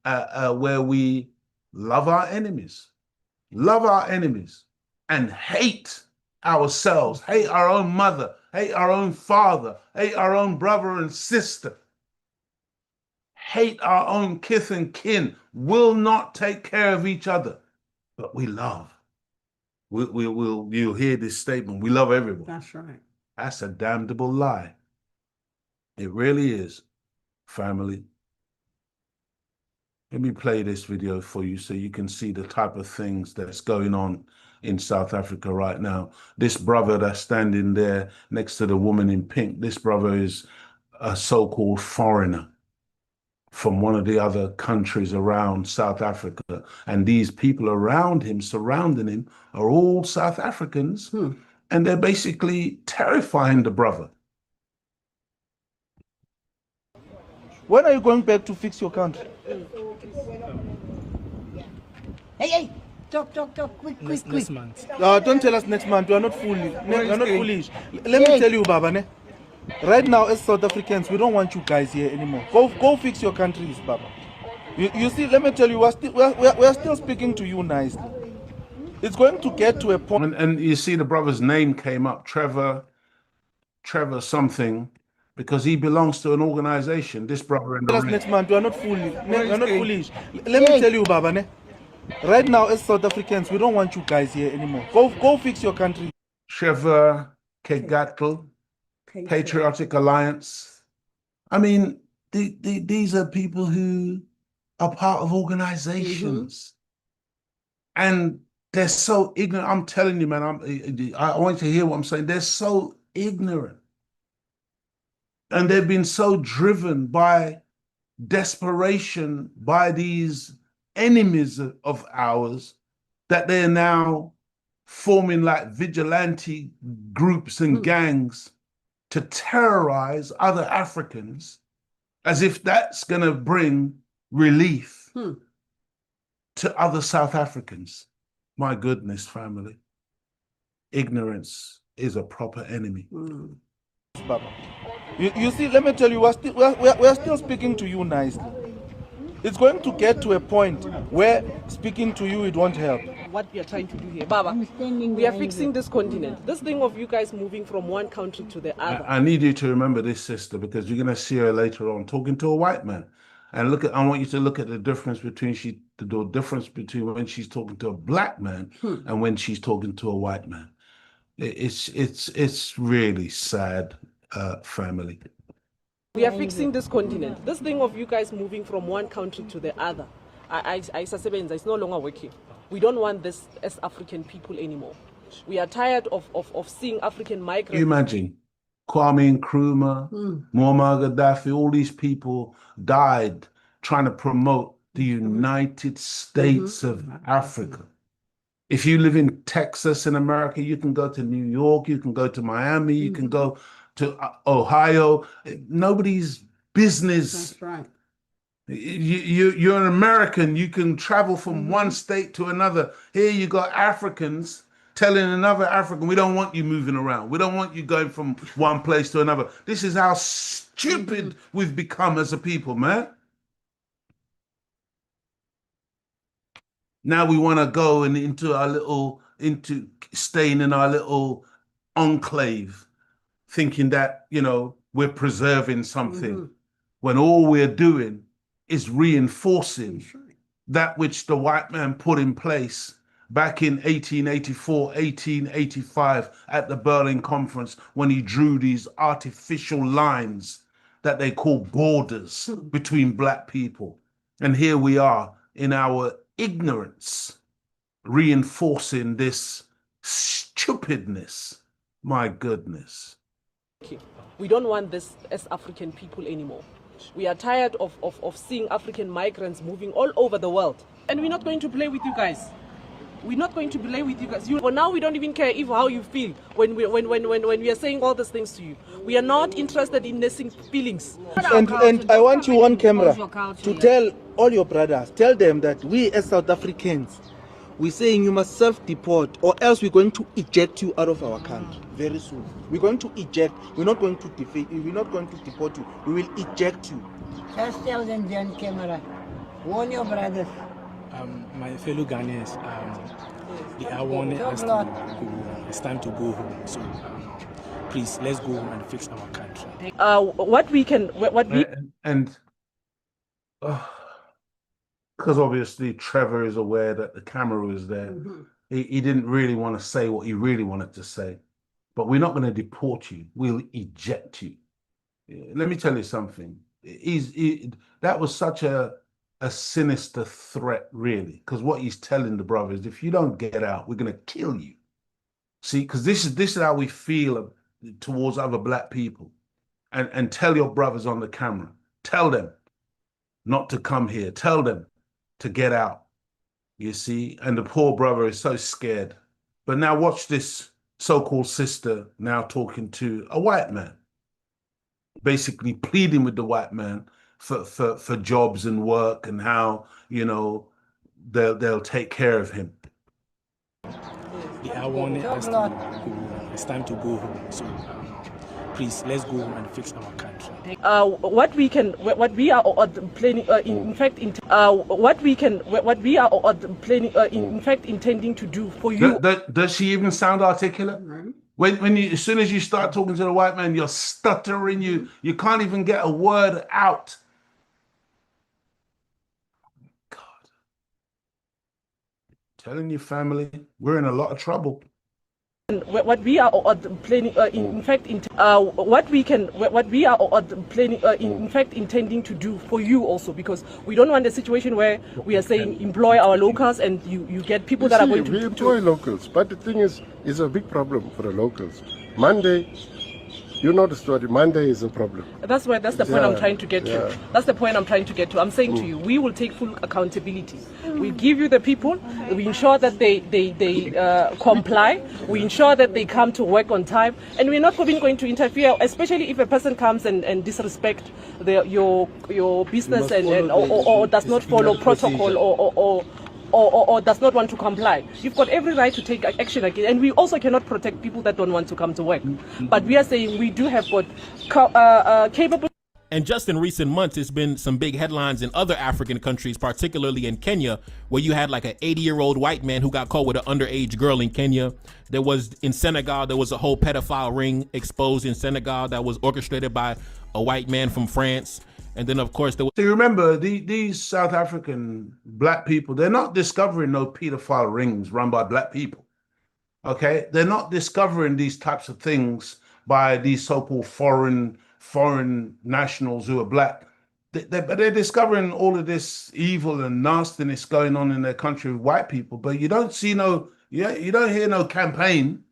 where we love our enemies, and hate ourselves, hate our own mother, hate our own father, hate our own brother and sister, hate our own kith and kin, will not take care of each other, but we love. You'll hear this statement, we love everyone. That's right. That's a damnable lie. It really is, family. Let me play this video for you so you can see the type of things that's going on in South Africa right now. This brother that's standing there next to the woman in pink, this brother is a so-called foreigner from one of the other countries around South Africa. And these people around him, surrounding him, are all South Africans. And they're basically terrifying the brother. When are you going back to fix your country? Hey, talk, quick. Next month. Don't tell us next month. You are not foolish. You are not foolish. Let me tell you, Baba. Ne? Right now, as South Africans, we don't want you guys here anymore. Go fix your countries, Baba. You see, let me tell you, we're still speaking to you nicely. It's going to get to a point. And you see the brother's name came up, Trevor something, because he belongs to an organization. This brother in the Tell us next month. You are not foolish. You are not foolish. Let me tell you, Baba. Ne? Right now, as South Africans, we don't want you guys here anymore. Go fix your country. Trevor Kegatl, Patriotic Alliance. I mean, these are people who are part of organizations. And they're so ignorant. I'm telling you, man, I want you to hear what I'm saying. They're so ignorant. And they've been so driven by desperation by these enemies of ours that they're now forming like vigilante groups and gangs to terrorize other Africans as if that's going to bring relief to other South Africans. My goodness, family. Ignorance is a proper enemy. Baba. You see, let me tell you, we're still speaking to you nicely. It's going to get to a point where speaking to you, it won't help. What we are trying to do here, Baba, we are fixing this continent. This thing of you guys moving from one country to the other. I need you to remember this, sister, because you're going to see her later on talking to a white man. And I want you to look at the difference between when she's talking to a black man and when she's talking to a white man. It's really sad, family. We are fixing this continent. This thing of you guys moving from one country to the other, it's no longer working. We don't want this as African people anymore. We are tired of seeing African migrants. You imagine Kwame Nkrumah, Muammar Gaddafi, all these people died trying to promote the United States of Africa. If you live in Texas in America, you can go to New York, you can go to Miami, you can go to Ohio. Nobody's business. That's right. You're an American. You can travel from one state to another. Here you got Africans telling another African, we don't want you moving around. We don't want you going from one place to another. This is how stupid we've become as a people, man. Now we want to go into staying in our little enclave, thinking that, we're preserving something, when all we're doing is reinforcing that which the white man put in place back in 1884, 1885 at the Berlin Conference, when he drew these artificial lines that they call borders between black people. And here we are in our ignorance, reinforcing this stupidness. My goodness. We don't want this as African people anymore. We are tired of seeing African migrants moving all over the world. And we're not going to play with you guys. We're not going to play with you guys. For now, we don't even care how you feel when we are saying all these things to you. We are not interested in nursing feelings. And I want you on camera to tell all your brothers, tell them that we as South Africans, we're saying you must self-deport or else we're going to eject you out of our country very soon. We're going to eject. We're not going to defeat you. We're not going to deport you. We will eject you. Just tell them on camera. Warn your brothers. My fellow Ghanaians, they are warning us to go home. It's time to go home. So please, let's go home and fix our country. Because obviously Trevor is aware that the camera was there. He didn't really want to say what he really wanted to say. But we're not going to deport you. We'll eject you. Let me tell you something. That was such a sinister threat, really. Because what he's telling the brothers, if you don't get out, we're going to kill you. See, because this is how we feel towards other black people. And tell your brothers on the camera. Tell them not to come here. Tell them to get out. You see? And the poor brother is so scared. But now watch this so-called sister now talking to a white man, basically pleading with the white man for jobs and work and how, they'll take care of him. They are warning us to go home. It's time to go home. So please, let's go home and fix our country. What we are planning, in fact, intending to do for you. Does she even sound articulate? As soon as you start talking to the white man, you're stuttering. You can't even get a word out. God. Telling your family, we're in a lot of trouble. What we are planning, in fact, what we are planning, in fact, intending to do for you also, because we don't want a situation where we are saying employ our locals and you get people that are going to. We employ locals, but the thing is, it's a big problem for the locals. Monday, you know the story. Monday is a problem. That's the point I'm trying to get to. That's the point I'm trying to get to. I'm saying to you, we will take full accountability. We give you the people. We ensure that they comply. We ensure that they come to work on time, and we're not going to interfere, especially if a person comes and disrespect your business or does not follow protocol or does not want to comply. You've got every right to take action again, and we also cannot protect people that don't want to come to work. But we are saying we do have got capable. And just in recent months, it's been some big headlines in other African countries, particularly in Kenya, where you had like an 80-year-old white man who got caught with an underage girl in Kenya. There was in Senegal, there was a whole pedophile ring exposed in Senegal that was orchestrated by a white man from France. And then, of course, there was. So you remember, these South African black people, they're not discovering no pedophile rings run by black people. Okay? They're not discovering these types of things by these so-called foreign nationals who are black. They're discovering all of this evil and nastiness going on in their country with white people, but you don't see you don't hear no campaign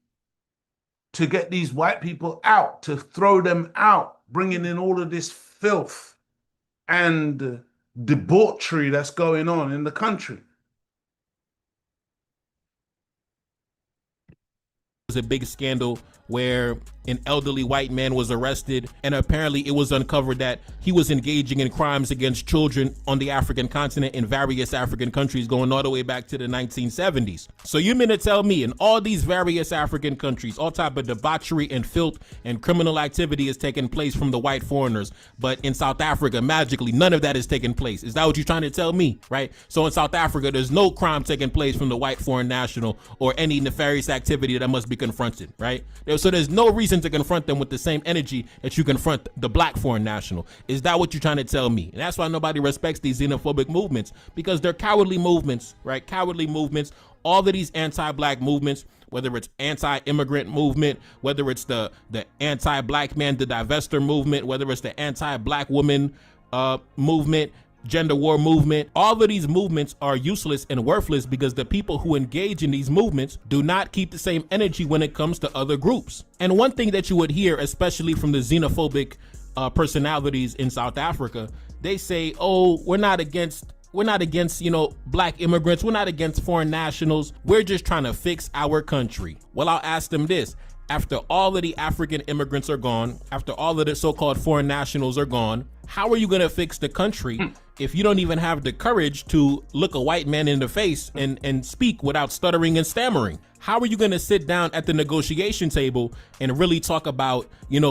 to get these white people out, to throw them out, bringing in all of this filth and debauchery that's going on in the country. It was a big scandal where an elderly white man was arrested, and apparently it was uncovered that he was engaging in crimes against children on the African continent in various African countries going all the way back to the 1970s. So you mean to tell me in all these various African countries, all type of debauchery and filth and criminal activity is taking place from the white foreigners, but in South Africa, magically, none of that is taking place? Is that what you're trying to tell me, right? So in South Africa, there's no crime taking place from the white foreign national or any nefarious activity that must be confronted, right? So there's no reason to confront them with the same energy that you confront the black foreign national. Is that what you're trying to tell me? And that's why nobody respects these xenophobic movements, because they're cowardly movements, right? Cowardly movements. All of these anti-black movements, whether it's anti-immigrant movement, whether it's the anti-black man, the divester movement, whether it's the anti-black woman movement, gender war movement, all of these movements are useless and worthless because the people who engage in these movements do not keep the same energy when it comes to other groups. And one thing that you would hear, especially from the xenophobic personalities in South Africa, they say, oh, we're not against, black immigrants. We're not against foreign nationals. We're just trying to fix our country. Well, I'll ask them this. After all of the African immigrants are gone, after all of the so-called foreign nationals are gone, how are you going to fix the country if you don't even have the courage to look a white man in the face and speak without stuttering and stammering? How are you going to sit down at the negotiation table and really talk about,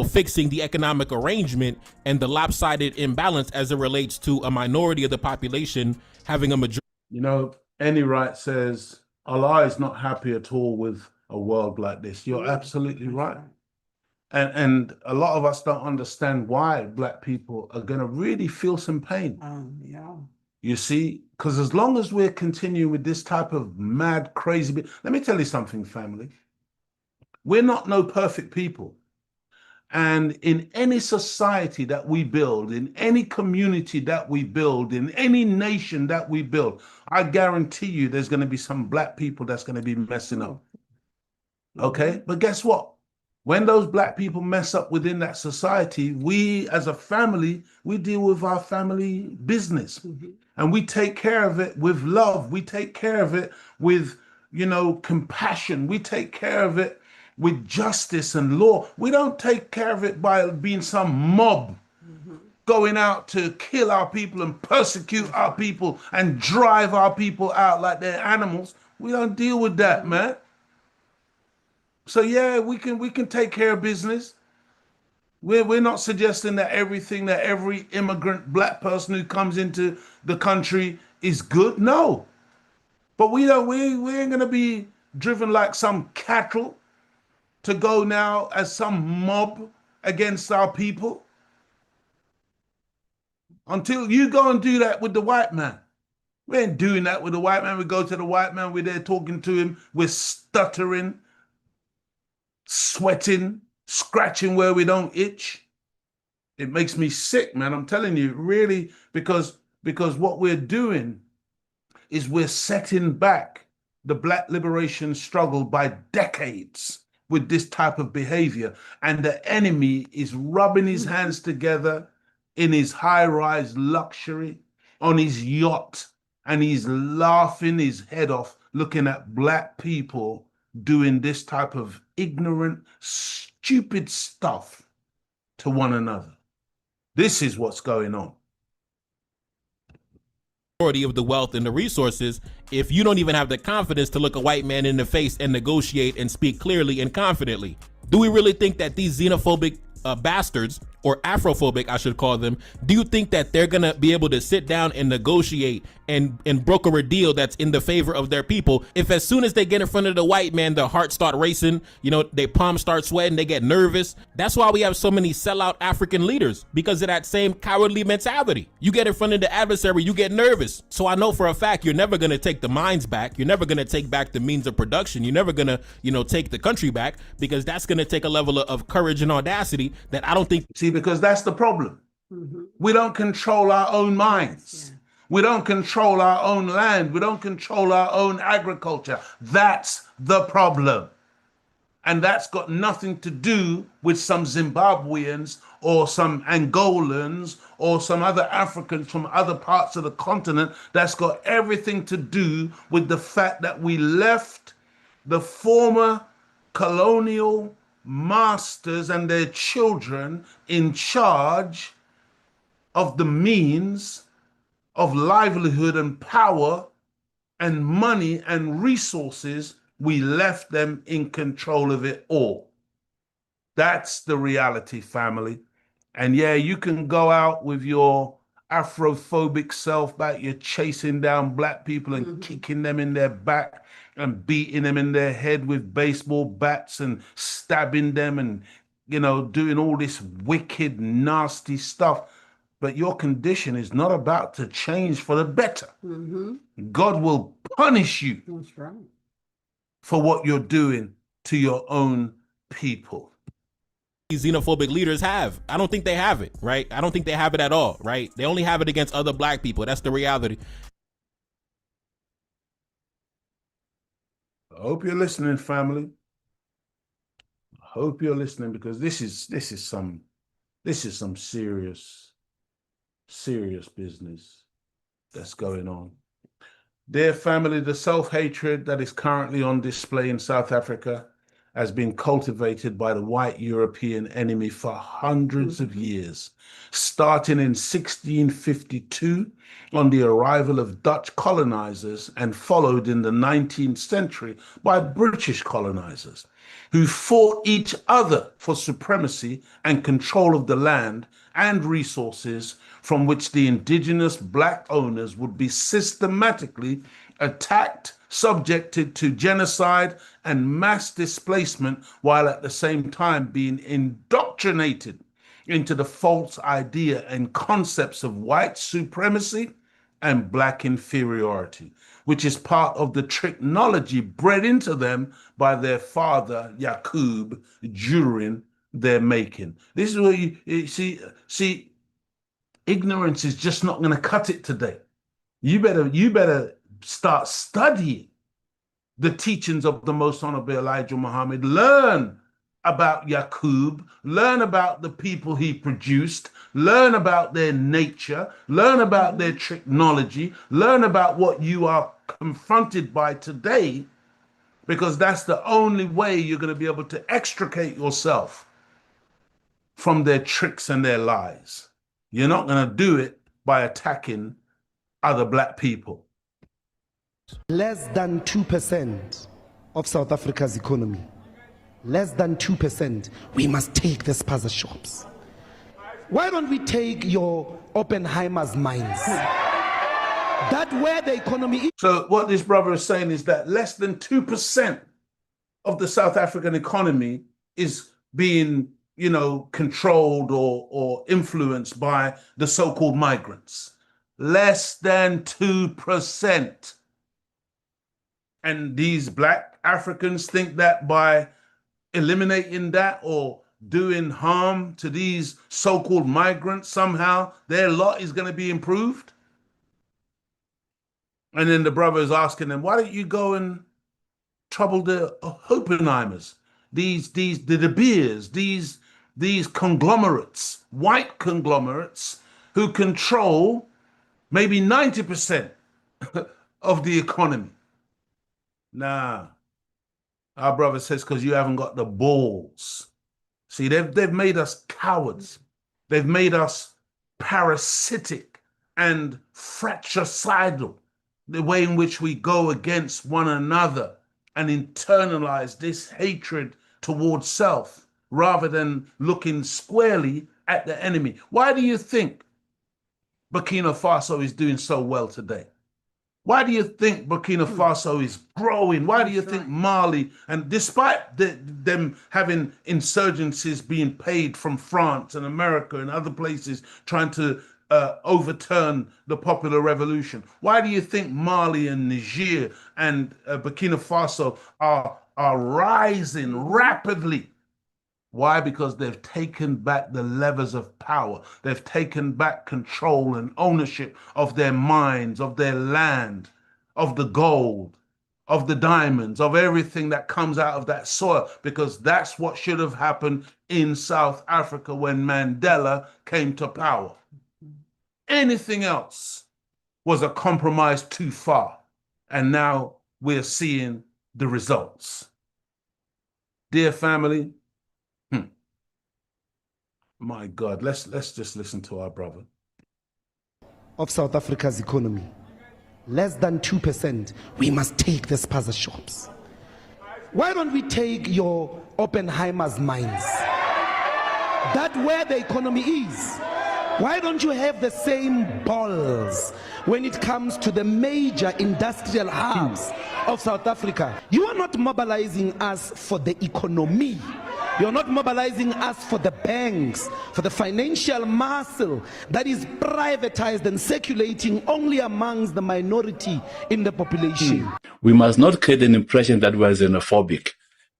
fixing the economic arrangement and the lopsided imbalance as it relates to a minority of the population having a majority? Any right says Allah is not happy at all with a world like this. You're absolutely right. And a lot of us don't understand why black people are going to really feel some pain. Yeah. You see, because as long as we're continuing with this type of mad, crazy, let me tell you something, family. We're not no perfect people. And in any society that we build, in any community that we build, in any nation that we build, I guarantee you there's going to be some black people that's going to be messing up. Okay? But guess what? When those black people mess up within that society, we as a family, we deal with our family business. And we take care of it with love. We take care of it with, compassion. We take care of it with justice and law. We don't take care of it by being some mob going out to kill our people and persecute our people and drive our people out like they're animals. We don't deal with that, man. So yeah, we can take care of business. We're not suggesting that every immigrant black person who comes into the country is good. No. But we ain't gonna be driven like some cattle to go now as some mob against our people. Until you go and do that with the white man. We ain't doing that with the white man. We go to the white man, we're there talking to him, we're stuttering, sweating, scratching where we don't itch. It makes me sick, man. I'm telling you, really, because what we're doing is we're setting back the black liberation struggle by decades with this type of behavior. And the enemy is rubbing his hands together in his high-rise luxury on his yacht, and he's laughing his head off looking at black people doing this type of ignorant, stupid stuff to one another. This is what's going on. Of the wealth and the resources, if you don't even have the confidence to look a white man in the face and negotiate and speak clearly and confidently. Do we really think that these xenophobic bastards, or Afrophobic, I should call them, do you think that they're gonna be able to sit down and negotiate and broker a deal that's in the favor of their people if as soon as they get in front of the white man, their hearts start racing, you know, their palms start sweating, they get nervous? That's why we have so many sellout African leaders, because of that same cowardly mentality. You get in front of the adversary, you get nervous. So I know for a fact you're never gonna take the mines back, you're never gonna take back the means of production, you're never gonna, you know, take the country back, because that's gonna take a level of courage and audacity that I don't think. See, because that's the problem. We don't control our own minds. We don't control our own land. We don't control our own agriculture. That's the problem. And that's got nothing to do with some Zimbabweans or some Angolans or some other Africans from other parts of the continent. That's got everything to do with the fact that we left the former colonial masters and their children in charge of the means of livelihood and power and money and resources. We left them in control of it all. That's the reality, family. And yeah, you can go out with your Afrophobic self back, you're chasing down black people and kicking them in their back and beating them in their head with baseball bats and stabbing them and, you know, doing all this wicked, nasty stuff. But your condition is not about to change for the better. God will punish you. That's right. For what you're doing to your own people. These xenophobic leaders have. I don't think they have it, right? I don't think they have it at all, right? They only have it against other black people. That's the reality. I hope you're listening, family. I hope you're listening, because this is some serious business that's going on. Dear family, the self-hatred that is currently on display in South Africa has been cultivated by the white European enemy for hundreds of years, starting in 1652 on the arrival of Dutch colonizers and followed in the 19th century by British colonizers, who fought each other for supremacy and control of the land and resources from which the indigenous black owners would be systematically attacked, subjected to genocide and mass displacement, while at the same time being indoctrinated into the false idea and concepts of white supremacy and black inferiority, which is part of the technology bred into them by their father, P.O.W.E.R, during their making. This is where you see, ignorance is just not going to cut it today. You better start studying the teachings of the Most Honorable Elijah Muhammad. Learn about Yaqub, learn about the people he produced, learn about their nature, learn about their technology, learn about what you are confronted by today, because that's the only way you're going to be able to extricate yourself from their tricks and their lies. You're not going to do it by attacking other black people. Less than 2% of South Africa's economy. Less than 2%. We must take the spaza shops. Why don't we take your Oppenheimer's mines? That where the economy is. So what this brother is saying is that less than 2% of the South African economy is being, you know, controlled or influenced by the so-called migrants. less than 2%. And these black Africans think that by eliminating that or doing harm to these so-called migrants, somehow their lot is going to be improved. And then the brother is asking them, why don't you go and trouble the Oppenheimers, the De Beers, these conglomerates, white conglomerates who control maybe 90% of the economy. Nah, our brother says, because you haven't got the balls. See, they've made us cowards. They've made us parasitic and fratricidal, the way in which we go against one another and internalize this hatred towards self rather than looking squarely at the enemy. Why do you think Burkina Faso is doing so well today? Why do you think Burkina Faso is growing? Why do you think Mali, and despite them having insurgencies being paid from France and America and other places trying to overturn the popular revolution, why do you think Mali and Niger and Burkina Faso are rising rapidly? Why? Because they've taken back the levers of power. They've taken back control and ownership of their mines, of their land, of the gold, of the diamonds, of everything that comes out of that soil, because that's what should have happened in South Africa when Mandela came to power. Anything else was a compromise too far. And now we're seeing the results. Dear family, my God, let's just listen to our brother. Of South Africa's economy, less than 2%, we must take the spaza shops. Why don't we take your Oppenheimer's mines? That where the economy is. Why don't you have the same balls when it comes to the major industrial hubs of South Africa? You are not mobilizing us for the economy. You're not mobilizing us for the banks, for the financial muscle that is privatized and circulating only amongst the minority in the population. We must not create an impression that we are xenophobic,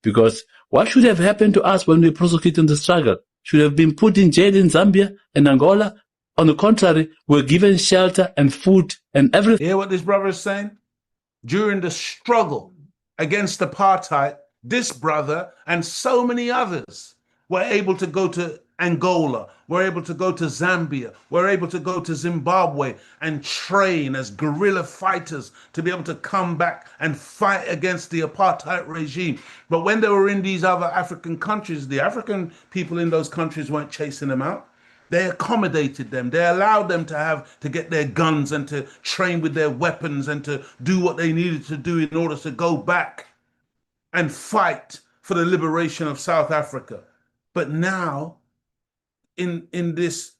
because what should have happened to us when we prosecuted the struggle? Should have been put in jail in Zambia and Angola. On the contrary, we're given shelter and food and everything. Hear what this brother is saying? During the struggle against apartheid, this brother and so many others were able to go to Angola, were able to go to Zambia, were able to go to Zimbabwe and train as guerrilla fighters to be able to come back and fight against the apartheid regime. But when they were in these other African countries, the African people in those countries weren't chasing them out. They accommodated them. They allowed them to get their guns and to train with their weapons and to do what they needed to do in order to go back and fight for the liberation of South Africa. But now, in this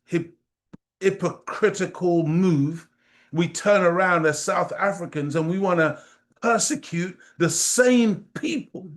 hypocritical move, we turn around as South Africans and we want to persecute the same people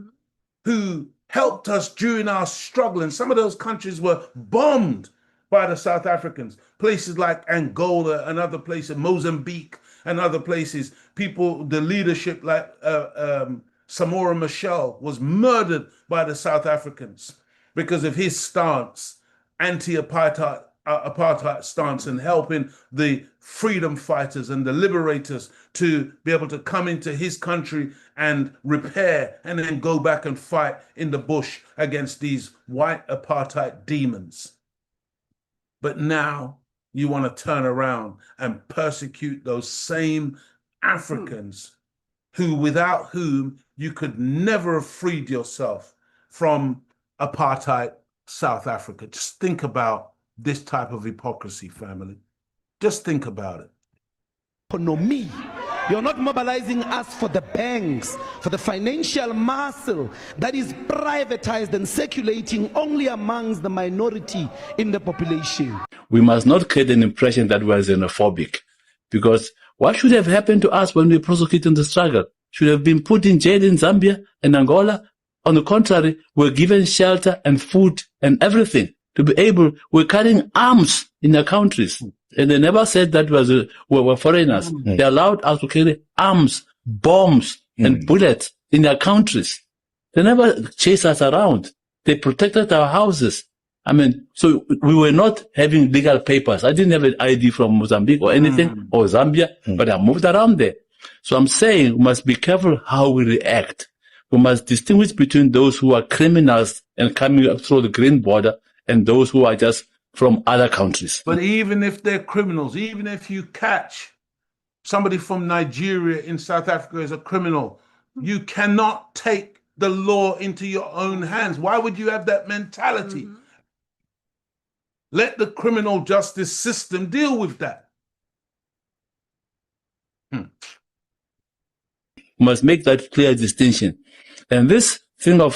who helped us during our struggle. And some of those countries were bombed by the South Africans. Places like Angola and other places, Mozambique and other places, people, the leadership like Samora Machel was murdered by the South Africans because of his stance, anti-apartheid stance, and helping the freedom fighters and the liberators to be able to come into his country and repair and then go back and fight in the bush against these white apartheid demons. But now you want to turn around and persecute those same Africans who, without whom you could never have freed yourself from apartheid South Africa. Just think about this type of hypocrisy, family. Just think about it. Economy. You're not mobilizing us for the banks, for the financial muscle that is privatized and circulating only amongst the minority in the population. We must not create an impression that we are xenophobic, because what should have happened to us when we prosecuted the struggle? Should have been put in jail in Zambia and Angola. On the contrary, we're given shelter and food and everything to be able, we're carrying arms in their countries. And they never said that were foreigners. They allowed us to carry arms, bombs, and bullets in their countries. They never chased us around. They protected our houses. I mean, so we were not having legal papers. I didn't have an ID from Mozambique or anything, or Zambia, but I moved around there. So I'm saying we must be careful how we react. We must distinguish between those who are criminals and coming through the green border and those who are just from other countries. But even if they're criminals, even if you catch somebody from Nigeria in South Africa as a criminal, you cannot take the law into your own hands. Why would you have that mentality? Let the criminal justice system deal with that. Must make that clear distinction. And this thing of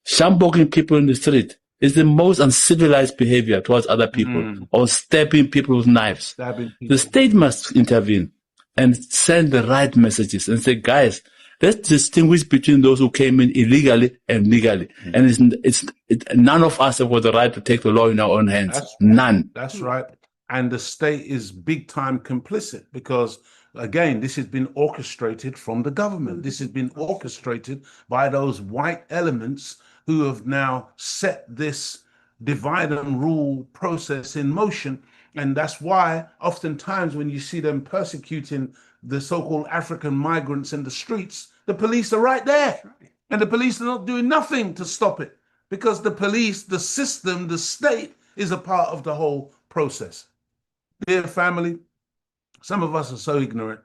shambogging people in the street is the most uncivilized behavior towards other people, or stabbing people with knives. The state must intervene and send the right messages and say, guys, let's distinguish between those who came in illegally and legally. And none of us have got the right to take the law in our own hands. None. That's right. And the state is big time complicit because, again, this has been orchestrated from the government. This has been orchestrated by those white elements who have now set this divide and rule process in motion. And that's why oftentimes when you see them persecuting the so-called African migrants in the streets, the police are right there. And the police are not doing nothing to stop it because the police, the system, the state is a part of the whole process. Dear family, some of us are so ignorant.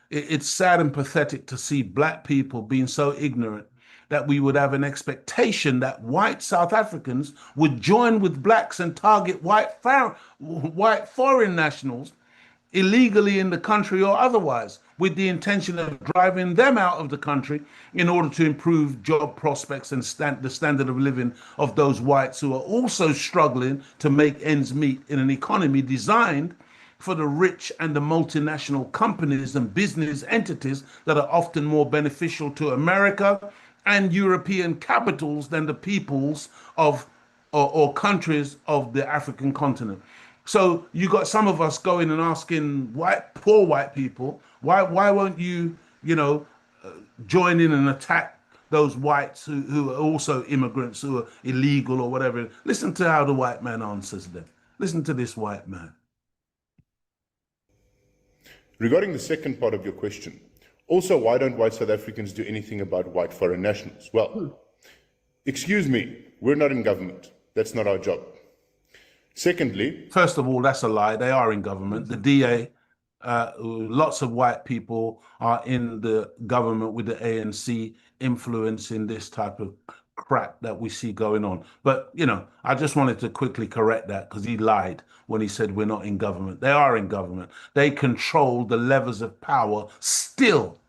It's sad and pathetic to see Black people being so ignorant that we would have an expectation that white South Africans would join with Blacks and target white foreign nationals illegally in the country or otherwise, with the intention of driving them out of the country in order to improve job prospects and the standard of living of those whites who are also struggling to make ends meet in an economy designed for the rich and the multinational companies and business entities that are often more beneficial to America and European capitals than the peoples of or countries of the African continent. So you got some of us going and asking poor white people, why won't you, join in and attack those whites who are also immigrants, who are illegal or whatever? Listen to how the white man answers them. Listen to this white man. Regarding the second part of your question, also, why don't white South Africans do anything about white foreign nationals? Well, excuse me, we're not in government. That's not our job. Secondly, first of all, that's a lie. They are in government. The DA, lots of white people are in the government with the ANC influencing this type of crap that we see going on. But, I just wanted to quickly correct that because he lied when he said we're not in government. They are in government. They control the levers of power still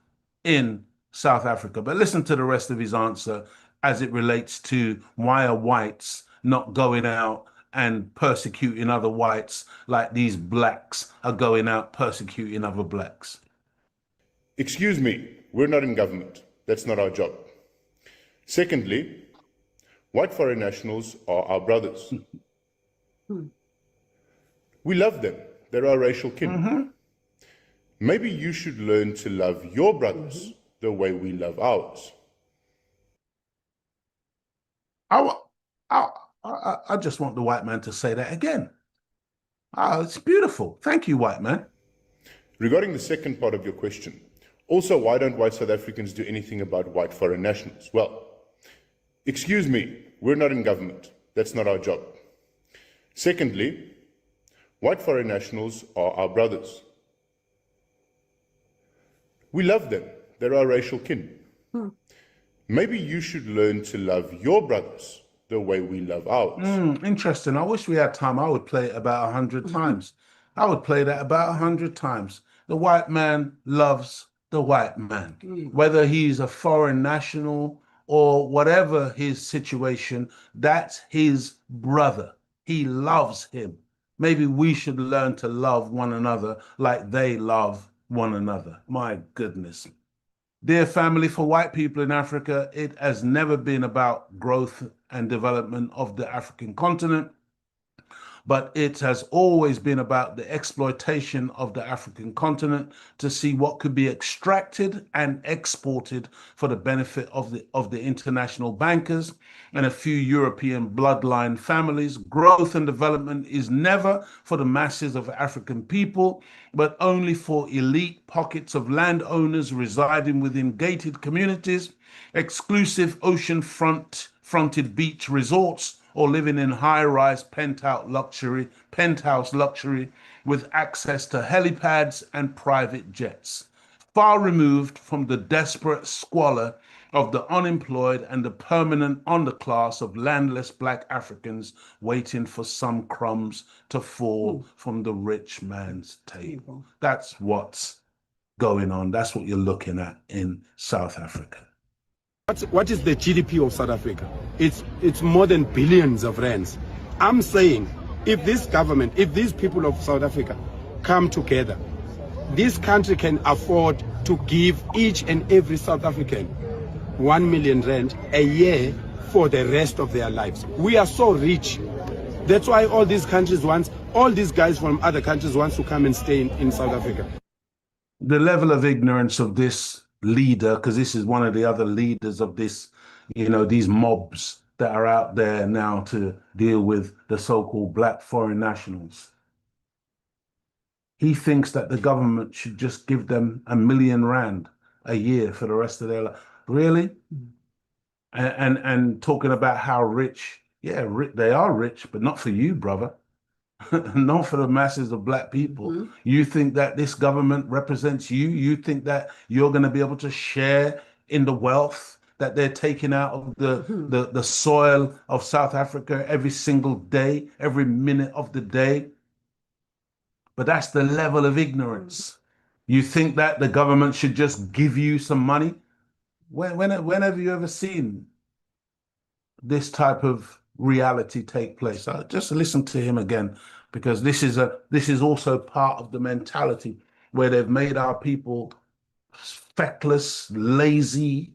in South Africa. But listen to the rest of his answer as it relates to why are whites not going out and persecuting other whites like these Blacks are going out persecuting other Blacks. Excuse me, we're not in government. That's not our job. Secondly, white foreign nationals are our brothers. We love them. They're our racial kin. Maybe you should learn to love your brothers the way we love ours. I just want the white man to say that again. It's beautiful. Thank you, white man. Regarding the second part of your question, also, why don't white South Africans do anything about white foreign nationals? Well, excuse me, we're not in government. That's not our job. Secondly, white foreign nationals are our brothers. We love them. They're our racial kin. Maybe you should learn to love your brothers the way we love ours. Interesting. I wish we had time. I would play it about 100 times. I would play that about 100 times. The white man loves the white man, whether he's a foreign national or whatever his situation, that's his brother. He loves him. Maybe we should learn to love one another like they love one another. My goodness. Dear family, for white people in Africa, it has never been about growth and development of the African continent, but it has always been about the exploitation of the African continent to see what could be extracted and exported for the benefit of the international bankers and a few European bloodline families. Growth and development is never for the masses of African people, but only for elite pockets of landowners residing within gated communities, exclusive fronted beach resorts, or living in high-rise penthouse luxury with access to helipads and private jets, far removed from the desperate squalor of the unemployed and the permanent underclass of landless black Africans waiting for some crumbs to fall from the rich man's table. That's what's going on. That's what you're looking at in South Africa. What is the GDP of South Africa? It's more than billions of rands. I'm saying if this government, if these people of South Africa come together, this country can afford to give each and every South African 1 million rand a year for the rest of their lives. We are so rich. That's why all these countries want, all these guys from other countries want to come and stay in South Africa. The level of ignorance of this leader, because this is one of the other leaders of this, these mobs that are out there now to deal with the so-called black foreign nationals. He thinks that the government should just give them 1 million rand a year for the rest of their life. Really? And talking about how rich, yeah, they are rich, but not for you, brother. Not for the masses of black people. You think that this government represents you? You think that you're going to be able to share in the wealth that they're taking out of the soil of South Africa every single day, every minute of the day? But that's the level of ignorance. You think that the government should just give you some money? When have you ever seen this type of reality take place? Just listen to him again, because this is also part of the mentality where they've made our people feckless, lazy,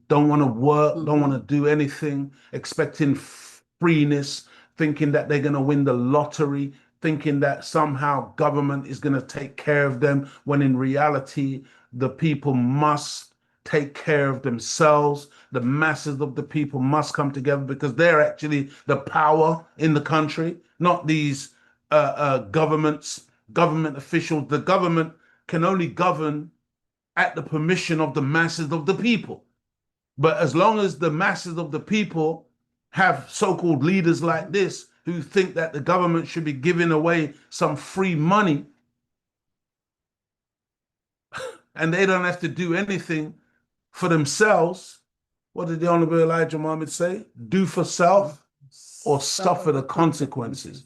don't want to work, don't want to do anything, expecting freeness, thinking that they're going to win the lottery, thinking that somehow government is going to take care of them, when in reality the people must take care of themselves. The masses of the people must come together, because they're actually the power in the country, not these government officials. The government can only govern at the permission of the masses of the people. But as long as the masses of the people have so-called leaders like this who think that the government should be giving away some free money and they don't have to do anything for themselves, what did the Honorable Elijah Muhammad say? Do for self or suffer the consequences.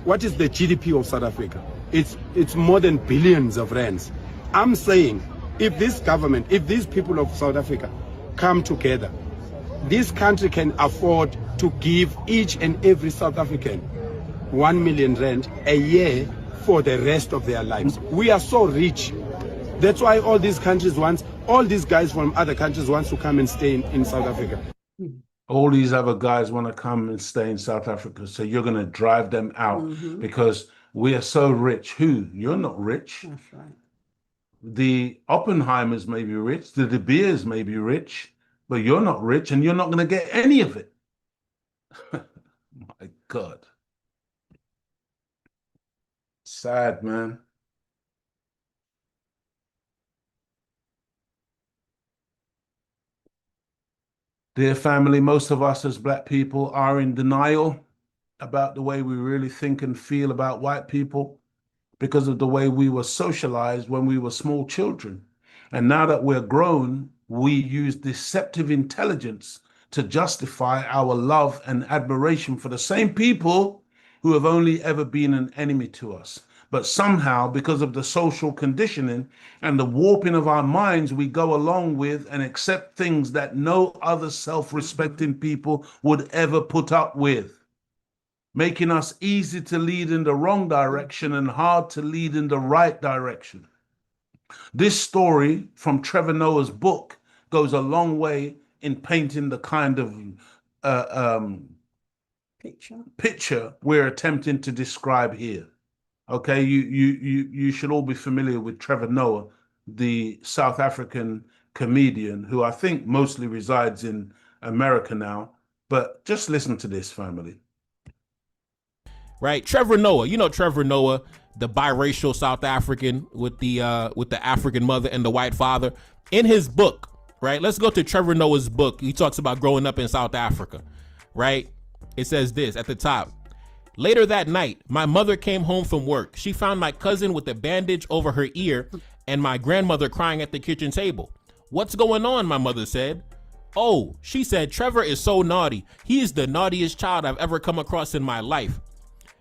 What is the GDP of South Africa? It's more than billions of rands. I'm saying if this government, if these people of South Africa come together, this country can afford to give each and every South African 1 million rand a year for the rest of their lives. We are so rich. That's why all these countries want, all these guys from other countries want to come and stay in South Africa. All these other guys want to come and stay in South Africa. So you're going to drive them out because we are so rich. Who? You're not rich. That's right. The Oppenheimers may be rich. The De Beers may be rich, but you're not rich and you're not going to get any of it. My God. Sad, man. Dear family, most of us as black people are in denial about the way we really think and feel about white people because of the way we were socialized when we were small children. And now that we're grown, we use deceptive intelligence to justify our love and admiration for the same people who have only ever been an enemy to us. But somehow, because of the social conditioning and the warping of our minds, we go along with and accept things that no other self-respecting people would ever put up with, making us easy to lead in the wrong direction and hard to lead in the right direction. This story from Trevor Noah's book goes a long way in painting the kind of picture we're attempting to describe here. Okay, you should all be familiar with Trevor Noah, the South African comedian who I think mostly resides in America now. But just listen to this, family. Right, Trevor Noah. You know Trevor Noah, the biracial South African with the African mother and the white father. In his book, right? Let's go to Trevor Noah's book. He talks about growing up in South Africa, right? It says this at the top. Later that night, my mother came home from work. She found my cousin with a bandage over her ear and my grandmother crying at the kitchen table. What's going on? My mother said. Oh, she said, Trevor is so naughty. He is the naughtiest child I've ever come across in my life.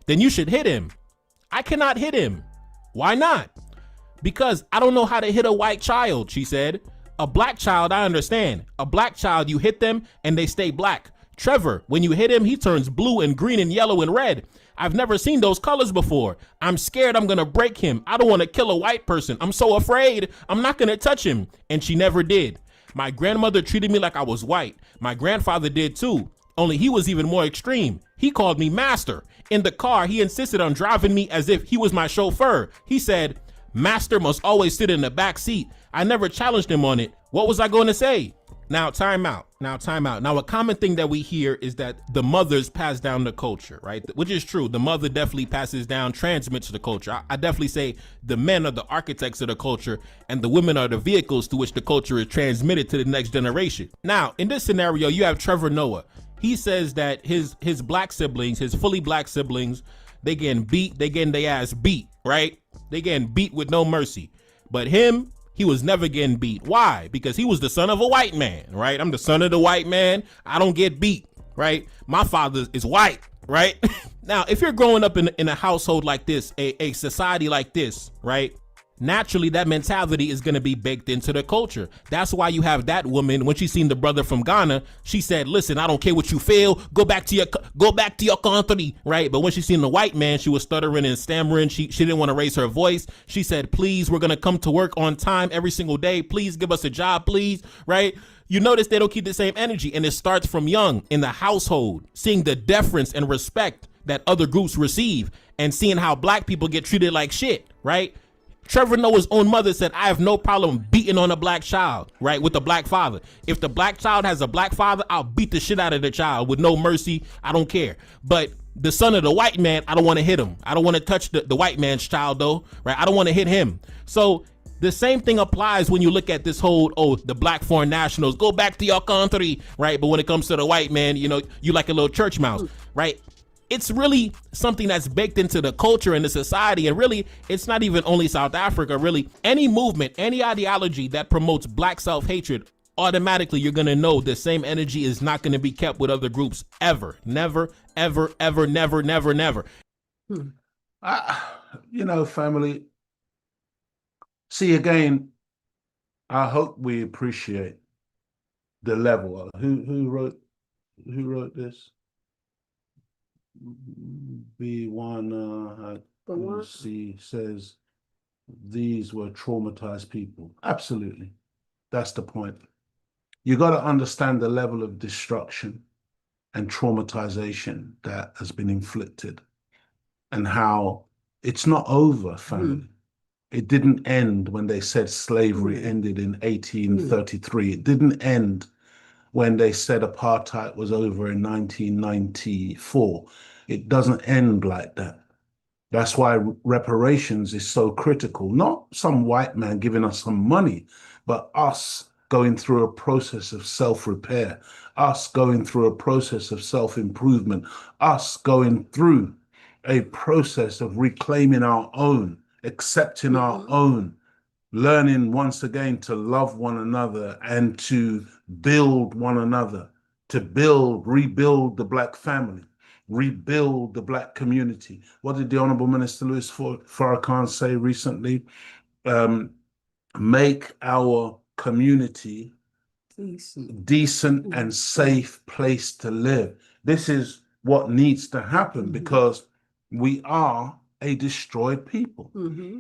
Then you should hit him. I cannot hit him. Why not? Because I don't know how to hit a white child, she said. A black child, I understand. A black child, you hit them and they stay black. Trevor, when you hit him, he turns blue and green and yellow and red. I've never seen those colors before. I'm scared I'm gonna break him. I don't want to kill a white person. I'm so afraid. I'm not gonna touch him. And she never did. My grandmother treated me like I was white. My grandfather did too. Only he was even more extreme. He called me master. In the car, he insisted on driving me as if he was my chauffeur. He said, master must always sit in the back seat. I never challenged him on it. What was I going to say? Now, time out. Now, a common thing that we hear is that the mothers pass down the culture, right? Which is true. The mother definitely passes down, transmits the culture. I definitely say the men are the architects of the culture and the women are the vehicles through which the culture is transmitted to the next generation. Now, in this scenario, you have Trevor Noah. He says that his black siblings, his fully black siblings, they getting beat, they getting their ass beat, right? They getting beat with no mercy. But him, he was never getting beat. Why? Because he was the son of a white man, right? I'm the son of the white man. I don't get beat, right? My father is white, right? Now, if you're growing up in a household like this, a society like this, right? Naturally, that mentality is going to be baked into the culture. That's why you have that woman, when she seen the brother from Ghana, she said, listen, I don't care what you feel. Go back to your country, right? But when she seen the white man, she was stuttering and stammering. She didn't want to raise her voice. She said, please, we're going to come to work on time every single day. Please give us a job, please, right? You notice they don't keep the same energy. And it starts from young in the household, seeing the deference and respect that other groups receive and seeing how black people get treated like shit, right? Trevor Noah's own mother said, I have no problem beating on a black child, right, with a black father. If the black child has a black father, I'll beat the shit out of the child with no mercy. I don't care. But the son of the white man, I don't want to hit him. I don't want to touch the white man's child, though, right? I don't want to hit him. So the same thing applies when you look at this whole, the black foreign nationals, go back to your country, right? But when it comes to the white man, you know, you like a little church mouse, right? It's really something that's baked into the culture and the society. And really, it's not even only South Africa. Really, any movement, any ideology that promotes black self-hatred, automatically you're going to know the same energy is not going to be kept with other groups ever. Never, ever, ever, never, never, never. You know, family, see, again, I hope we appreciate the level. Who wrote this? B1 C says these were traumatized people. Absolutely. That's the point. You got to understand the level of destruction and traumatization that has been inflicted and how it's not over, family. It didn't end when they said slavery ended in 1833. It didn't end when they said apartheid was over in 1994. It doesn't end like that. That's why reparations is so critical. Not some white man giving us some money, but us going through a process of self-repair, us going through a process of self-improvement, us going through a process of reclaiming our own, accepting our own, learning once again to love one another and to build one another, to rebuild the black family, rebuild the black community. What did the Honorable Minister Louis Farrakhan say recently? Make our community decent and safe place to live. This is what needs to happen because we are a destroyed people.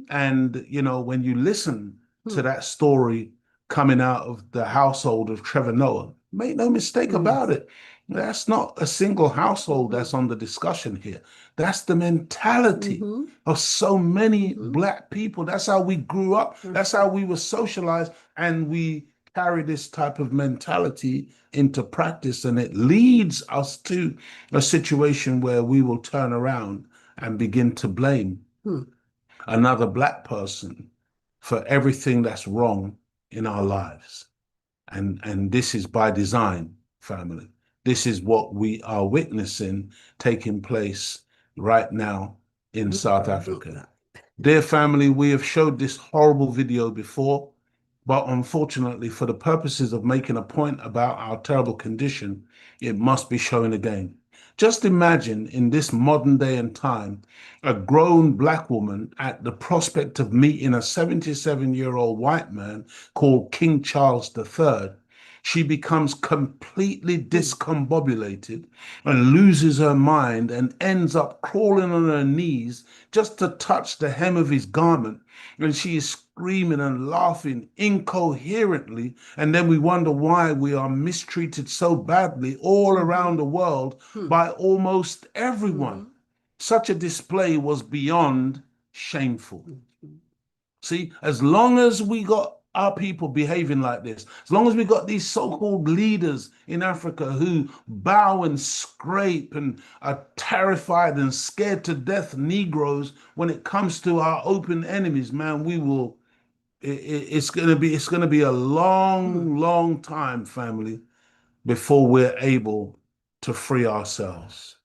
And, you know, when you listen to that story coming out of the household of Trevor Noah, make no mistake about it, That's not a single household that's on the discussion here. That's the mentality of so many black people. That's how we grew up. That's how we were socialized. And we carry this type of mentality into practice. And it leads us to a situation where we will turn around and begin to blame another black person for everything that's wrong in our lives. And this is by design, family. This is what we are witnessing taking place right now in South Africa. Dear family, we have showed this horrible video before, but unfortunately, for the purposes of making a point about our terrible condition, it must be shown again. Just imagine in this modern day and time, a grown black woman at the prospect of meeting a 77-year-old white man called King Charles III. She becomes completely discombobulated and loses her mind and ends up crawling on her knees just to touch the hem of his garment. And she is screaming and laughing incoherently. And then we wonder why we are mistreated so badly all around the world by almost everyone. Such a display was beyond shameful. See, as long as we got our people behaving like this, as long as we got these so-called leaders in Africa who bow and scrape and are terrified and scared to death Negroes, when it comes to our open enemies, man, we will, it's gonna be a long time, family, before we're able to free ourselves.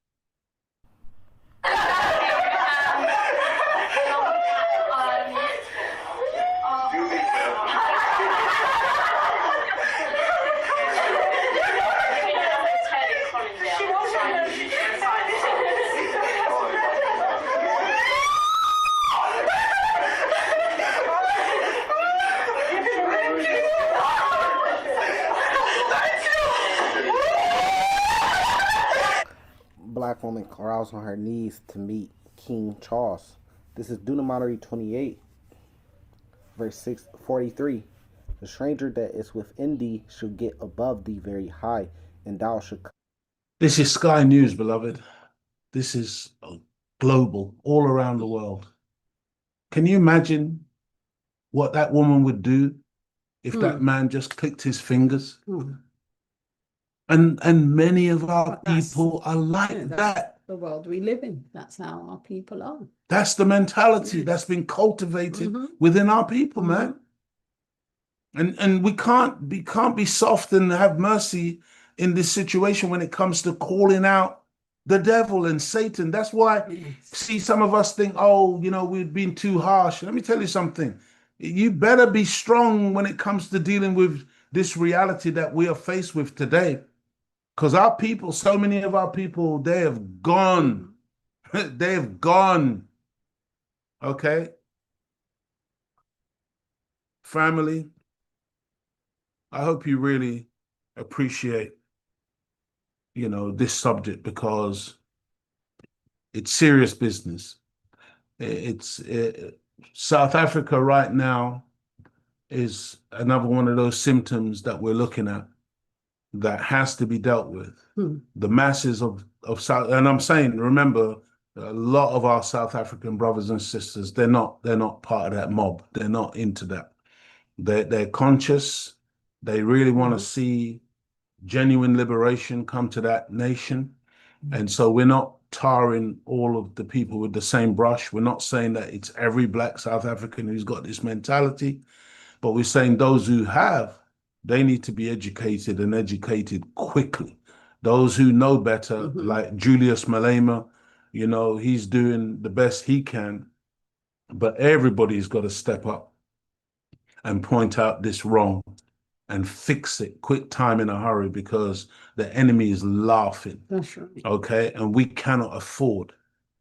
Black woman crawls on her knees to meet King Charles. This is Deuteronomy 28, verse 43. The stranger that is within thee shall get above thee very high, and thou shalt. This is Sky News, beloved. This is global, all around the world. Can you imagine what that woman would do if that man just clicked his fingers? And many of our people are like that. The world we live in. That's how our people are. That's the mentality that's been cultivated within our people, man. And we can't be soft and have mercy in this situation when it comes to calling out the devil and Satan. That's why, see, some of us think, oh, you know, we've been too harsh. Let me tell you something. You better be strong when it comes to dealing with this reality that we are faced with today. Because our people, so many of our people, they have gone. They have gone. Okay? Family, I hope you really appreciate, you know, this subject, because it's serious business. South Africa right now is another one of those symptoms that we're looking at that has to be dealt with. The masses of South, and I'm saying, remember, a lot of our South African brothers and sisters, they're not part of that mob. They're not into that. They're conscious. They really want to see genuine liberation come to that nation. And so we're not tarring all of the people with the same brush. We're not saying that it's every black South African who's got this mentality, but we're saying those who have, they need to be educated, and educated quickly. Those who know better, like Julius Malema, you know, he's doing the best he can, but everybody's got to step up and point out this wrong and fix it quick time in a hurry, because the enemy is laughing. That's right. Okay. And we cannot afford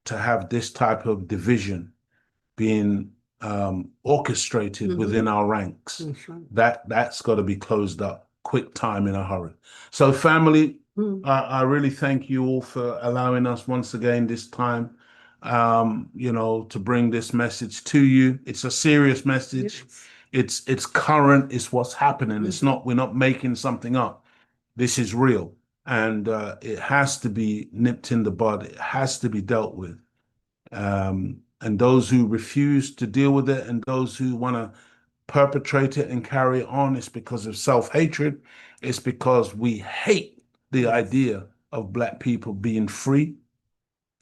to have this type of division being orchestrated within our ranks. That's got to be closed up quick time in a hurry. So family, I really thank you all for allowing us once again this time, you know, to bring this message to you. It's a serious message. It's current. It's what's happening. It's not, we're not making something up. This is real. and it has to be nipped in the bud. It has to be dealt with. And those who refuse to deal with it and those who want to perpetrate it and carry it on, it's because of self-hatred. It's because we hate the idea of black people being free,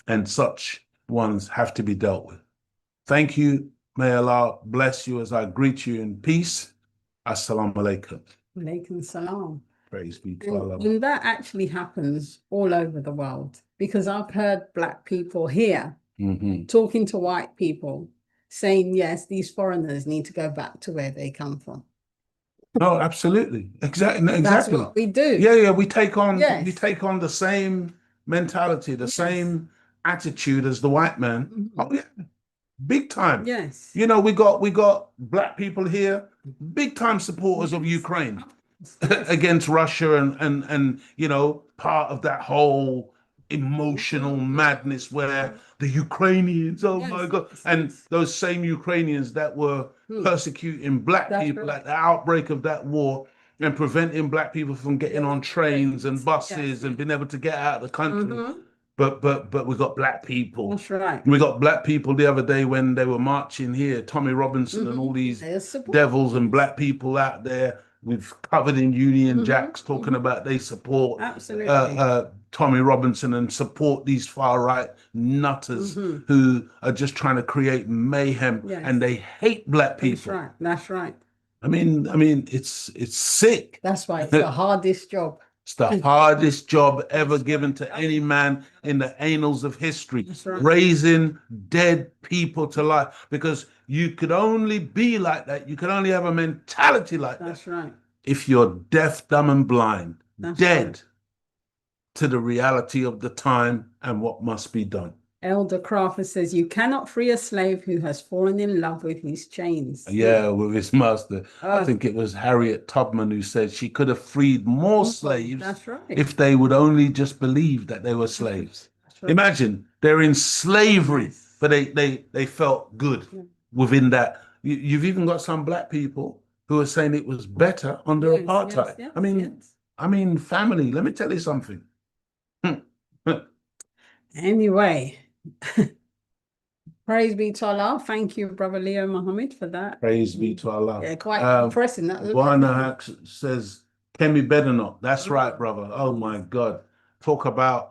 and such ones have to be dealt with. Thank you. May Allah bless you as I greet you in peace. Assalamu alaikum. Alaikum salam. Praise be to Allah. And that actually happens all over the world, because I've heard black people here talking to white people saying, yes, these foreigners need to go back to where they come from. No, absolutely. Exactly. That's what we do. Yeah, we take on Yes. the same mentality, the same attitude as the white man. Oh yeah. Big time. Yes. You know, we got black people here, big time supporters of Ukraine against Russia and you know, part of that whole emotional madness where the Ukrainians, oh my God, and those same Ukrainians that were persecuting black people at the outbreak of that war and preventing black people from getting on trains and buses and being able to get out of the country. But we got black people. That's right. We got black people the other day when they were marching here, Tommy Robinson and all these devils and black people out there with covered in Union Jacks talking about they support Tommy Robinson and support these far right nutters who are just trying to create mayhem and they hate black people. That's right. That's right. I mean, it's sick. That's why it's the hardest job. It's the hardest job ever given to any man in the annals of history. Right. Raising dead people to life. Because you could only be like that. You could only have a mentality like that. That's right. If you're deaf, dumb, and blind, That's dead right. to the reality of the time and what must be done. Elder Crawford says, you cannot free a slave who has fallen in love with his chains. Yeah, with his master. I think it was Harriet Tubman who said she could have freed more slaves That's right. if they would only just believe that they were slaves. Right. Imagine they're in slavery, but they felt good within that. You've even got some black people who are saying it was better under apartheid. I mean, family, let me tell you something. Anyway, praise be to Allah. Thank you, Brother Leo Muhammad, for that. Praise be to Allah. Yeah, quite impressing. That Guanahak says, Kemi Bedenoch. That's right, brother. Oh my God. Talk about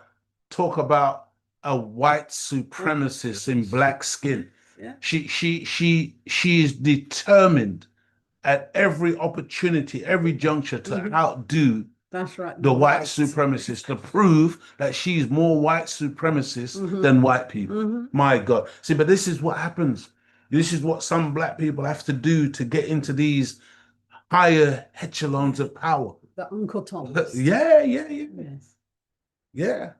a white supremacist in black skin. Yeah. She is determined at every opportunity, every juncture to outdo That's right. the white supremacists, to prove that she's more white supremacist than white people. My God. See, but this is what happens. This is what some black people have to do to get into these higher echelons of power. The Uncle Thomas. Yeah. Yes. Yeah.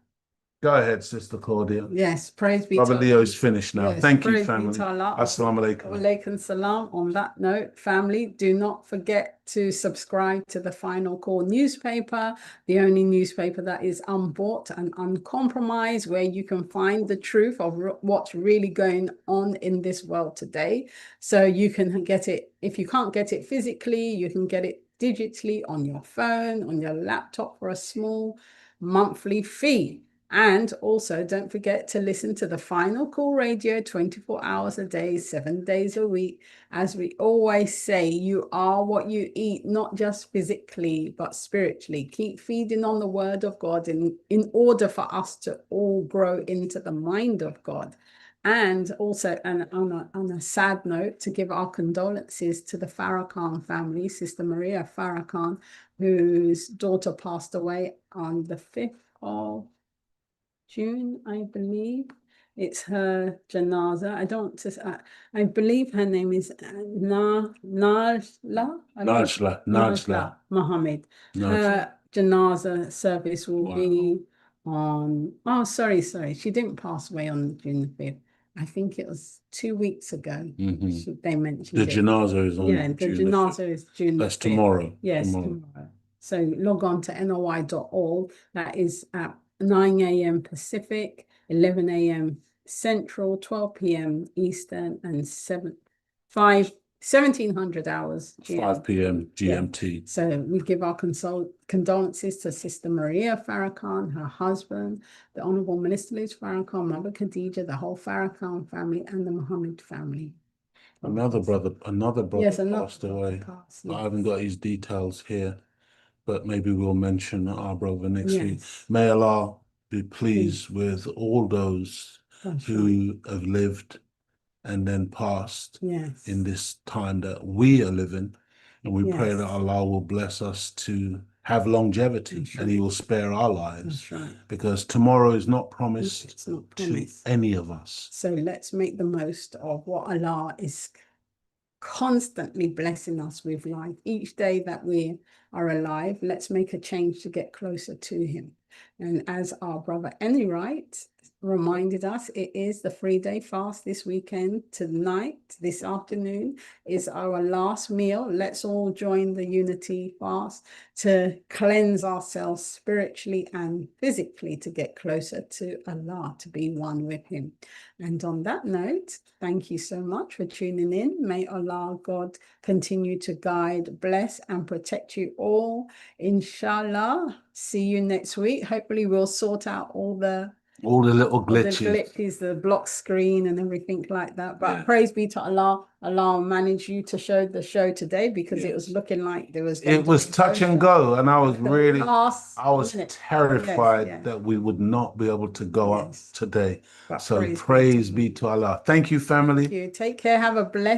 Go ahead, Sister Claudia. Yes, praise be Brother to Leo's finished now. Yes, Thank you, praise be family. to Allah. Assalamu alaikum. Walaikum salam. On that note, family, do not forget to subscribe to the Final Call newspaper, the only newspaper that is unbought and uncompromised, where you can find the truth of what's really going on in this world today. So you can get it, if you can't get it physically, you can get it digitally on your phone, on your laptop for a small monthly fee. And also don't forget to listen to the Final Call Radio 24 hours a day, 7 days a week. As we always say, you are what you eat, not just physically, but spiritually. Keep feeding on the word of God in order for us to all grow into the mind of God. And also, on a sad note, to give our condolences to the Farrakhan family, Sister Maria Farrakhan, whose daughter passed away on the 5th of June, I believe. It's her janaza. I believe her name is Najla Muhammad. Her janaza service will be on, sorry. She didn't pass away on June the 5th. I think it was 2 weeks ago. They mentioned the janaza is on the janaza is June That's the 5th. tomorrow. Yes, tomorrow. So log on to noi.org. That is at 9 a.m. Pacific, 11 a.m. Central, 12 p.m. Eastern, and 5 1700 hours. 5 p.m. Yeah. GMT. So we give our condolences to Sister Maria Farrakhan, her husband, the Honorable Minister Liz Farrakhan, Mother Khadija, the whole Farrakhan family, and the Muhammad family. Another brother Yes, another passed away. passed, I haven't got his details here, but maybe we'll mention our brother next week. Yes. May Allah be pleased with all those That's who have lived and then passed Yes. in this time that we are living. And we pray Yes. that Allah will bless us to have longevity and He will spare our lives. That's right. Because tomorrow is not promised It's not to promised. any of us. So let's make the most of what Allah is constantly blessing us with life. Each day that we are alive, let's make a change to get closer to Him. And as our brother Annie Wright reminded us, it is the 3-day fast this weekend. Tonight, this afternoon, is our last meal. Let's all join the unity fast to cleanse ourselves spiritually and physically to get closer to Allah, to be one with Him. And on that note, thank you so much for tuning in. May Allah God continue to guide, bless, and protect you all. Inshallah. See you next week. Hopefully we'll sort out all the little glitches. The block screen and everything like that. But praise be to Allah. Allah managed you to show the show today because it was looking like there was. It was touch and go, and I was really, I was terrified Yes, that we would not be able to go up today. But So praise be to Allah. Thank you, family. Thank you. Take care. Have a blessed